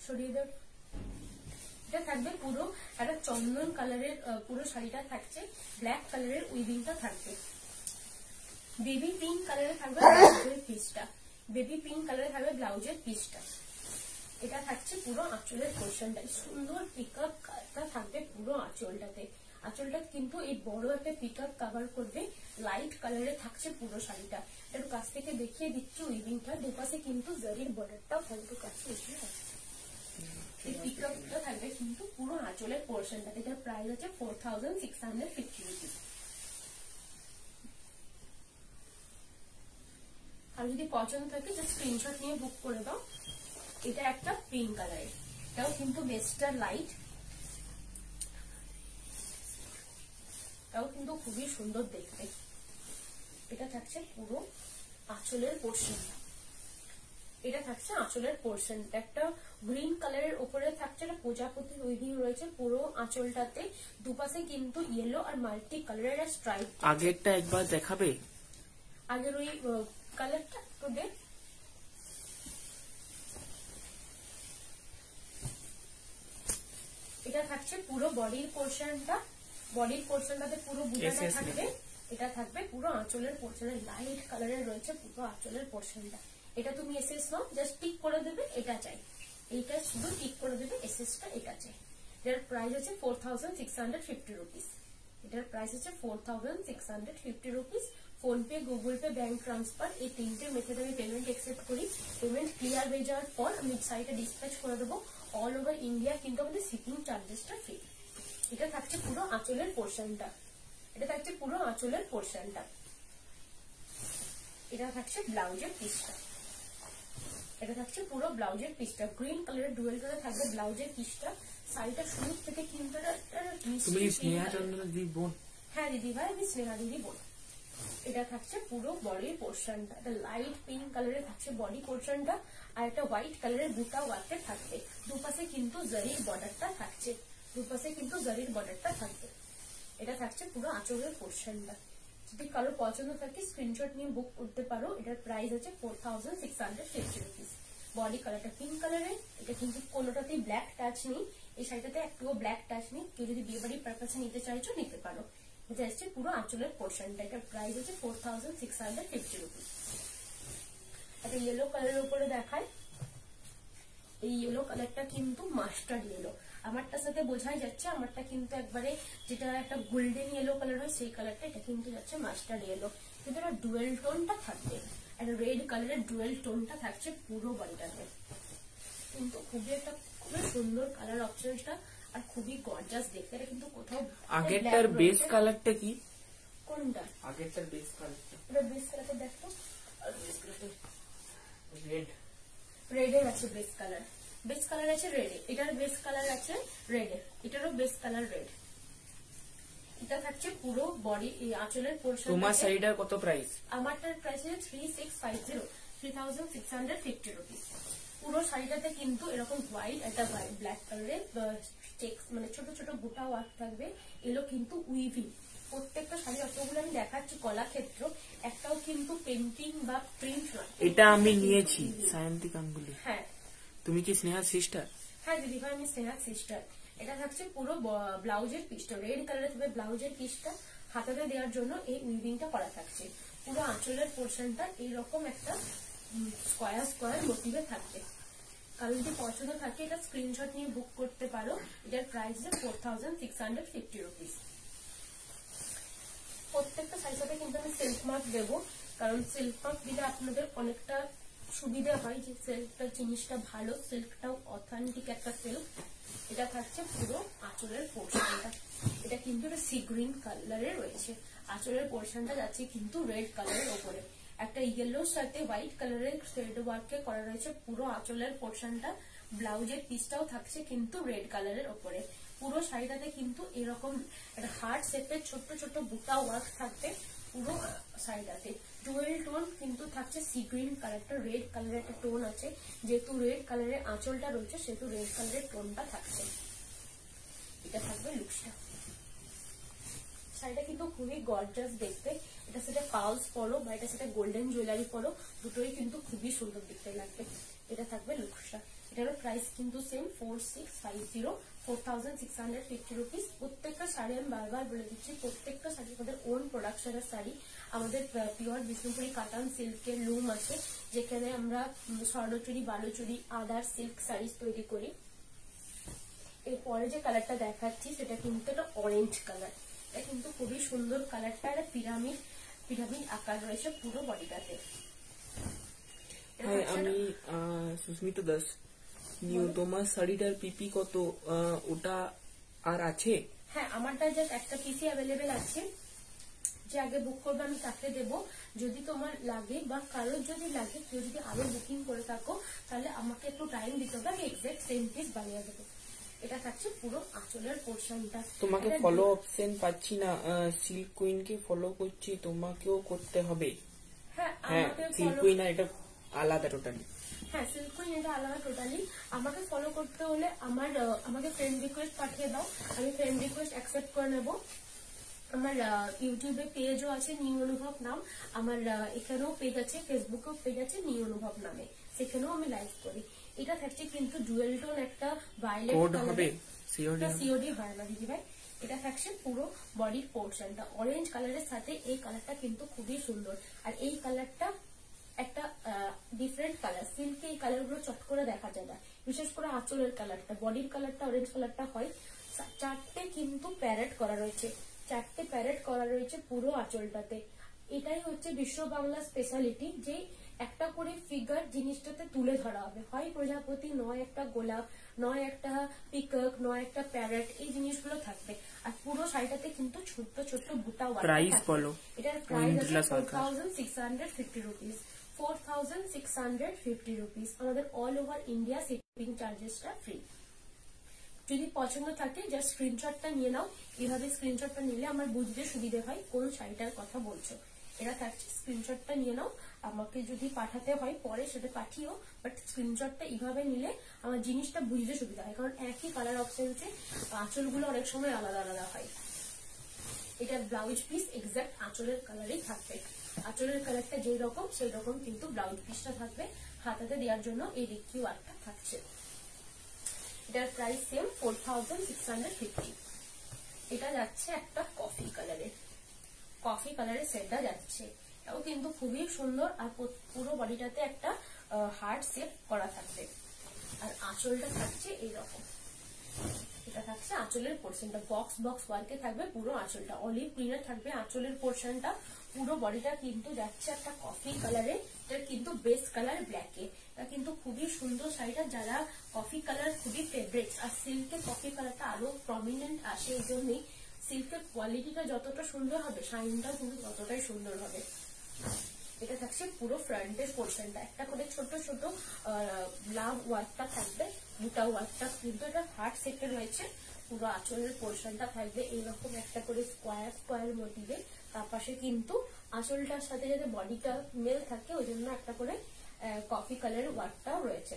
Speaker 1: সরিয়ে দেব। এটা থাকবে পুরো একটা চন্দন কালারের পুরো শাড়িটা থাকছে, ব্ল্যাক কালারের উইভিংটা থাকবে, বেবি পিঙ্ক কালারে থাকবে ব্লাউজের পিসটা, বেবি পিঙ্ক কালারে থাকবে ব্লাউজের পিসটা। এটা থাকছে পুরো আঁচলের পোর্শনটা, সুন্দর পিকআপ থাকবে পুরো আঁচলটাতে। আঁচলটা কিন্তু এই বড় একটা পিকআপ কভার করবে, লাইট কালারে থাকছে পুরো শাড়িটা। এর কাছ থেকে দেখিয়ে দিচ্ছি উইভিংটা, দুপাশে কিন্তু জরির বর্ডারটাও থাকবে কাছে এসে। এই পিকআপটা থাকবে কিন্তু পুরো আঁচলের পোর্শনটাতে। এটার প্রাইস হচ্ছে 4650 রুপিস। আর যদি পছন্দ থাকে জাস্ট স্ক্রিনশট নিয়ে বুক করে দাও। এটা একটা পিঙ্ক কালারের, এটাও কিন্তু বেস্টটা লাইট, এটাও কিন্তু খুবই সুন্দর দেখতে। এটা থাকছে পুরো আঁচলের পোর্শনটা, এটা থাকছে আঁচলের পোর্শনটা। একটা গ্রিন কালারের উপরে থাকছে একটা প্রজাপতি উইভিং রয়েছে পুরো আঁচলটাতে, দুপাশে কিন্তু ইয়েলো আর মাল্টি কালারের স্ট্রাইপ।
Speaker 2: আগেরটা একবার দেখাবে?
Speaker 1: আগের ওই কালারটা তো দেখ। এটা থাকছে পুরো বডির পোর্শনটা, বডির পোর্শনটাতে পুরো বুটাটা থাকবে। এটা থাকবে পুরো আঁচলের পোর্শনের, লাইট কালারের রয়েছে পুরো আঁচলের পোর্শনটা। এটা তুমি এসএস নাও, জাস্ট টিক করে দেবে এটা চাই, এইটা শুধু টিক করে দেবে এসএসটা এটা চাই। এটার প্রাইস হচ্ছে 4650 রুপিস। এটার প্রাইস হচ্ছে 4650 rupees. Phone pay, Google Pay, bank transfer এই তিনটে মেথড আমি পেমেন্ট অ্যাকসেপ্ট করি। পেমেন্ট ক্লিয়ার হয়ে যাওয়ার পর আমি সাইটে ডিসপ্যাচ করে দেবো অল ওভার ইন্ডিয়া, কিন্তু আমাদের শিপিং চার্জেসটা ফ্রি। এটা থাকছে পুরো আঁচলের পোর্শনটা, এটা থাকছে পুরো আঁচলের পোর্শনটা। এটা থাকছে ব্লাউজের পিসটা, এটা থাকছে পুরো ব্লাউজের পিসটা। গ্রিন কালারের ডুয়েল কালার থাকবে ব্লাউজের পিসটা। শাড়িটা শুরু থেকে কিন্তু
Speaker 2: তুমি স্নেহা চন্দ্র দি বোন?
Speaker 1: হ্যাঁ দিদি ভাই, আমি স্নেহা দিদি বোন। এটা থাকছে পুরো বডির পোর্শনটা, এটা লাইট পিঙ্ক কালারের থাকছে বডি পোর্শনটা, আর একটা হোয়াইট কালারের বুটা ওয়ার্কের থাকবে। দুপাশে কিন্তু জরির বর্ডারটা থাকছে, দুপাশে কিন্তু জরির বর্ডারটা থাকবে। এটা থাকছে পুরো আঁচলের পোর্শনটা। যদি কারো পছন্দ থাকে স্ক্রিনশট নিয়ে বুক করতে পারো। এটার প্রাইস হচ্ছে 4650 রুপিস। বডি কালারটা পিঙ্ক কালারের, এটা কিন্তু কোনোটাতেই ব্ল্যাক টাচ নেই, এই শাড়িটাতে একটুও ব্ল্যাক টাচ নেই। কেউ যদি বিয়ে বাড়ির পারপাসে নিতে চাইছো নিতে পারো। এটা হচ্ছে পুরো আঁচলের পোর্শনটা, এটার প্রাইস হচ্ছে 4650 রুপিস। একটা ইয়েলো কালারের উপরে দেখায়, এই ইয়েলো কালারটা কিন্তু মাস্টার্ড ইয়েলো। আমারটার সাথে বোঝাই যাচ্ছে, আমারটা কিন্তু একবারে যেটা একটা গোল্ডেন ইয়েলো কালার হয় সেই কালারটা, এটা কিন্তু যাচ্ছে মাস্টার্ড ইয়েলো। কিন্তু এটা ডুয়েল টোনটা থাকবে, একটা রেড কালারের ডুয়েল টোনটা থাকছে পুরো বডিটাতে। কিন্তু খুবই একটা খুবই সুন্দর কালার অপশনটা, আর খুবই গর্জাস দেখতে। এটা কিন্তু কোথাও
Speaker 2: আগেরটার বেস কালারটা কি?
Speaker 1: কোনটা?
Speaker 2: আগেরটার বেস কালারটা
Speaker 1: এটা বেস কালারটা দেখো,
Speaker 2: আর বেস কালারটা রেড,
Speaker 1: রেডের আছে বেস কালার, বেস কালার আছে রেডে, এটার বেস কালার আছে রেডে, এটারও বেস কালার রেড। এটা থাকছে পুরো বডি আঁচলের পোর্শন।
Speaker 2: তোমার শাড়িটার কত প্রাইস?
Speaker 1: আমারটার প্রাইস হচ্ছে 3650 রুপিস। পুরো শাড়িটাতে কিন্তু এরকম হোয়াইট একটা ব্ল্যাক কালারের চেক্স মানে ছোট ছোট বুটা ওয়ার্ক থাকবে, এগুলো কিন্তু উইভিং। প্রত্যেকটা শাড়ি অতগুলো আমি দেখাচ্ছি কলাক্ষেত্র, একটাও কিন্তু পেন্টিং বা প্রিন্ট নয়।
Speaker 2: এটা আমি নিয়েছি সায়ন্তী গাঙ্গুলি।
Speaker 1: হ্যাঁ,
Speaker 2: তুমি কি স্নেহা সিস্টার?
Speaker 1: হ্যাঁ দিদি ভাই, আমি স্নেহা সিস্টার। এটা থাকছে পুরো ব্লাউজের পিসটা, রেড কালারের থাকবে ব্লাউজের পিসটা, হাতাতে দেওয়ার জন্য এই উইভিংটা করা থাকছে। পুরো আঁচলের পোর্শনটা এইরকম একটা স্কোয়ার স্কোয়ার মোটিভে থাকবে। কারো যদি পছন্দ থাকে এটা স্ক্রিনশট নিয়ে বুক করতে পারো। এটার প্রাইস হচ্ছে 4650 রুপিস। প্রত্যেকটা সাইজে কিন্তু আমি সিল্ক মার্ক দেবো, কারণ সিল্ক মার্ক দিলে আপনাদের অনেকটা সুবিধা হয়, যে সিল্কটা জিনিসটা ভালো, সিল্কটাও অথেন্টিক একটা সিল্ক। এটা থাকছে পুরো আঁচলের পোর্শনটা, এটা কিন্তু সি গ্রিন কালারের রয়েছে। আঁচলের পোর্শনটা যাচ্ছে কিন্তু রেড কালারের ওপরে, একটা ইয়েলোর সাথে হোয়াইট কালারের থ্রেড ওয়ার্কে করা রয়েছে পুরো আঁচলের পোর্শনটা। ব্লাউজের পিসটাও থাকছে কিন্তু রেড কালারের ওপরে। পুরো শাড়িটাতে কিন্তু এরকম একটা হার্ট শেপের ছোট ছোট বুটা ওয়ার্ক থাকবে পুরো শাড়িটাতে। ডুয়েল টোন কিন্তু থাকছে, সি গ্রিন কালারটা রেড কালারের একটা টোন আছে, যেহেতু রেড কালারের আঁচলটা রয়েছে সেহেতু রেড কালারের টোনটা থাকছে। এটা থাকবে লুকসটা। শাড়িটা কিন্তু খুবই গর্জাস দেখতে। এটা সেটা পালস পরো বা এটা সেটা গোল্ডেন জুয়েলারি পরো, দুটোই কিন্তু খুবই সুন্দর দেখতে লাগবে। এটা থাকবে লুকসটা। এটারও প্রাইস কিন্তু সেম 4650 রুপিস। প্রত্যেকটা শাড়ি আমি বারবার বলে দিচ্ছি, প্রত্যেকটা শাড়ি আমাদের ওন প্রোডাকশনের শাড়ি। আমাদের পিওর বিষ্ণুপুরি কাতান সিল্কের লুম আছে, যেখানে আমরা স্বর্ণচুরি, বালুচুরি, আদার সিল্ক শাড়ি তৈরি করি। এরপরে যে কালারটা দেখাচ্ছি সেটা কিন্তু একটা অরেঞ্জ কালার। এটা কিন্তু খুবই সুন্দর কালারটা, একটা পিরামিড আকার রয়েছে পুরো বডিটাতে।
Speaker 2: আমি সুস্মিতা দাস, নিউ তোমার শাড়িটার পিপি কত, ওটা আর আছে?
Speaker 1: হ্যাঁ, আমারটা জাস্ট একটা পিসি অ্যাভেলেবেল আছে, যে আগে বুক করবে আমি তাকে দেবো। যদি তোমার লাগে বা কারোর যদি লাগে, কেউ যদি আরো বুকিং করে থাকো, তাহলে আমাকে একটু টাইম দিতে হবে, আমি এক্সাক্ট সেম পিস বানিয়ে দেবো। এটা থাকছে পুরো আঁচলের পোর্শনটা।
Speaker 2: তোমাকে ফলো অপশন পাচ্ছি না, সিল্ক কুইন কে ফলো করছি, তোমাকেও করতে হবে।
Speaker 1: হ্যাঁ,
Speaker 2: হ্যাঁ,
Speaker 1: আমাকে
Speaker 2: সিল্ক কুইন আর এটা আলাদা টোটালি।
Speaker 1: হ্যাঁ, সিল্ক কুইন এটা আলাদা টোটালি। আমাকে ফলো করতে হলে আমাকে ফ্রেন্ড রিকোয়েস্ট পাঠিয়ে দাও, আমি ফ্রেন্ড রিকোয়েস্ট অ্যাকসেপ্ট করে নেবো। আমার ইউটিউবে পেজও আছে নিউ অনুভব নাম, আমার এখানেও পেজ আছে, ফেসবুকেও পেজ আছে নিউ অনুভব নামে, সেখানেও আমি লাইভ করি। এটা থাকছে কিন্তু ডুয়েল টোন একটা ভায়োলেট কালার, সিওডি হয় না দিদি ভাই। এটা থাকছে পুরো বডির পোর্শনটা অরেঞ্জ কালারের সাথে। এই কালারটা কিন্তু খুবই সুন্দর, আর এই কালারটা একটা ডিফারেন্ট কালার। সিল্কে এই কালার গুলো চট করে দেখা যায় না, বিশেষ করে আঁচলের কালারটা, বডির কালারটা অরেঞ্জ কালারটা হয়। চারটে কিন্তু প্যারেট করা রয়েছে, পুরো আঁচলটাতে। এটাই হচ্ছে বিশ্ব বাংলা স্পেশালিটি, যে একটা করে ফিগার জিনিসটাতে তুলে ধরা হবে, হয় প্রজাপতি, নয় একটা গোলাপ, নয় একটা পিকক, নয় একটা প্যারেট, এই জিনিসগুলো থাকবে। আর পুরো শাড়িটাতে কিন্তু ছোট্ট ছোট্ট বুটা ওয়ার্ক।
Speaker 2: প্রাইস বলো।
Speaker 1: এটার প্রাইস আছে 4650 রুপিস। 4650 রুপিস। আমাদের অল ওভার ইন্ডিয়া শিপিং চার্জেসটা ফ্রি। যদি পছন্দ থাকে জাস্ট স্ক্রিনশটটা নিয়ে নাও, এইভাবে স্ক্রিনশটটা নিলে আমার বুঝতে সুবিধা হয় কোন শাড়িটার কথা বলছো। এটা থাকছে, স্ক্রিনশটটা নিয়ে নাও। আমাকে যদি পাঠাতে হয় পরে সেটা পাঠিও, বাট স্ক্রিনশটটা এইভাবে নিলে আমার জিনিসটা বুঝতে সুবিধা হয়, কারণ একই কালার অপশনসে আঁচলগুলো অনেক সময় আলাদা আলাদা হয়। এটার ব্লাউজ পিস এক্সাক্ট আঁচলের কালারেই থাকবে। আঁচলের কালারটা যেই রকম সেই রকম কিন্তু ব্লাউজ পিসটা থাকবে। হাতাতে দেওয়ার জন্য এই রিকি ওয়ার্কটা থাকছে। এটার প্রাইস সেম 4650। এটা যাচ্ছে একটা কফি কালারের সেটটা যাচ্ছে, এটাও কিন্তু খুবই সুন্দর। আর পুরো বডিটাতে একটা হার্ট শেপ করা থাকবে, আর আঁচলটা থাকছে এইরকম। এটা থাকছে আঁচলের পোর্শনটা, বক্স ওয়ার্কে থাকবে পুরো আঁচলটা, অলিভ গ্রিনে থাকবে আঁচলের পোর্শনটা। পুরো বডিটা কিন্তু যাচ্ছে একটা কফি কালারে, এটা কিন্তু বেস কালার ব্ল্যাকে। এটা কিন্তু খুবই সুন্দর শাড়িটা, যারা কফি কালার খুবই ফেভারিট। আর সিল্কের কফি কালারটা আরো প্রমিনেন্ট আসে, এই জন্যই সিল্কের কোয়ালিটিটা যতটা সুন্দর হবে শাইনটাও কিন্তু ততটাই সুন্দর হবে। এটা থাকছে পুরো ফ্রন্টের পোর্শনটা, একটা করে ছোট ছোট লাভ ওয়ার্কটা থাকবে, বুটা ওয়ার্কটা কিন্তু এটা হার্ট শেপে রয়েছে। পুরো আঁচলের পোর্শনটা থাকবে এইরকম একটা করে স্কোয়ার মোটিভে। তার পাশে কিন্তু আঁচলটার সাথে যাতে বডিটা মেল থাকে ওই জন্য একটা করে কফি কালারের ওয়ার্কটাও রয়েছে।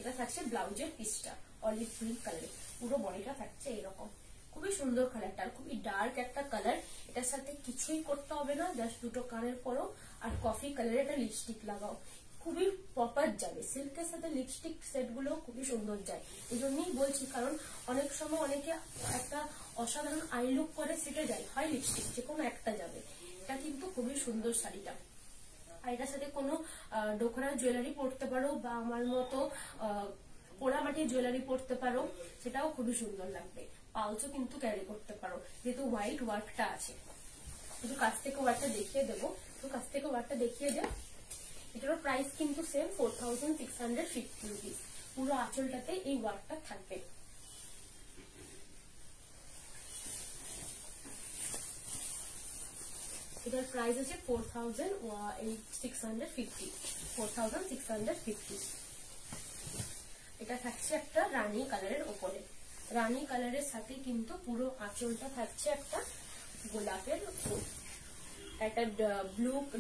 Speaker 1: এটা থাকছে ব্লাউজের পিসটা অলিভ গ্রিন কালারে, পুরো বডিটা থাকছে এইরকম। খুবই সুন্দর কালারটা, আর খুবই ডার্ক একটা কালার। এটার সাথে কিছুই করতে হবে না, জাস্ট দুটো কানের পরো আর কফি কালারের একটা লিপস্টিক লাগাও, খুবই প্রপার যাবে। সিল্কের সাথে লিপস্টিক সেট গুলো খুবই সুন্দর যায়, এই জন্যই বলছি, কারণ অনেক সময় অনেকে একটা অসাধারণ আই লুক করে সেটা যায়, হয় লিপস্টিক যে কোনো একটা যাবে। এটা কিন্তু খুবই সুন্দর শাড়িটা। আর এটার সাথে কোনো ডোকরা জুয়েলারি পরতে পারো, বা আমার মতো পোড়ামাটির জুয়েলারি পরতে পারো, সেটাও খুবই সুন্দর লাগবে। পালসও কিন্তু ক্যারি করতে পারো, যেহেতু হোয়াইট ওয়ার্কটা আছে। একটু কাছ থেকে ওয়ার্কটা দেখিয়ে দেবো, এটারও প্রাইস কিন্তু সেম 4650 রুপিস। পুরো আঁচলটাতে এই ওয়ার্কটা থাকবে। এটার প্রাইস আছে 4650। এটা থাকছে একটা রানী কালারের ওপরে, রানী কালারের সাথে কিন্তু পুরো আঁচলটা থাকছে একটা গোলাপের ফুল, একটা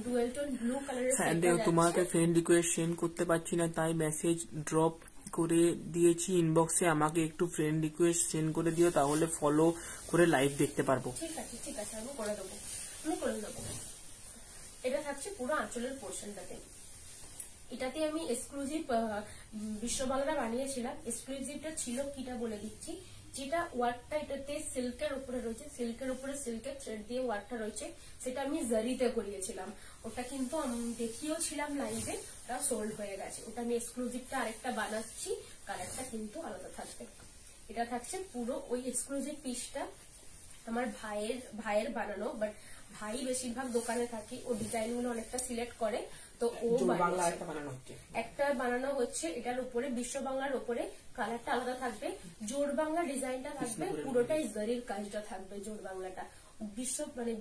Speaker 1: ডুয়েল টোন ব্লু কালারের।
Speaker 2: তোমাকে ফ্রেন্ড রিকোয়েস্ট সেন্ড করতে পারছি না, তাই মেসেজ ড্রপ করে দিয়েছি ইনবক্সে, আমাকে একটু ফ্রেন্ড রিকোয়েস্ট সেন্ড করে দিও, তাহলে ফলো করে লাইভ দেখতে পারবো।
Speaker 1: ঠিক আছে ঠিক আছে, আমি করে দেবো, আমি করে দেবো। এটা থাকছে পুরো আঁচলের পোর্শনটাতে। এটাতে আমি এক্সক্লুসিভ বিশ্ববাংলা বানিয়েছিলাম। এক্সক্লুসিভটা ছিল কিটা বলে দিচ্ছি। যেটা ওয়ার্কটা এটাতে সিল্কের উপরে রয়েছে, সিল্কের উপরে সিল্কের থ্রেড দিয়ে ওয়ার্কটা রয়েছে, সেটা আমি জারিতে করিয়েছিলাম। ওটা কিন্তু আমি দেখিয়েও ছিলাম লাইভে, ওটা সোল্ড হয়ে গেছে। ওটা আমি এক্সক্লুসিভটা আরেকটা বানাচ্ছি, কালারটা কিন্তু আলাদা থাকবে। এটা থাকছে পুরো ওই এক্সক্লুসিভ পিসটা, আমার ভাইয়ের বানানো, বাট ভাই বেশিরভাগ দোকানে থাকে, ও ডিজাইন গুলো অনেকটা সিলেক্ট করে, তো ও একটা বানানো হচ্ছে এটার উপরে, বিশ্ব বাংলার উপরে। কালারটা আলাদা থাকবে, জোর বাংলা ডিজাইনটা থাকবে, পুরোটাই জরির কাজটা থাকবে। জোর বাংলাটা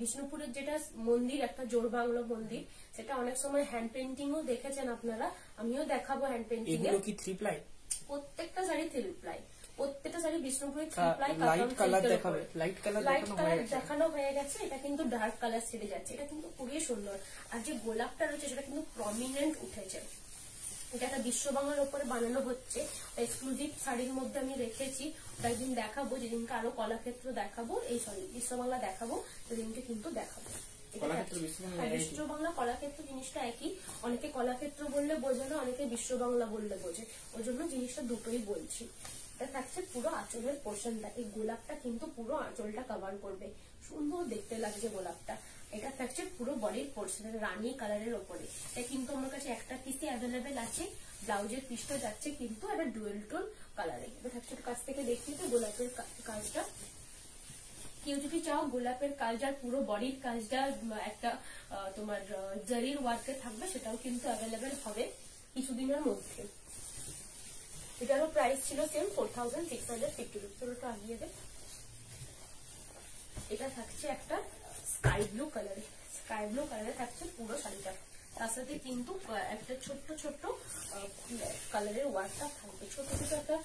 Speaker 1: বিষ্ণুপুরের যেটা মন্দির, একটা জোর বাংলা মন্দির, সেটা অনেক সময় হ্যান্ড পেন্টিং ও দেখেছেন আপনারা, আমিও দেখাবো হ্যান্ড পেন্টিং।
Speaker 2: এগুলো কি 3 প্লাই?
Speaker 1: প্রত্যেকটা শাড়ি 3 প্লাই, প্রত্যেকটা শাড়ি বিষ্ণুপুরের 3 প্লাই।
Speaker 2: লাইট কালার দেখাবে, লাইট কালার
Speaker 1: দেখানো হয়ে গেছে। এটা কিন্তু ডার্ক কালার ছেড়ে যাচ্ছে, এটা কিন্তু খুবই সুন্দর। আর যে গোলাপটা রয়েছে সেটা কিন্তু প্রমিনেন্ট উঠেছে। এটা একটা বিশ্ব বাংলার উপরে বানানো হচ্ছে, এক্সক্লুসিভ শাড়ির মধ্যে আমি রেখেছি। ওটা একদিন দেখাবো, যেদিনকে আরো কলাক্ষেত্র দেখাবো, এই সরি বিশ্ব বাংলা দেখাবো, সেদিনকে কিন্তু দেখাবো। বিশ্ব বাংলা কলাক্ষেত্র জিনিসটা একই। অনেকে কলাক্ষেত্র বললে বোঝে না, অনেকে বিশ্ব বাংলা বললে বোঝে, ওই জন্য জিনিসটা দুটোই বলছি। এটা থাকছে পুরো আঁচলের পোর্শনটা। এই গোলাপটা কিন্তু পুরো আঁচলটা কভার করবে, সুন্দর দেখতে লাগছে গোলাপটা। এটা থাকছে পুরো বডির পোর্শন, রানী কালারের ওপরে। এটা কিন্তু আমার কাছে একটা পিসে অ্যাভেলেবেল আছে। ব্লাউজের পিসটা যাচ্ছে কিন্তু একটা ডুয়েল টোন কালারে। এটা থাকছে কাছ থেকে দেখিয়ে তো গোলাপের কাজটা। কেউ যদি চাও গোলাপের কাজ আর পুরো বডির কাজটা একটা তোমার জারির ওয়ার্কে থাকবে, সেটাও কিন্তু অ্যাভেলেবেল হবে কিছুদিনের মধ্যে। এটারও প্রাইস ছিল সেম 4650 রুপিস। ওটা আগিয়ে দেয়। এটা থাকছে একটা স্কাই ব্লু কালারে, স্কাই ব্লু কালারে থাকছে পুরো শাড়িটা। তার সাথে কিন্তু একটা ছোট্ট ছোট্ট কালারের ওয়ার্কটা থাকবে, ছোট ছোট একটা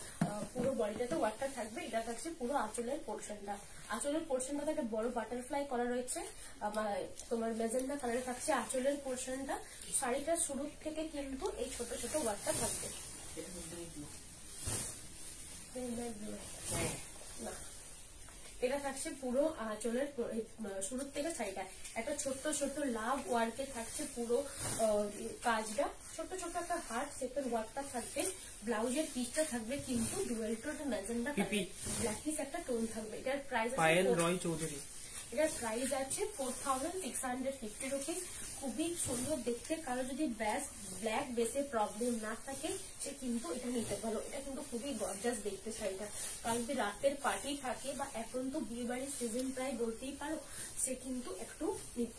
Speaker 1: পুরো বডিটাতে ওয়ার্কটা থাকবে। এটা থাকছে পুরো আঁচলের পোর্শনটা। আঁচলের পোর্শনটাতে একটা বড় বাটারফ্লাই করা রয়েছে, তোমার মেজেন্ডা কালারে থাকছে আঁচলের পোর্শনটা। শাড়িটার শুরু থেকে কিন্তু এই ছোট ছোট ওয়ার্কটা থাকবে। না, এটা থাকছে পুরো আঁচলের শুরুর থেকে শাড়িটা একটা ছোট্ট ছোট্ট লাভ ওয়ার্কে থাকছে পুরো কাজটা। ছোট্ট ছোট্ট একটা হার্ট শেপের ওয়ার্কটা থাকবে। ব্লাউজের পিসটা থাকবে কিন্তু ডুয়েল টোন ম্যাজেন্ডা ব্ল্যাকিশ একটা টোন থাকবে। এটার প্রাইস এটার প্রাইস আছে 4650 রুপিস। খুবই সুন্দর দেখতে। কারো যদি ব্ল্যাক বেসে প্রবলেম না থাকে, সে কিন্তু এটা নিতে পারো। এটা কিন্তু খুবই গর্জাস দেখতে শাড়িটা। কারো যদি রাতের পার্টি থাকে বা এখন তো বিয়ে বাড়ির সিজন প্রায় বলতেই পারো, সে কিন্তু একটু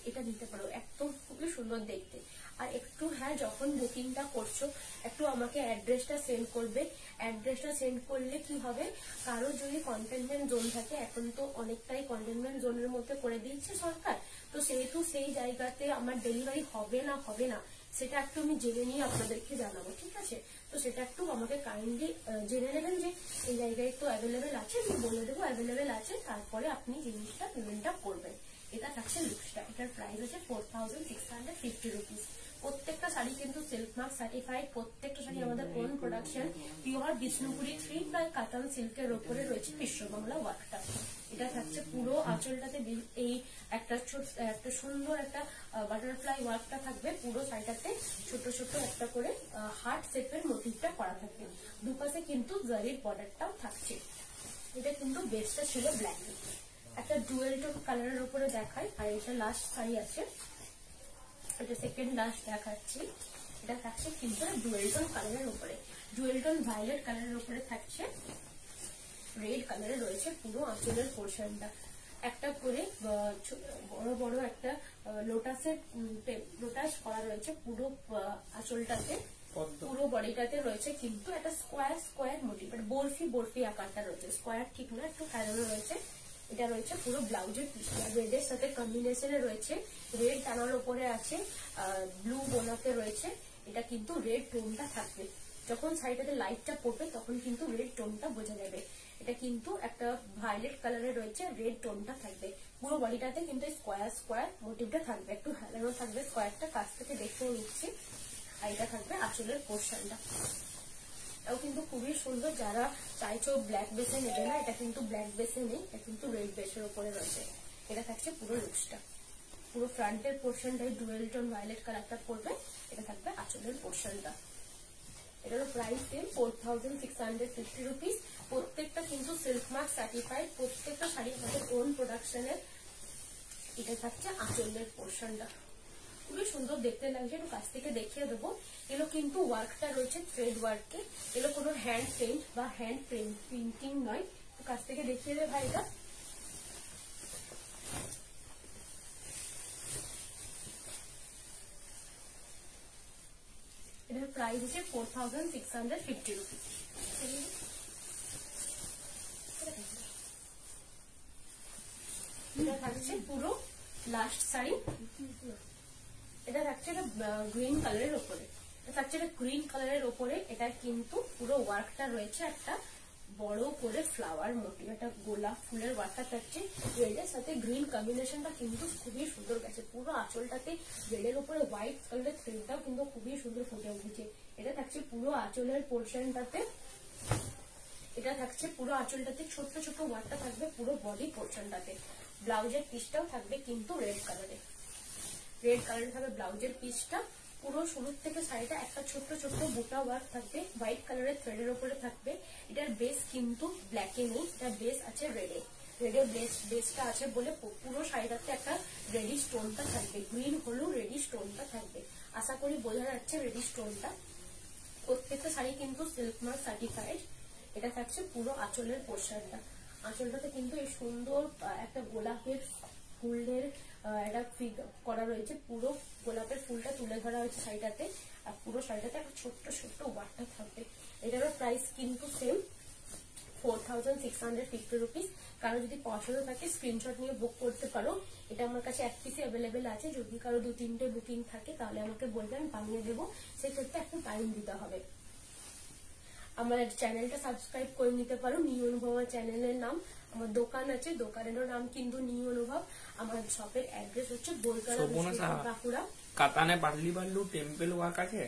Speaker 1: এটা নিতে পারো। একদম খুবই সুন্দর দেখতে। আর একটু হ্যাঁ, যখন বুকিংটা করছো একটু আমাকে অ্যাড্রেসটা সেন্ড করবে। অ্যাড্রেসটা সেন্ড করলে কি হবে, কারো যদি কন্টেনমেন্ট জোন থাকে, এখন তো অনেকটাই কন্টেনমেন্ট জোনের মধ্যে করে দিচ্ছে সরকার, তো সেহেতু সেই জায়গাতে আমার ডেলিভারি হবে না সেটা একটু আমি জেনে নিয়ে আপনাদেরকে জানাবো, ঠিক আছে? তো সেটা একটু আমাকে কাইন্ডলি জেনে নেবেন যে এই জায়গায় তো অ্যাভেলেবেল আছে, আমি বলে দেবো অ্যাভেলেবেল আছে, তারপরে আপনি জিনিসটা পেমেন্টটা করবেন। এটা থাকছে লুকসটা। এটার প্রাইস আছে 4650 রুপিস। প্রত্যেকটা শাড়ি কিন্তু সিল্ক মার্ক সার্টিফাইড। প্রত্যেকটা শাড়ি আমাদের own production, pure Bishnupuri 3 ply কাতান সিল্কের ওপরে রয়েছে বিশ্ব বাংলা ওয়ার্কটা। এটা থাকছে পুরো আঁচলটাতে এই একটা সুন্দর একটা বাটারফ্লাই ওয়ার্কটা থাকবে। পুরো শাড়িটাতে ছোট ছোট একটা করে হার্ট শেপের মোটিভটা করা থাকবে। দুপাশে কিন্তু জারির বর্ডারটাও থাকছে। এটা কিন্তু বেসটা ছিল ব্ল্যাক। একটা ডুয়েল টোন কালারের উপরে দেখায়। আর এটা লাস্ট শাড়ি আছে, এটা সেকেন্ড লাস্ট দেখাচ্ছি। এটা থাকছে কিন্তু ডুয়েল টোন কালারের উপরে, ডুয়েল টোন ভায়োলেট কালারের উপরে থাকছে, রেড কালারে রয়েছে পুরো আঁচলের পোর্শনটা। একটা করে বড় বড় একটা লোটাস করা রয়েছে পুরো আঁচলটাতে, পুরো বডিটাতে রয়েছে কিন্তু একটা স্কোয়ার মোটিভ, বরফি আকারটা রয়েছে। স্কোয়ার ঠিক না, একটু ফ্যারানো রয়েছে। এটা রয়েছে পুরো ব্লাউজের পিসটা, রেডের সাথে কম্বিনেশনে রয়েছে। রেড টানার উপরে আছে, ব্লু বোনাতে রয়েছে। এটা কিন্তু রেড টোনটা থাকবে। যখন শাড়িটাতে লাইটটা পড়বে তখন কিন্তু রেড টোনটা বোঝা যাবে। এটা কিন্তু একটা ভায়োলেট কালারে রয়েছে, রেড টোনটা থাকবে। পুরো বডিটাতে কিন্তু স্কোয়ার মোটিভটা থাকবে, একটু হেলানো থাকবে স্কোয়ারটা। কাছ থেকে দেখেও নিচ্ছি। আর এটা থাকবে আঁচলের পোর্শনটা। এটাও কিন্তু খুবই সুন্দর। যারা চাইছো ব্ল্যাক বেসে নেবে না, এটা কিন্তু ব্ল্যাক বেসে নেই, এটা কিন্তু রেড বেসের উপরে রয়েছে। এটা থাকছে পুরো লুকসটা, পুরো ফ্রন্টের পোর্শনটাই ডুয়েল টোন ভায়োলেট কালারটা পড়বে। এটা থাকবে আঁচলের পোর্শনটা। এটার প্রাইস সেম 4650 রুপিস। প্রত্যেকটা কিন্তু সিল্ক মার্ক সার্টিফাইড, প্রত্যেকটা শাড়ি আমাদের ওন প্রোডাকশনের। এটা থাকছে আঁচলের পোর্শনটা, খুবই সুন্দর দেখতে লাগছে, একটু কাছ থেকে দেখিয়ে দেবো। এগুলো কিন্তু ওয়ার্কটা রয়েছে থ্রেড ওয়ার্কে, এগুলো কোনো হ্যান্ড পেইন্ট বা হ্যান্ড প্রিন্টিং নয়। একটু কাছ থেকে দেখিয়ে দেবে ভাই। এটার প্রাইস হচ্ছে 4650 রুপিস। এটা থাকছে পুরো লাস্ট শাড়ি। এটা থাকছে গ্রিন কালারের ওপরে, এটা থাকছে গ্রিন কালারের ওপরে। এটা কিন্তু পুরো ওয়ার্কটা রয়েছে একটা বড় করে ফ্লাওয়ার মোটিভ, একটা গোলাপ ফুলের ওয়ার্কটা থাকছে। রেডের সাথে গ্রিন কম্বিনেশনটা কিন্তু খুবই সুন্দর গেছে। পুরো আঁচলটাতে রেডের উপরে হোয়াইট কালারের থ্রেডটাও কিন্তু খুবই সুন্দর ফুটে উঠেছে। এটা থাকছে পুরো আঁচলের পোর্শনটাতে, এটা থাকছে পুরো আঁচলটাতে ছোট্ট ছোট ওয়ার্কটা থাকবে পুরো বডি পোর্শনটাতে। ব্লাউজের পিসটাও থাকবে কিন্তু রেড কালারে, রেড কালারে থাকবে ব্লাউজের পিসটা। পুরো শুরু থেকে শাড়িটা একটা ছোট্ট ছোট্ট বুটা ওয়ার্ক থাকবে, হোয়াইট কালারের থ্রেডের উপরে থাকবে। এটার বেস কিন্তু ব্ল্যাকে নেই, এটার বেস আছে রেডে। রেডের বেসটা আছে বলে পুরো শাড়িটাতে একটা রেডি স্টোনটা থাকবে, গ্রিন হলুদ রেডি স্টোনটা থাকবে। আশা করি বোঝা যাচ্ছে রেডি স্টোনটা। প্রত্যেকটা শাড়ি কিন্তু সিল্ক মার্ক সার্টিফাইড। এটা থাকছে পুরো আঁচলের পোর্শনটা। আঁচলটাতে কিন্তু এই সুন্দর একটা গোলাপের ফুলের একটা করা রয়েছে, পুরো গোলাপের ফুলটা তুলে ধরা হয়েছে শাড়িটাতে। আর পুরো শাড়িটাতে একটা ছোট্ট ছোট্ট ওয়ার্কটা থাকবে। এটারও প্রাইস কিন্তু সেম 4650 রুপিস। কারো যদি পছন্দ থাকে স্ক্রিনশট নিয়ে বুক করতে পারো। এটা আমার কাছে এক পিসে অ্যাভেলেবেল আছে, যদি কারো 2-3টে বুকিং থাকে তাহলে আমাকে বলবেন, বানিয়ে দেবো। সেক্ষেত্রে একটু টাইম দিতে হবে। আমার চ্যানেলটা সাবস্ক্রাইব করে নিতে পারো, নিউ অনুভব চ্যানেলের নাম। আমার দোকান আছে, দোকানেরও নাম কিন্তু নিউ অনুভব। আমার শপের অ্যাড্রেস হচ্ছে বোলতলা, বাঁকুড়া।
Speaker 2: কাতানে পাটলি পাল্লু টেম্পল ওয়ার্ক আছে,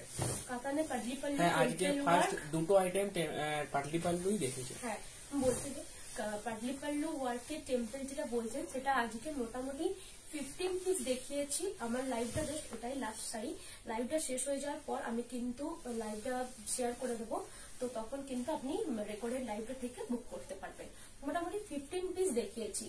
Speaker 1: কাতানে পাটলি পাল্লু
Speaker 2: হ্যাঁ আজকে ফার্স্ট দুটো আইটেম পাটলি পাল্লুই দেখেছি।
Speaker 1: হ্যাঁ বলতে যে পাটলি পাল্লু ওয়ার্কের টেম্পল যেটা বলছেন সেটা আজকে মোটামুটি 15 পিস দেখিয়েছি। আমার লাইভটা জাস্ট ওটাই লাস্ট শাড়ি। লাইভটা শেষ হয়ে যাওয়ার পর আমি কিন্তু লাইভটা শেয়ার করে দেবো, তো তখন কিন্তু আপনি রেকর্ডেড লাইভটা থেকে বুক করতে পারবেন। মোটামুটি 15 পিস দেখিয়েছি,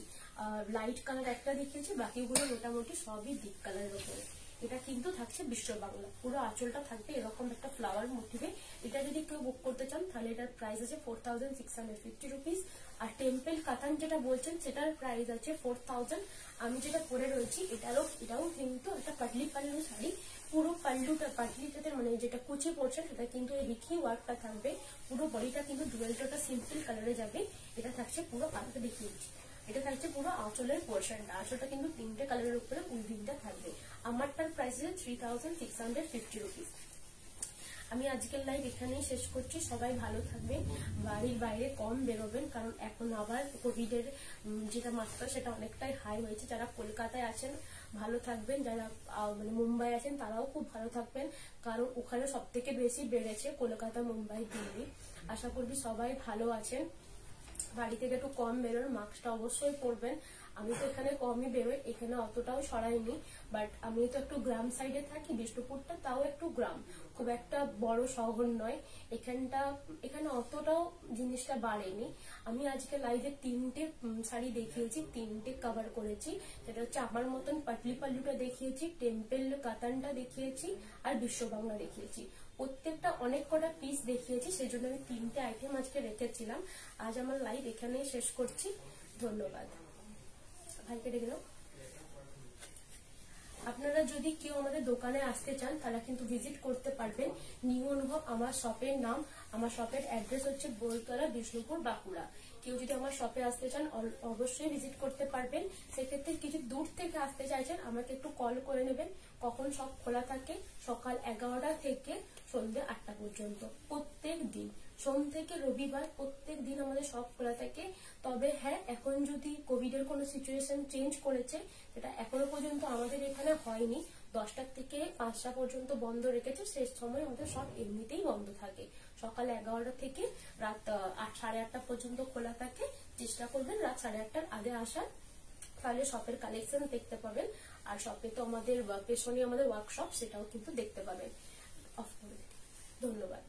Speaker 1: লাইট কালার একটা দেখিয়েছি, বাকিগুলো মোটামুটি সবই ডিপ কালারের উপরে। এটা কিন্তু থাকছে বিশ্ব বাংলা, পুরো আঁচলটা থাকবে এরকম একটা ফ্লাওয়ার মোটিভে। এটা যদি কেউ বুক করতে চান তাহলে এটার প্রাইস আছে 4650 রুপিস। আর টেম্পল কাতান যেটা বলছেন সেটার প্রাইস আছে 4000। আমি যেটা পরে রয়েছি এটাও কিন্তু একটা পাটলি পাল্লু শাড়ি। পুরো পাল্লুটা পাটলিটাতে মানে যেটা কুচি পড়ছে সেটা কিন্তু এই রিখি ওয়ার্কটা থাকবে। পুরো বডিটা কিন্তু ডুয়েলটা সিম্পল কালারে যাবে। এটা থাকছে পুরো আলাদা দেখিয়েছি। এটা থাকছে পুরো আঁচলের পোর্শনটা, আঁচলটা কিন্তু 3টে কালারের উপরে উইভিংটা থাকবে। আমারটার প্রাইস আছে 3650 রুপিস। আমি আজকের লাইভ এখানেই শেষ করছি। সবাই ভালো থাকবেন, বাড়ির বাইরে কম বেরোবেন, কারণ এখন আবার কোভিডের যেটা মাত্রা সেটা অনেকটাই হাই হয়েছে। যারা কলকাতায় আছেন ভালো থাকবেন, যারা মানে মুম্বাই আছেন তারাও খুব ভালো থাকবেন, কারণ ওখানে সব থেকে বেশি বেড়েছে, কলকাতা, মুম্বাই, দিল্লি। আশা করবি সবাই ভালো আছেন। বাড়ি থেকে একটু কম বেরোন, মাস্কটা অবশ্যই পরবেন। আমি তো এখানে কমই বেরোই, এখানে অতটাও সরাইনি, বাট আমি তো একটু গ্রাম সাইডে থাকি। বিষ্ণুপুরটা তাও একটু গ্রাম, খুব একটা বড় শহর নয়। এখানে অতটাও জিনিসটা বাড়েনি। আমি আজকে লাইভে 3টে শাড়ি দেখিয়েছি, 3টে কভার করেছি। সেটা হচ্ছে আমার মতন পাটলি পাল্লুটা দেখিয়েছি, টেম্পল কাতানটা দেখিয়েছি, আর বিশ্ববাংলা দেখিয়েছি। প্রত্যেকটা অনেক কটা পিস দেখিয়েছি, সেই জন্য আমি 3টে আইটেম আজকে রেখেছিলাম। আজ আমার লাইভ এখানেই শেষ করছি। ধন্যবাদ। ভাইকে ডেকে দাও। আপনারা যদি কেউ আমাদের দোকানে আসতে চান তারা কিন্তু ভিজিট করতে পারবেন। নিউ অনুভব আমার শপের নাম। আমার শপের অ্যাড্রেস হচ্ছে বোলতলা, বিষ্ণুপুর, বাঁকুড়া। কেউ যদি আমার শপে আসতে চান অবশ্যই ভিজিট করতে পারবেন। সেক্ষেত্রে কিছু দূর থেকে আসতে চাইছেন আমাকে একটু কল করে নেবেন। কখন সব খোলা থাকে? সকাল 11টা থেকে সন্ধ্যে 8টা পর্যন্ত প্রত্যেক দিন, সোম থেকে রবিবার প্রত্যেক দিন আমাদের সব খোলা থাকে। তবে হ্যাঁ, এখন যদি কোভিড এর কোনো সিচুয়েশন চেঞ্জ করেছে, সেটা এখনো পর্যন্ত আমাদের এখানে হয়নি, 10টা থেকে 5টা পর্যন্ত বন্ধ রেখেছে, শেষ সময় আমাদের সব এমনিতেই বন্ধ থাকে। সকাল 11টা থেকে রাত 8-8:30 পর্যন্ত খোলা থাকে। চেষ্টা করবেন রাত 8:30টার আগে আসার, তাহলে শপের কালেকশন দেখতে পাবেন। আর শপে তো আমাদের পেছনে আমাদের ওয়ার্কশপ, সেটাও কিন্তু দেখতে পাবেন। অফ করে দিন। ধন্যবাদ।